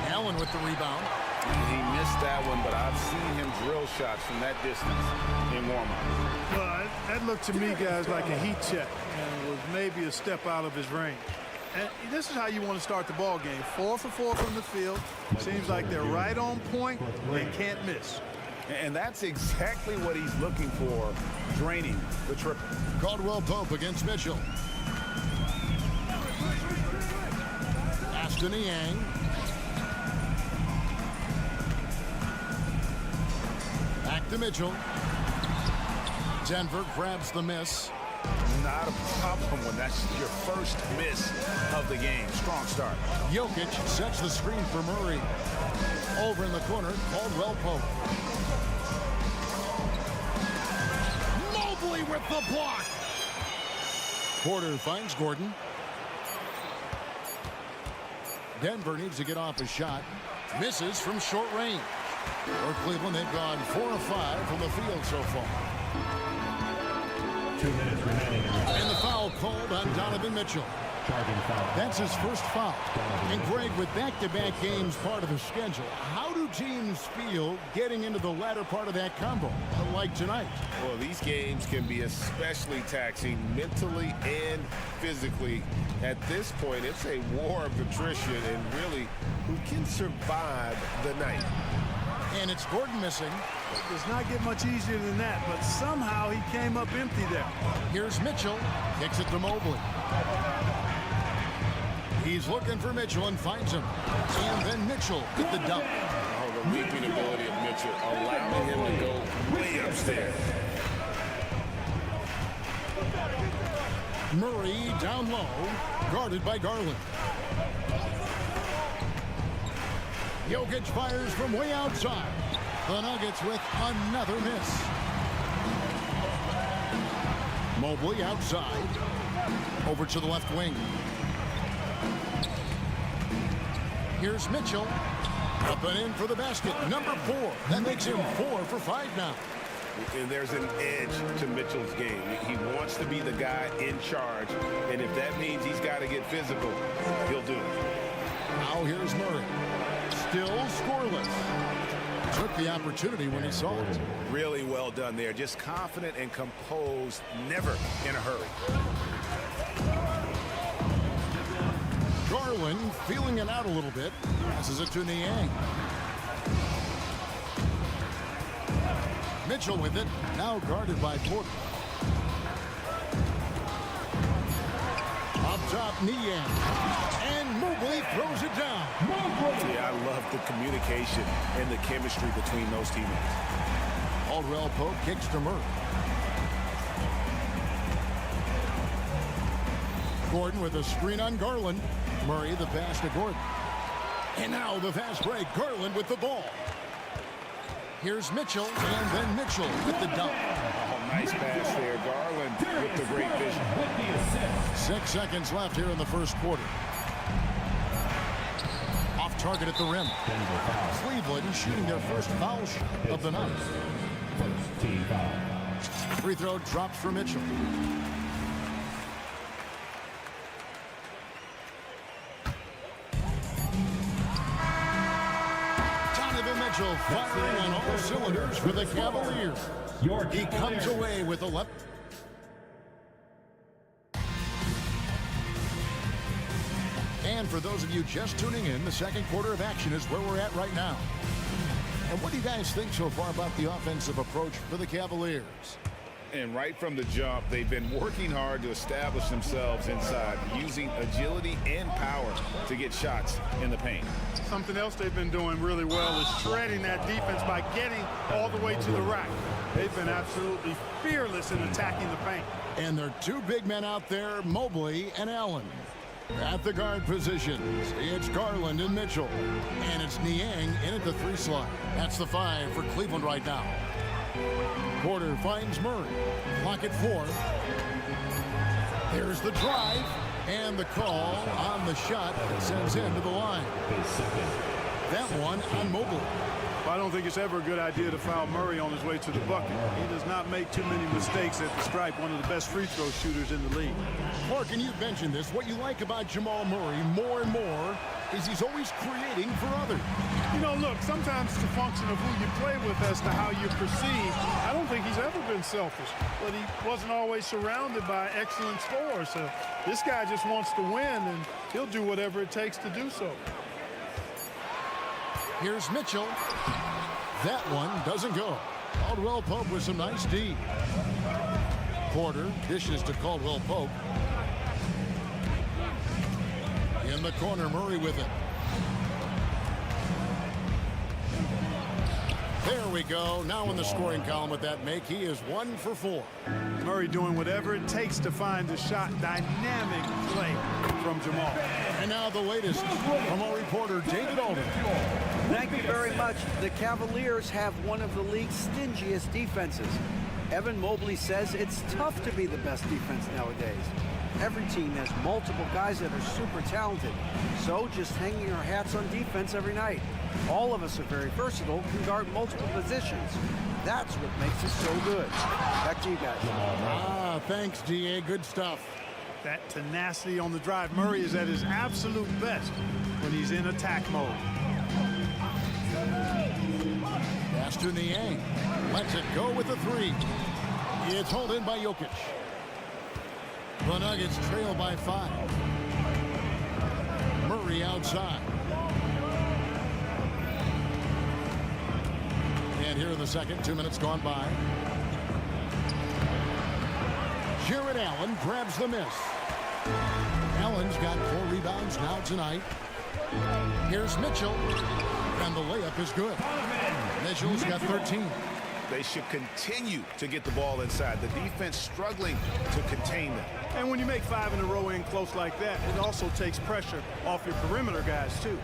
Allen with the rebound.
He missed that one, but I've seen him drill shots from that distance in warm-up.
Well, that looked to me, guys, like a heat check and was maybe a step out of his range. And this is how you want to start the ball game. 4 for 4 from the field. Seems like they're right on point and can't miss.
And that's exactly what he's looking for, draining the triple.
Caldwell Pope against Mitchell. Ashton Niang. Back to Mitchell. Denver grabs the miss.
Not a problem when that's your first miss of the game. Strong start.
Jokic sets the screen for Murray. Over in the corner, Caldwell Pope. Mobley with the block. Porter finds Gordon. Denver needs to get off a shot. Misses from short range. For Cleveland, they've gone 4 of 5 from the field so far.
2 minutes remaining.
And the foul called on Donovan Mitchell. That's his first foul. And Greg, with back-to-back games part of the schedule, how do teams feel getting into the latter part of that combo, like tonight?
Well, these games can be especially taxing mentally and physically. At this point, it's a war of attrition and really who can survive the night.
And it's Gordon missing.
It does not get much easier than that, but somehow he came up empty there.
Here's Mitchell. Kicks it to Mobley. He's looking for Mitchell and finds him. And then Mitchell with the dunk.
Oh, the leaping ability of Mitchell, allowing him to go way upstairs.
Murray down low, guarded by Garland. Jokic fires from way outside. The Nuggets with another miss. Mobley outside. Over to the left wing. Here's Mitchell. Up and in for the basket. Number 4. That makes him 4 for 5 now.
And there's an edge to Mitchell's game. He wants to be the guy in charge. And if that means he's got to get physical, he'll do it.
Now here's Murray. Still scoreless. Took the opportunity when he saw it.
Really well done there. Just confident and composed, never in a hurry.
Garland feeling it out a little bit. Passes it to Niang. Mitchell with it, now guarded by Porter. Up top, Niang. And Mobley throws it down.
Yeah, I love the communication and the chemistry between those teammates.
Caldwell Pope kicks to Murray. Gordon with a screen on Garland. Murray the pass to Gordon. And now the fast break. Garland with the ball. Here's Mitchell, and then Mitchell with the dunk.
Oh, nice pass there. Garland with the great vision.
6 seconds left here in the first quarter. Off target at the rim. Cleveland shooting their first foul shot of the night. Free throw drops for Mitchell. Mitchell firing on all cylinders for the Cavaliers. He comes away with 11. And for those of you just tuning in, the second quarter of action is where we're at right now. And what do you guys think so far about the offensive approach for the Cavaliers?
And right from the jump, they've been working hard to establish themselves inside, using agility and power to get shots in the paint.
Something else they've been doing really well is shredding that defense by getting all the way to the rack. They've been absolutely fearless in attacking the paint.
And there are two big men out there, Mobley and Allen. At the guard positions, it's Garland and Mitchell. And it's Niang in at the 3 slot. That's the 5 for Cleveland right now. Porter finds Murray. Clock at 4. Here's the drive. And the call on the shot that sends him to the line. That one on Mobley.
I don't think it's ever a good idea to foul Murray on his way to the bucket. He does not make too many mistakes at the stripe, one of the best free throw shooters in the league.
Mark, and you've mentioned this. What you like about Jamal Murray more and more is he's always creating for others.
You know, look, sometimes it's a function of who you play with as to how you perceive. I don't think he's ever been selfish, but he wasn't always surrounded by excellent scorers. So this guy just wants to win, and he'll do whatever it takes to do so.
Here's Mitchell. That one doesn't go. Caldwell Pope with some nice D. Porter dishes to Caldwell Pope. In the corner, Murray with it. There we go. Now in the scoring column with that make, he is 1 for 4.
Murray doing whatever it takes to find a shot. Dynamic play from Jamal.
And now the latest from our reporter, David Alden.
Thank you very much. The Cavaliers have one of the league's stingiest defenses. Evan Mobley says it's tough to be the best defense nowadays. Every team has multiple guys that are super talented. So just hanging our hats on defense every night. All of us are very versatile, can guard multiple positions. That's what makes us so good. Back to you guys.
Thanks, DA. Good stuff.
That tenacity on the drive. Murray is at his absolute best when he's in attack mode.
Pass to Niang. Lets it go with the 3. It's hauled in by Jokic. The Nuggets trail by 5. Murray outside. And here in the second, 2 minutes gone by. Jared Allen grabs the miss. Allen's got 4 rebounds now tonight. Here's Mitchell. And the layup is good. Mitchell's got 13.
They should continue to get the ball inside. The defense struggling to contain them.
And when you make 5 in a row in close like that, it also takes pressure off your perimeter guys, too.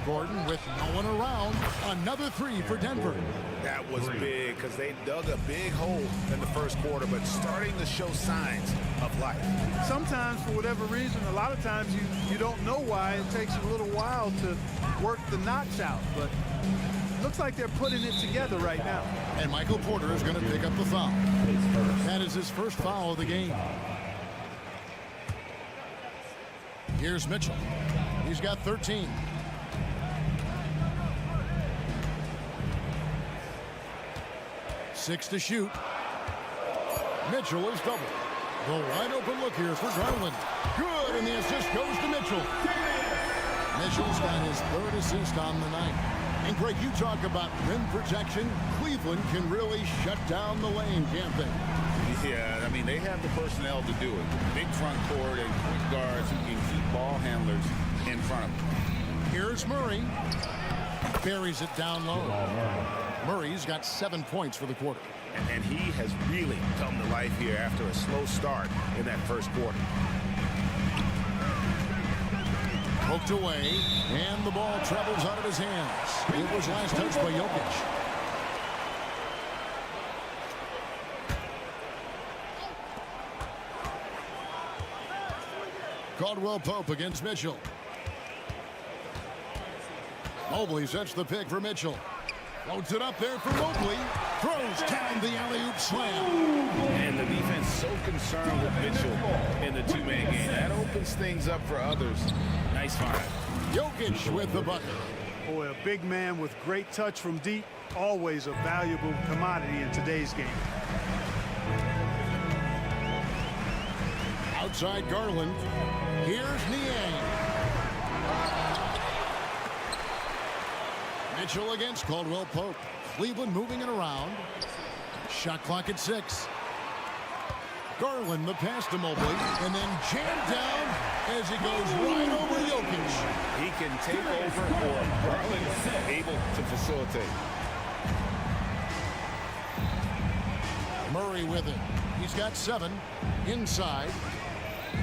Gordon with no one around. Another 3 for Denver.
That was big because they dug a big hole in the first quarter, but starting to show signs of life.
Sometimes, for whatever reason, a lot of times you don't know why. It takes a little while to work the knots out, but looks like they're putting it together right now.
And Michael Porter is going to pick up the foul. That is his first foul of the game. Here's Mitchell. He's got 13. Six to shoot. Mitchell is double. The wide open look here for Garland. Good, and the assist goes to Mitchell. Mitchell's got his 3rd assist on the night. And Greg, you talk about rim protection. Cleveland can really shut down the lane, can't they?
Yeah, I mean, they have the personnel to do it. Big front court and quick guards who can keep ball handlers in front of them.
Here's Murray. Buries it down low. Murray's got 7 points for the quarter.
And he has really come to life here after a slow start in that first quarter.
Poked away, and the ball travels out of his hands. It was last touched by Jokic. Caldwell Pope against Mitchell. Mobley sets the pick for Mitchell. Floats it up there for Mobley. Throws down the alley-oop slam.
And the defense so concerned with Mitchell in the two-man game. That opens things up for others. Nice find.
Jokic with the bucket.
Boy, a big man with great touch from deep. Always a valuable commodity in today's game.
Outside Garland. Here's Niang. Mitchell against Caldwell Pope. Cleveland moving it around. Shot clock at 6. Garland the pass to Mobley, and then jammed down as he goes right over Jokic.
He can take over, or Garland able to facilitate.
Murray with it. He's got 7. Inside.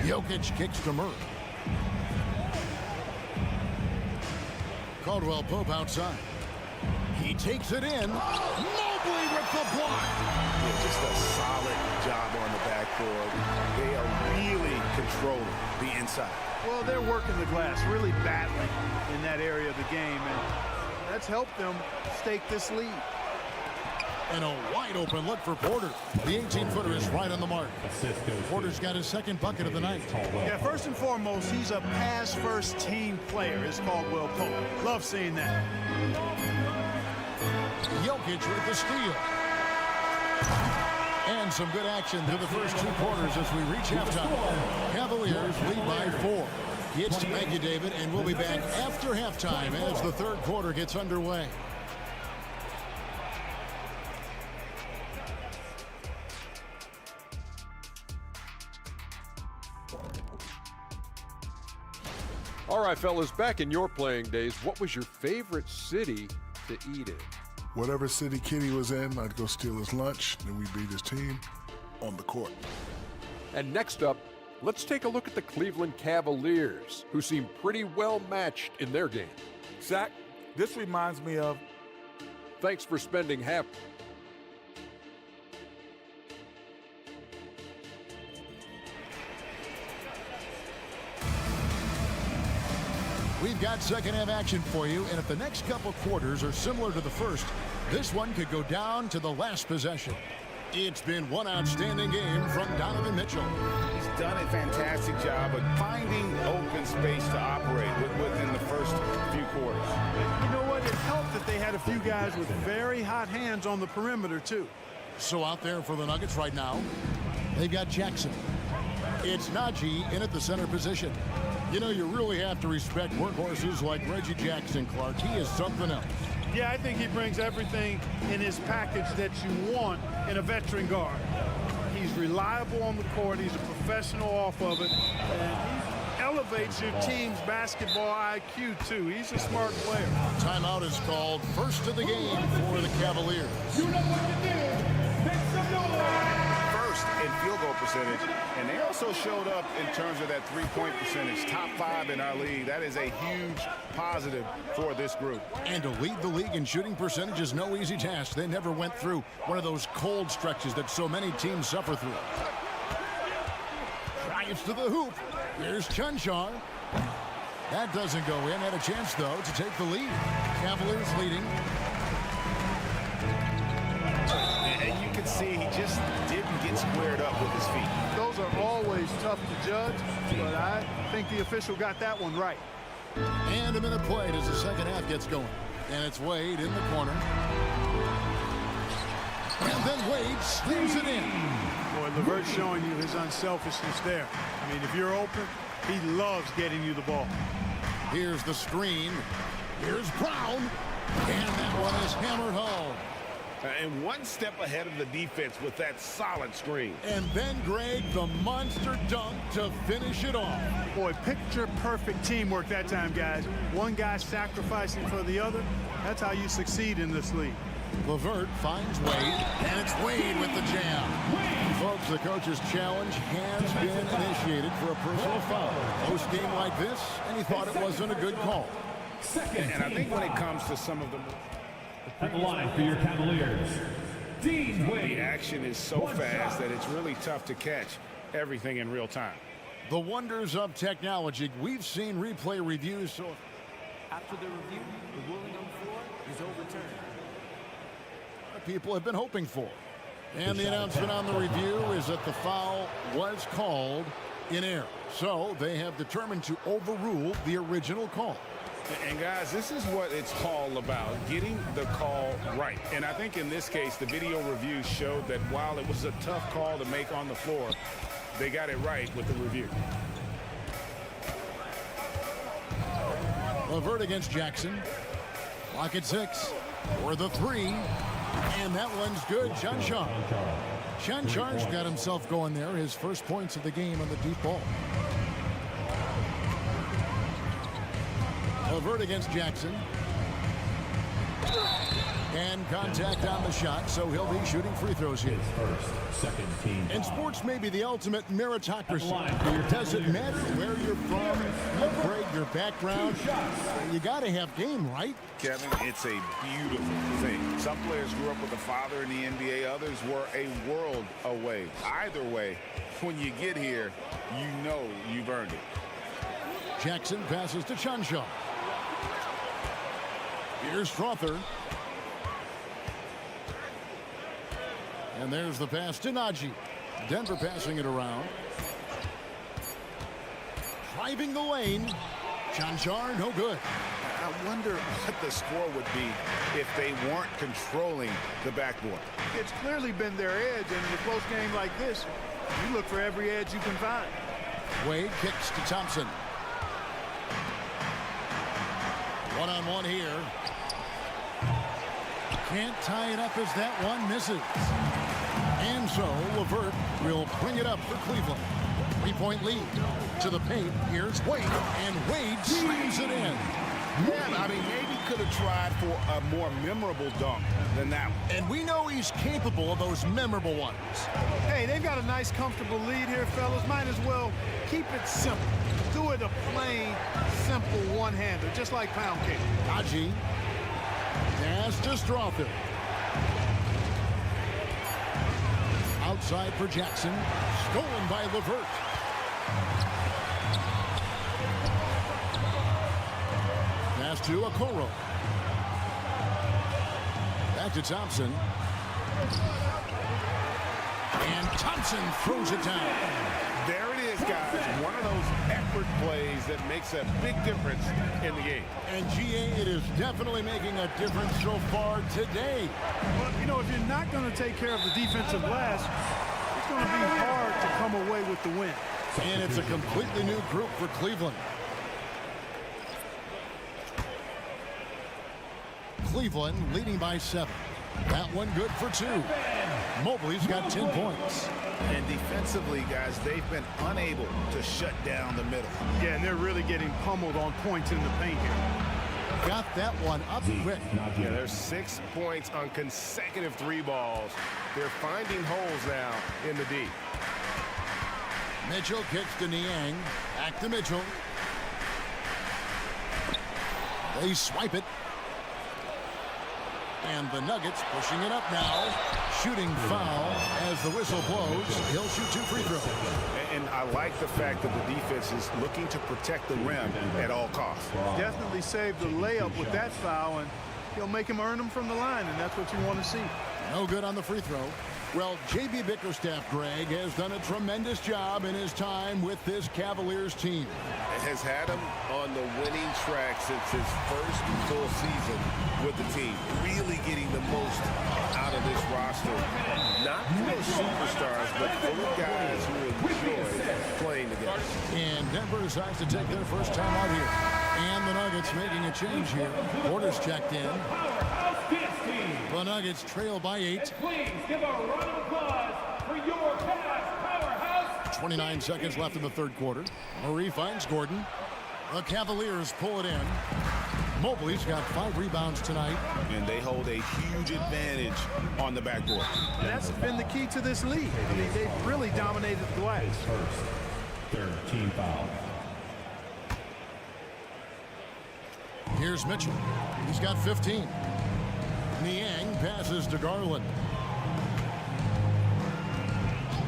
Jokic kicks to Murray. Caldwell Pope outside. He takes it in. Mobley with the block.
Yeah, just a solid job on the backboard. They are really controlling the inside.
Well, they're working the glass, really battling in that area of the game, and that's helped them stake this lead.
And a wide open look for Porter. The 18-footer is right on the mark. Porter's got his second bucket of the night.
Yeah, first and foremost, he's a pass-first team player, is Caldwell Pope. Love seeing that.
Jokic with the steal. And some good action through the first 2 quarters as we reach halftime. Cavaliers lead by 4. Thank you, David, and we'll be back after halftime as the third quarter gets underway.
All right, fellas, back in your playing days, what was your favorite city to eat in?
Whatever city Kenny was in, I'd go steal his lunch, then we beat his team on the court.
And next up, let's take a look at the Cleveland Cavaliers, who seem pretty well matched in their game.
Zach, this reminds me of...
Thanks for spending half...
We've got second half action for you, and if the next couple quarters are similar to the first, this one could go down to the last possession. It's been one outstanding game from Donovan Mitchell.
He's done a fantastic job of finding open space to operate within the first few quarters.
You know what? It helped that they had a few guys with very hot hands on the perimeter, too.
So out there for the Nuggets right now, they've got Jackson. It's Najee in at the center position. You know, you really have to respect workhorses like Reggie Jackson, Clark. He is something else.
Yeah, I think he brings everything in his package that you want in a veteran guard. He's reliable on the court. He's a professional off of it. And he elevates your team's basketball IQ, too. He's a smart player.
Timeout is called. First of the game for the Cavaliers.
You know what to do. Make some noise. First in field goal percentage, and they also showed up in terms of that three-point percentage, top 5 in our league. That is a huge positive for this group.
And to lead the league in shooting percentage is no easy task. They never went through one of those cold stretches that so many teams suffer through. Drives to the hoop. Here's Chunchar. That doesn't go in. Had a chance, though, to take the lead. Cavaliers leading.
And you can see he just didn't get squared up with his feet.
Those are always tough to judge, but I think the official got that one right.
And a minute played as the second half gets going. And it's Wade in the corner. And then Wade slams it in.
Boy, LeVert's showing you his unselfishness there. I mean, if you're open, he loves getting you the ball.
Here's the screen. Here's Brown. And that one is hammered home.
And one step ahead of the defense with that solid screen.
And then, Greg, the monster dunk to finish it off.
Boy, picture-perfect teamwork that time, guys. One guy sacrificing for the other. That's how you succeed in this league.
LeVert finds Wade, and it's Wade with the jam. Folks, the coach's challenge has been initiated for a personal foul. Close game like this, and he thought it wasn't a good call.
And I think when it comes to some of the...
At the line for your Cavaliers, Dean Wade.
The action is so fast that it's really tough to catch everything in real time.
The wonders of technology. We've seen replay reviews. So
after the review, the ruling on the floor is overturned.
People have been hoping for. And the announcement on the review is that the foul was called in error. So they have determined to overrule the original call.
And guys, this is what it's all about, getting the call right. And I think in this case, the video review showed that while it was a tough call to make on the floor, they got it right with the review.
LeVert against Jackson. Clock at 6 for the 3. And that one's good. Chanchar's got himself going there. His first points of the game on the deep ball. LeVert against Jackson. And contact on the shot, so he'll be shooting free throws here.
Second team.
And sports may be the ultimate meritocracy. Does it matter where you're from, your grade, your background? You got to have game, right?
Kevin, it's a beautiful thing. Some players grew up with a father in the NBA. Others were a world away. Either way, when you get here, you know you've earned it.
Jackson passes to Chanchan. Here's Strother. And there's the pass to Nagy. Denver passing it around. Driving the lane. Chanchan, no good.
I wonder what the score would be if they weren't controlling the backboard.
It's clearly been their edge, and in a close game like this, you look for every edge you can find.
Wade kicks to Thompson. One-on-one here. Can't tie it up as that one misses. And so LeVert will bring it up for Cleveland. 3-point lead to the paint. Here's Wade, and Wade slams it in.
Yeah, I mean, maybe could have tried for a more memorable dunk than that one.
And we know he's capable of those memorable ones.
Hey, they've got a nice, comfortable lead here, fellas. Might as well keep it simple. Do it a plain, simple one-hander, just like pound cake.
Nagy. Pass to Strother. Outside for Jackson. Stolen by LeVert. Pass to Okoro. Back to Thompson. And Thompson throws it down.
There it is, guys. One of those effort plays that makes a big difference in the game.
And GA, it is definitely making a difference so far today.
Well, you know, if you're not going to take care of the defensive glass, it's going to be hard to come away with the win.
And it's a completely new group for Cleveland. Cleveland leading by 7. That one good for 2. Mobley's got 10 points.
And defensively, guys, they've been unable to shut down the middle.
Yeah, and they're really getting pummeled on points in the paint here.
Got that one up quick.
Yeah, there's 6 points on consecutive 3 balls. They're finding holes now in the D.
Mitchell kicks to Niang. Back to Mitchell. They swipe it. And the Nuggets pushing it up now. Shooting foul as the whistle blows. He'll shoot 2 free throws.
And I like the fact that the defense is looking to protect the rim at all costs.
Definitely saved the layup with that foul, and he'll make him earn them from the line, and that's what you want to see.
No good on the free throw. Well, J.B. Bickerstaff, Greg, has done a tremendous job in his time with this Cavaliers team.
Has had him on the winning track since his first full season with the team. Really getting the most out of this roster. Not full of superstars, but full of guys who enjoy playing together.
And Denver decides to take their first time out here. And the the Nuggets making a change here. Porter's checked in. The Nuggets trail by 8.
Please give a round of applause for your powerhouse.
29 seconds left in the third quarter. Murray finds Gordon. The Cavaliers pull it in. Mobley's got 5 rebounds tonight.
And they hold a huge advantage on the backboard.
And that's been the key to this league. I mean, they've really dominated the glass.
First, third team foul.
Here's Mitchell. He's got 15. Niang passes to Garland.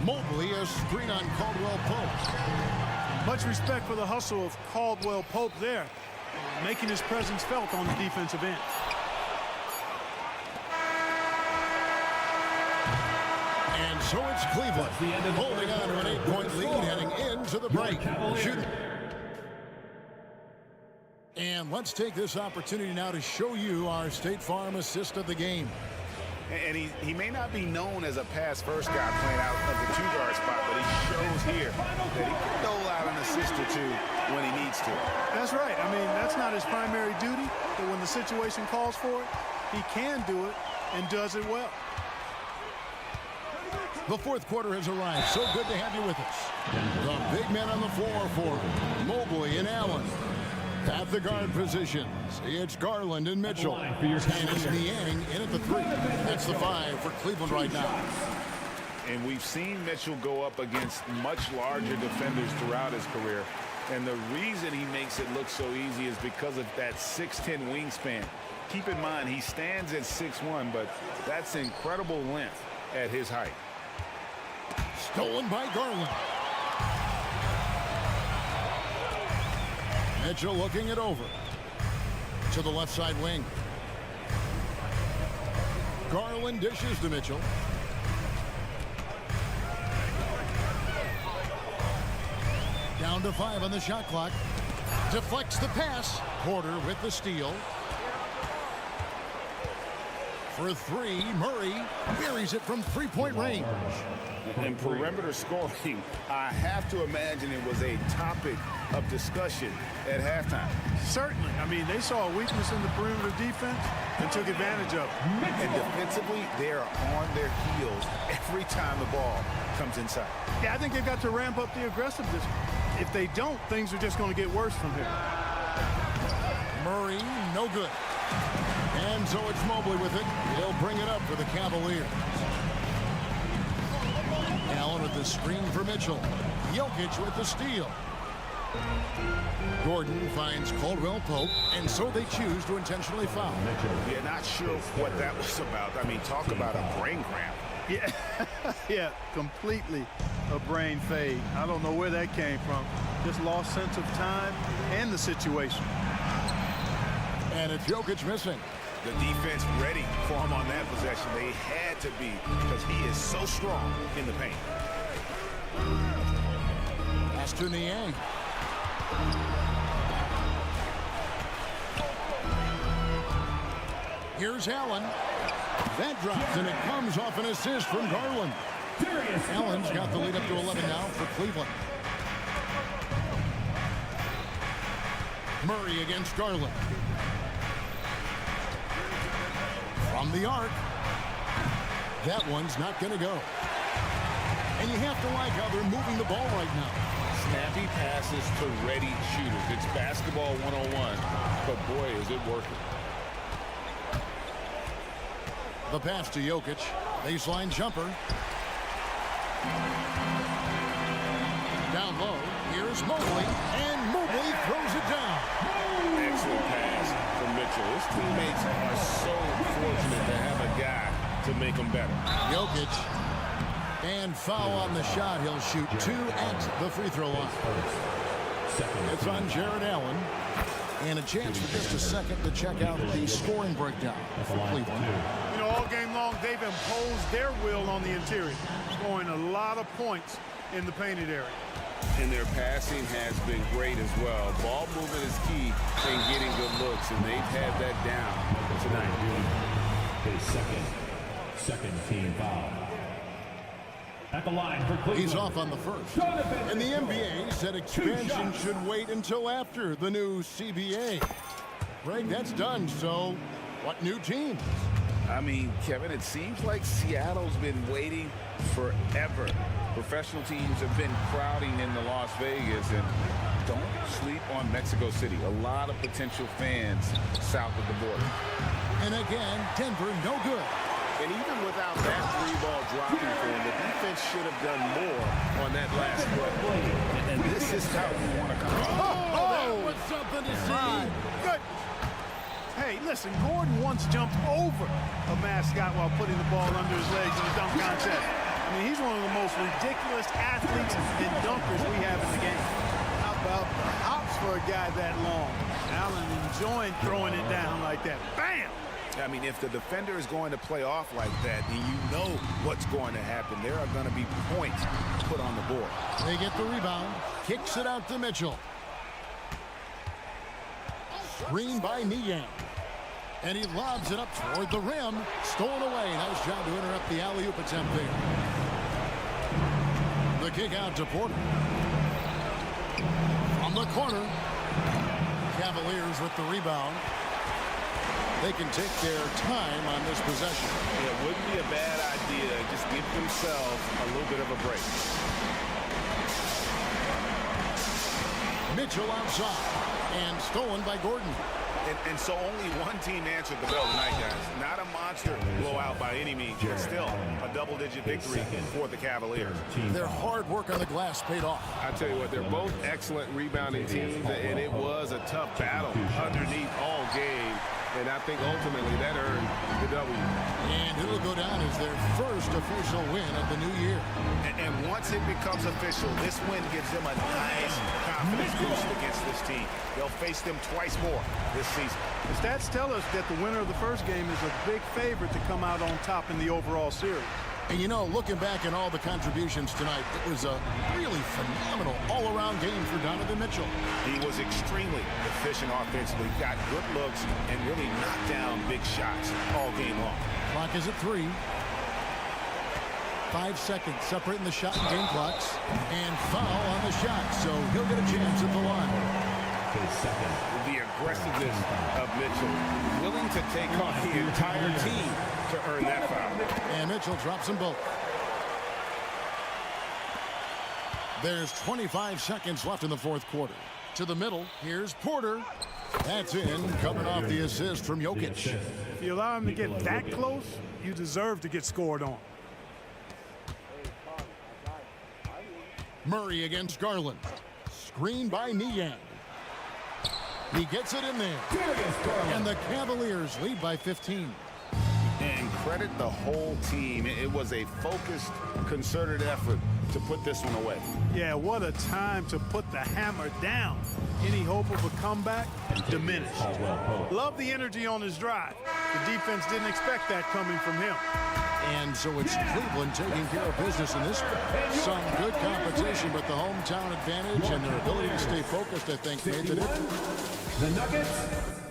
Mobley, a screen on Caldwell Pope.
Much respect for the hustle of Caldwell Pope there, making his presence felt on the defensive end.
And so it's Cleveland holding on to an 8-point lead heading into the break. Shooting. And let's take this opportunity now to show you our State Farm assist of the game.
And he may not be known as a pass-first guy playing out of the 2-guard spot, but he shows here that he can dole out an assist or two when he needs to.
That's right. I mean, that's not his primary duty, but when the situation calls for it, he can do it and does it well.
The fourth quarter has arrived. So good to have you with us. The big men on the floor for Mobley and Allen. At the guard positions, it's Garland and Mitchell. And it's Niang in at the 3. That's the 5 for Cleveland right now.
And we've seen Mitchell go up against much larger defenders throughout his career. And the reason he makes it look so easy is because of that 6'10" wingspan. Keep in mind, he stands at 6'1", but that's incredible length at his height.
Stolen by Garland. Mitchell looking it over to the left side wing. Garland dishes to Mitchell. Down to 5 on the shot clock. Deflects the pass. Porter with the steal. For 3, Murray buries it from 3-point range.
And perimeter scoring, I have to imagine it was a topic of discussion at halftime.
Certainly. I mean, they saw a weakness in the perimeter defense and took advantage of it.
And defensively, they are on their heels every time the ball comes inside.
Yeah, I think they've got to ramp up the aggressiveness. If they don't, things are just going to get worse from here.
Murray, no good. And so it's Mobley with it. He'll bring it up for the Cavaliers. Allen with the screen for Mitchell. Jokic with the steal. Gordon finds Caldwell Pope, and so they choose to intentionally foul.
Yeah, not sure what that was about. I mean, talk about a brain cramp.
Yeah, yeah, completely a brain fade. I don't know where that came from. Just lost sense of time and the situation.
And it's Jokic missing.
The defense ready for him on that possession. They had to be because he is so strong in the paint.
Pass to Niang. Here's Allen. That drops, and it comes off an assist from Garland. Allen's got the lead up to 11 now for Cleveland. Murray against Garland. From the arc. That one's not going to go. And you have to like how they're moving the ball right now.
Snappy passes to ready shooters. It's basketball 101, but boy, is it working.
The pass to Jokic. Baseline jumper. Down low. Here's Mobley. And Mobley throws it down.
Excellent pass from Mitchell. His teammates are so fortunate to have a guy to make them better.
Jokic. And foul on the shot. He'll shoot 2 at the free throw line. It's on Jared Allen. And a chance for just a second to check out the scoring breakdown for Cleveland.
You know, all game long, they've imposed their will on the interior, scoring a lot of points in the painted area.
And their passing has been great as well. Ball movement is key in getting good looks, and they've had that down tonight.
A second team foul. At the line for Cleveland.
He's off on the first. And the NBA said expansion should wait until after the new CBA. Greg, that's done, so what new teams?
I mean, Kevin, it seems like Seattle's been waiting forever. Professional teams have been crowding into Las Vegas, and don't sleep on Mexico City. A lot of potential fans south of the border.
And again, Denver, no good.
And even without that three-ball dropping for him, the defense should have done more on that last play.
And this is how you want to come.
That was something to see.
Good. Hey, listen, Gordon once jumped over a mascot while putting the ball under his legs in a dunk contest. I mean, he's one of the most ridiculous athletes and dunkers we have in the game. How about the hops for a guy that long? Allen enjoying throwing it down like that. Bam!
I mean, if the defender is going to play off like that, then you know what's going to happen. There are going to be points put on the board.
They get the rebound. Kicks it out to Mitchell. Screen by Niang. And he lobs it up toward the rim. Stolen away. Nice job to interrupt the alley-oop attempt there. The kick out to Porter. From the corner. Cavaliers with the rebound. They can take their time on this possession.
It wouldn't be a bad idea. Just give themselves a little bit of a break.
Mitchell outside. And stolen by Gordon.
And so only one team answered the bell tonight, guys. Not a monster blowout by any means, but still a double-digit victory for the Cavaliers.
Their hard work on the glass paid off.
I tell you what, they're both excellent rebounding teams, and it was a tough battle underneath all game. And I think ultimately that earned the W.
And it'll go down as their first official win of the new year.
And once it becomes official, this win gives them a nice confidence boost against this team. They'll face them twice more this season.
The stats tell us that the winner of the first game is a big favorite to come out on top in the overall series.
And you know, looking back at all the contributions tonight, it was a really phenomenal all-around game for Donovan Mitchell.
He was extremely efficient offensively, got good looks, and really knocked down big shots all game long.
Clock is at 3. 5 seconds separating the shot and game clocks. And foul on the shot, so he'll get a chance at the line.
The aggressiveness of Mitchell, willing to take off the entire team to earn that foul.
And Mitchell drops them both. There's 25 seconds left in the fourth quarter. To the middle, here's Porter. That's in, coming off the assist from Jokic.
If you allow him to get that close, you deserve to get scored on.
Murray against Garland. Screen by Niang. He gets it in there. And the Cavaliers lead by 15.
And credit the whole team. It was a focused, concerted effort to put this one away.
Yeah, what a time to put the hammer down. Any hope of a comeback? Diminished. Love the energy on his drive. The defense didn't expect that coming from him.
And so it's Cleveland taking care of business in this one. Some good competition, but the hometown advantage and their ability to stay focused, I think, made the difference.
The Nuggets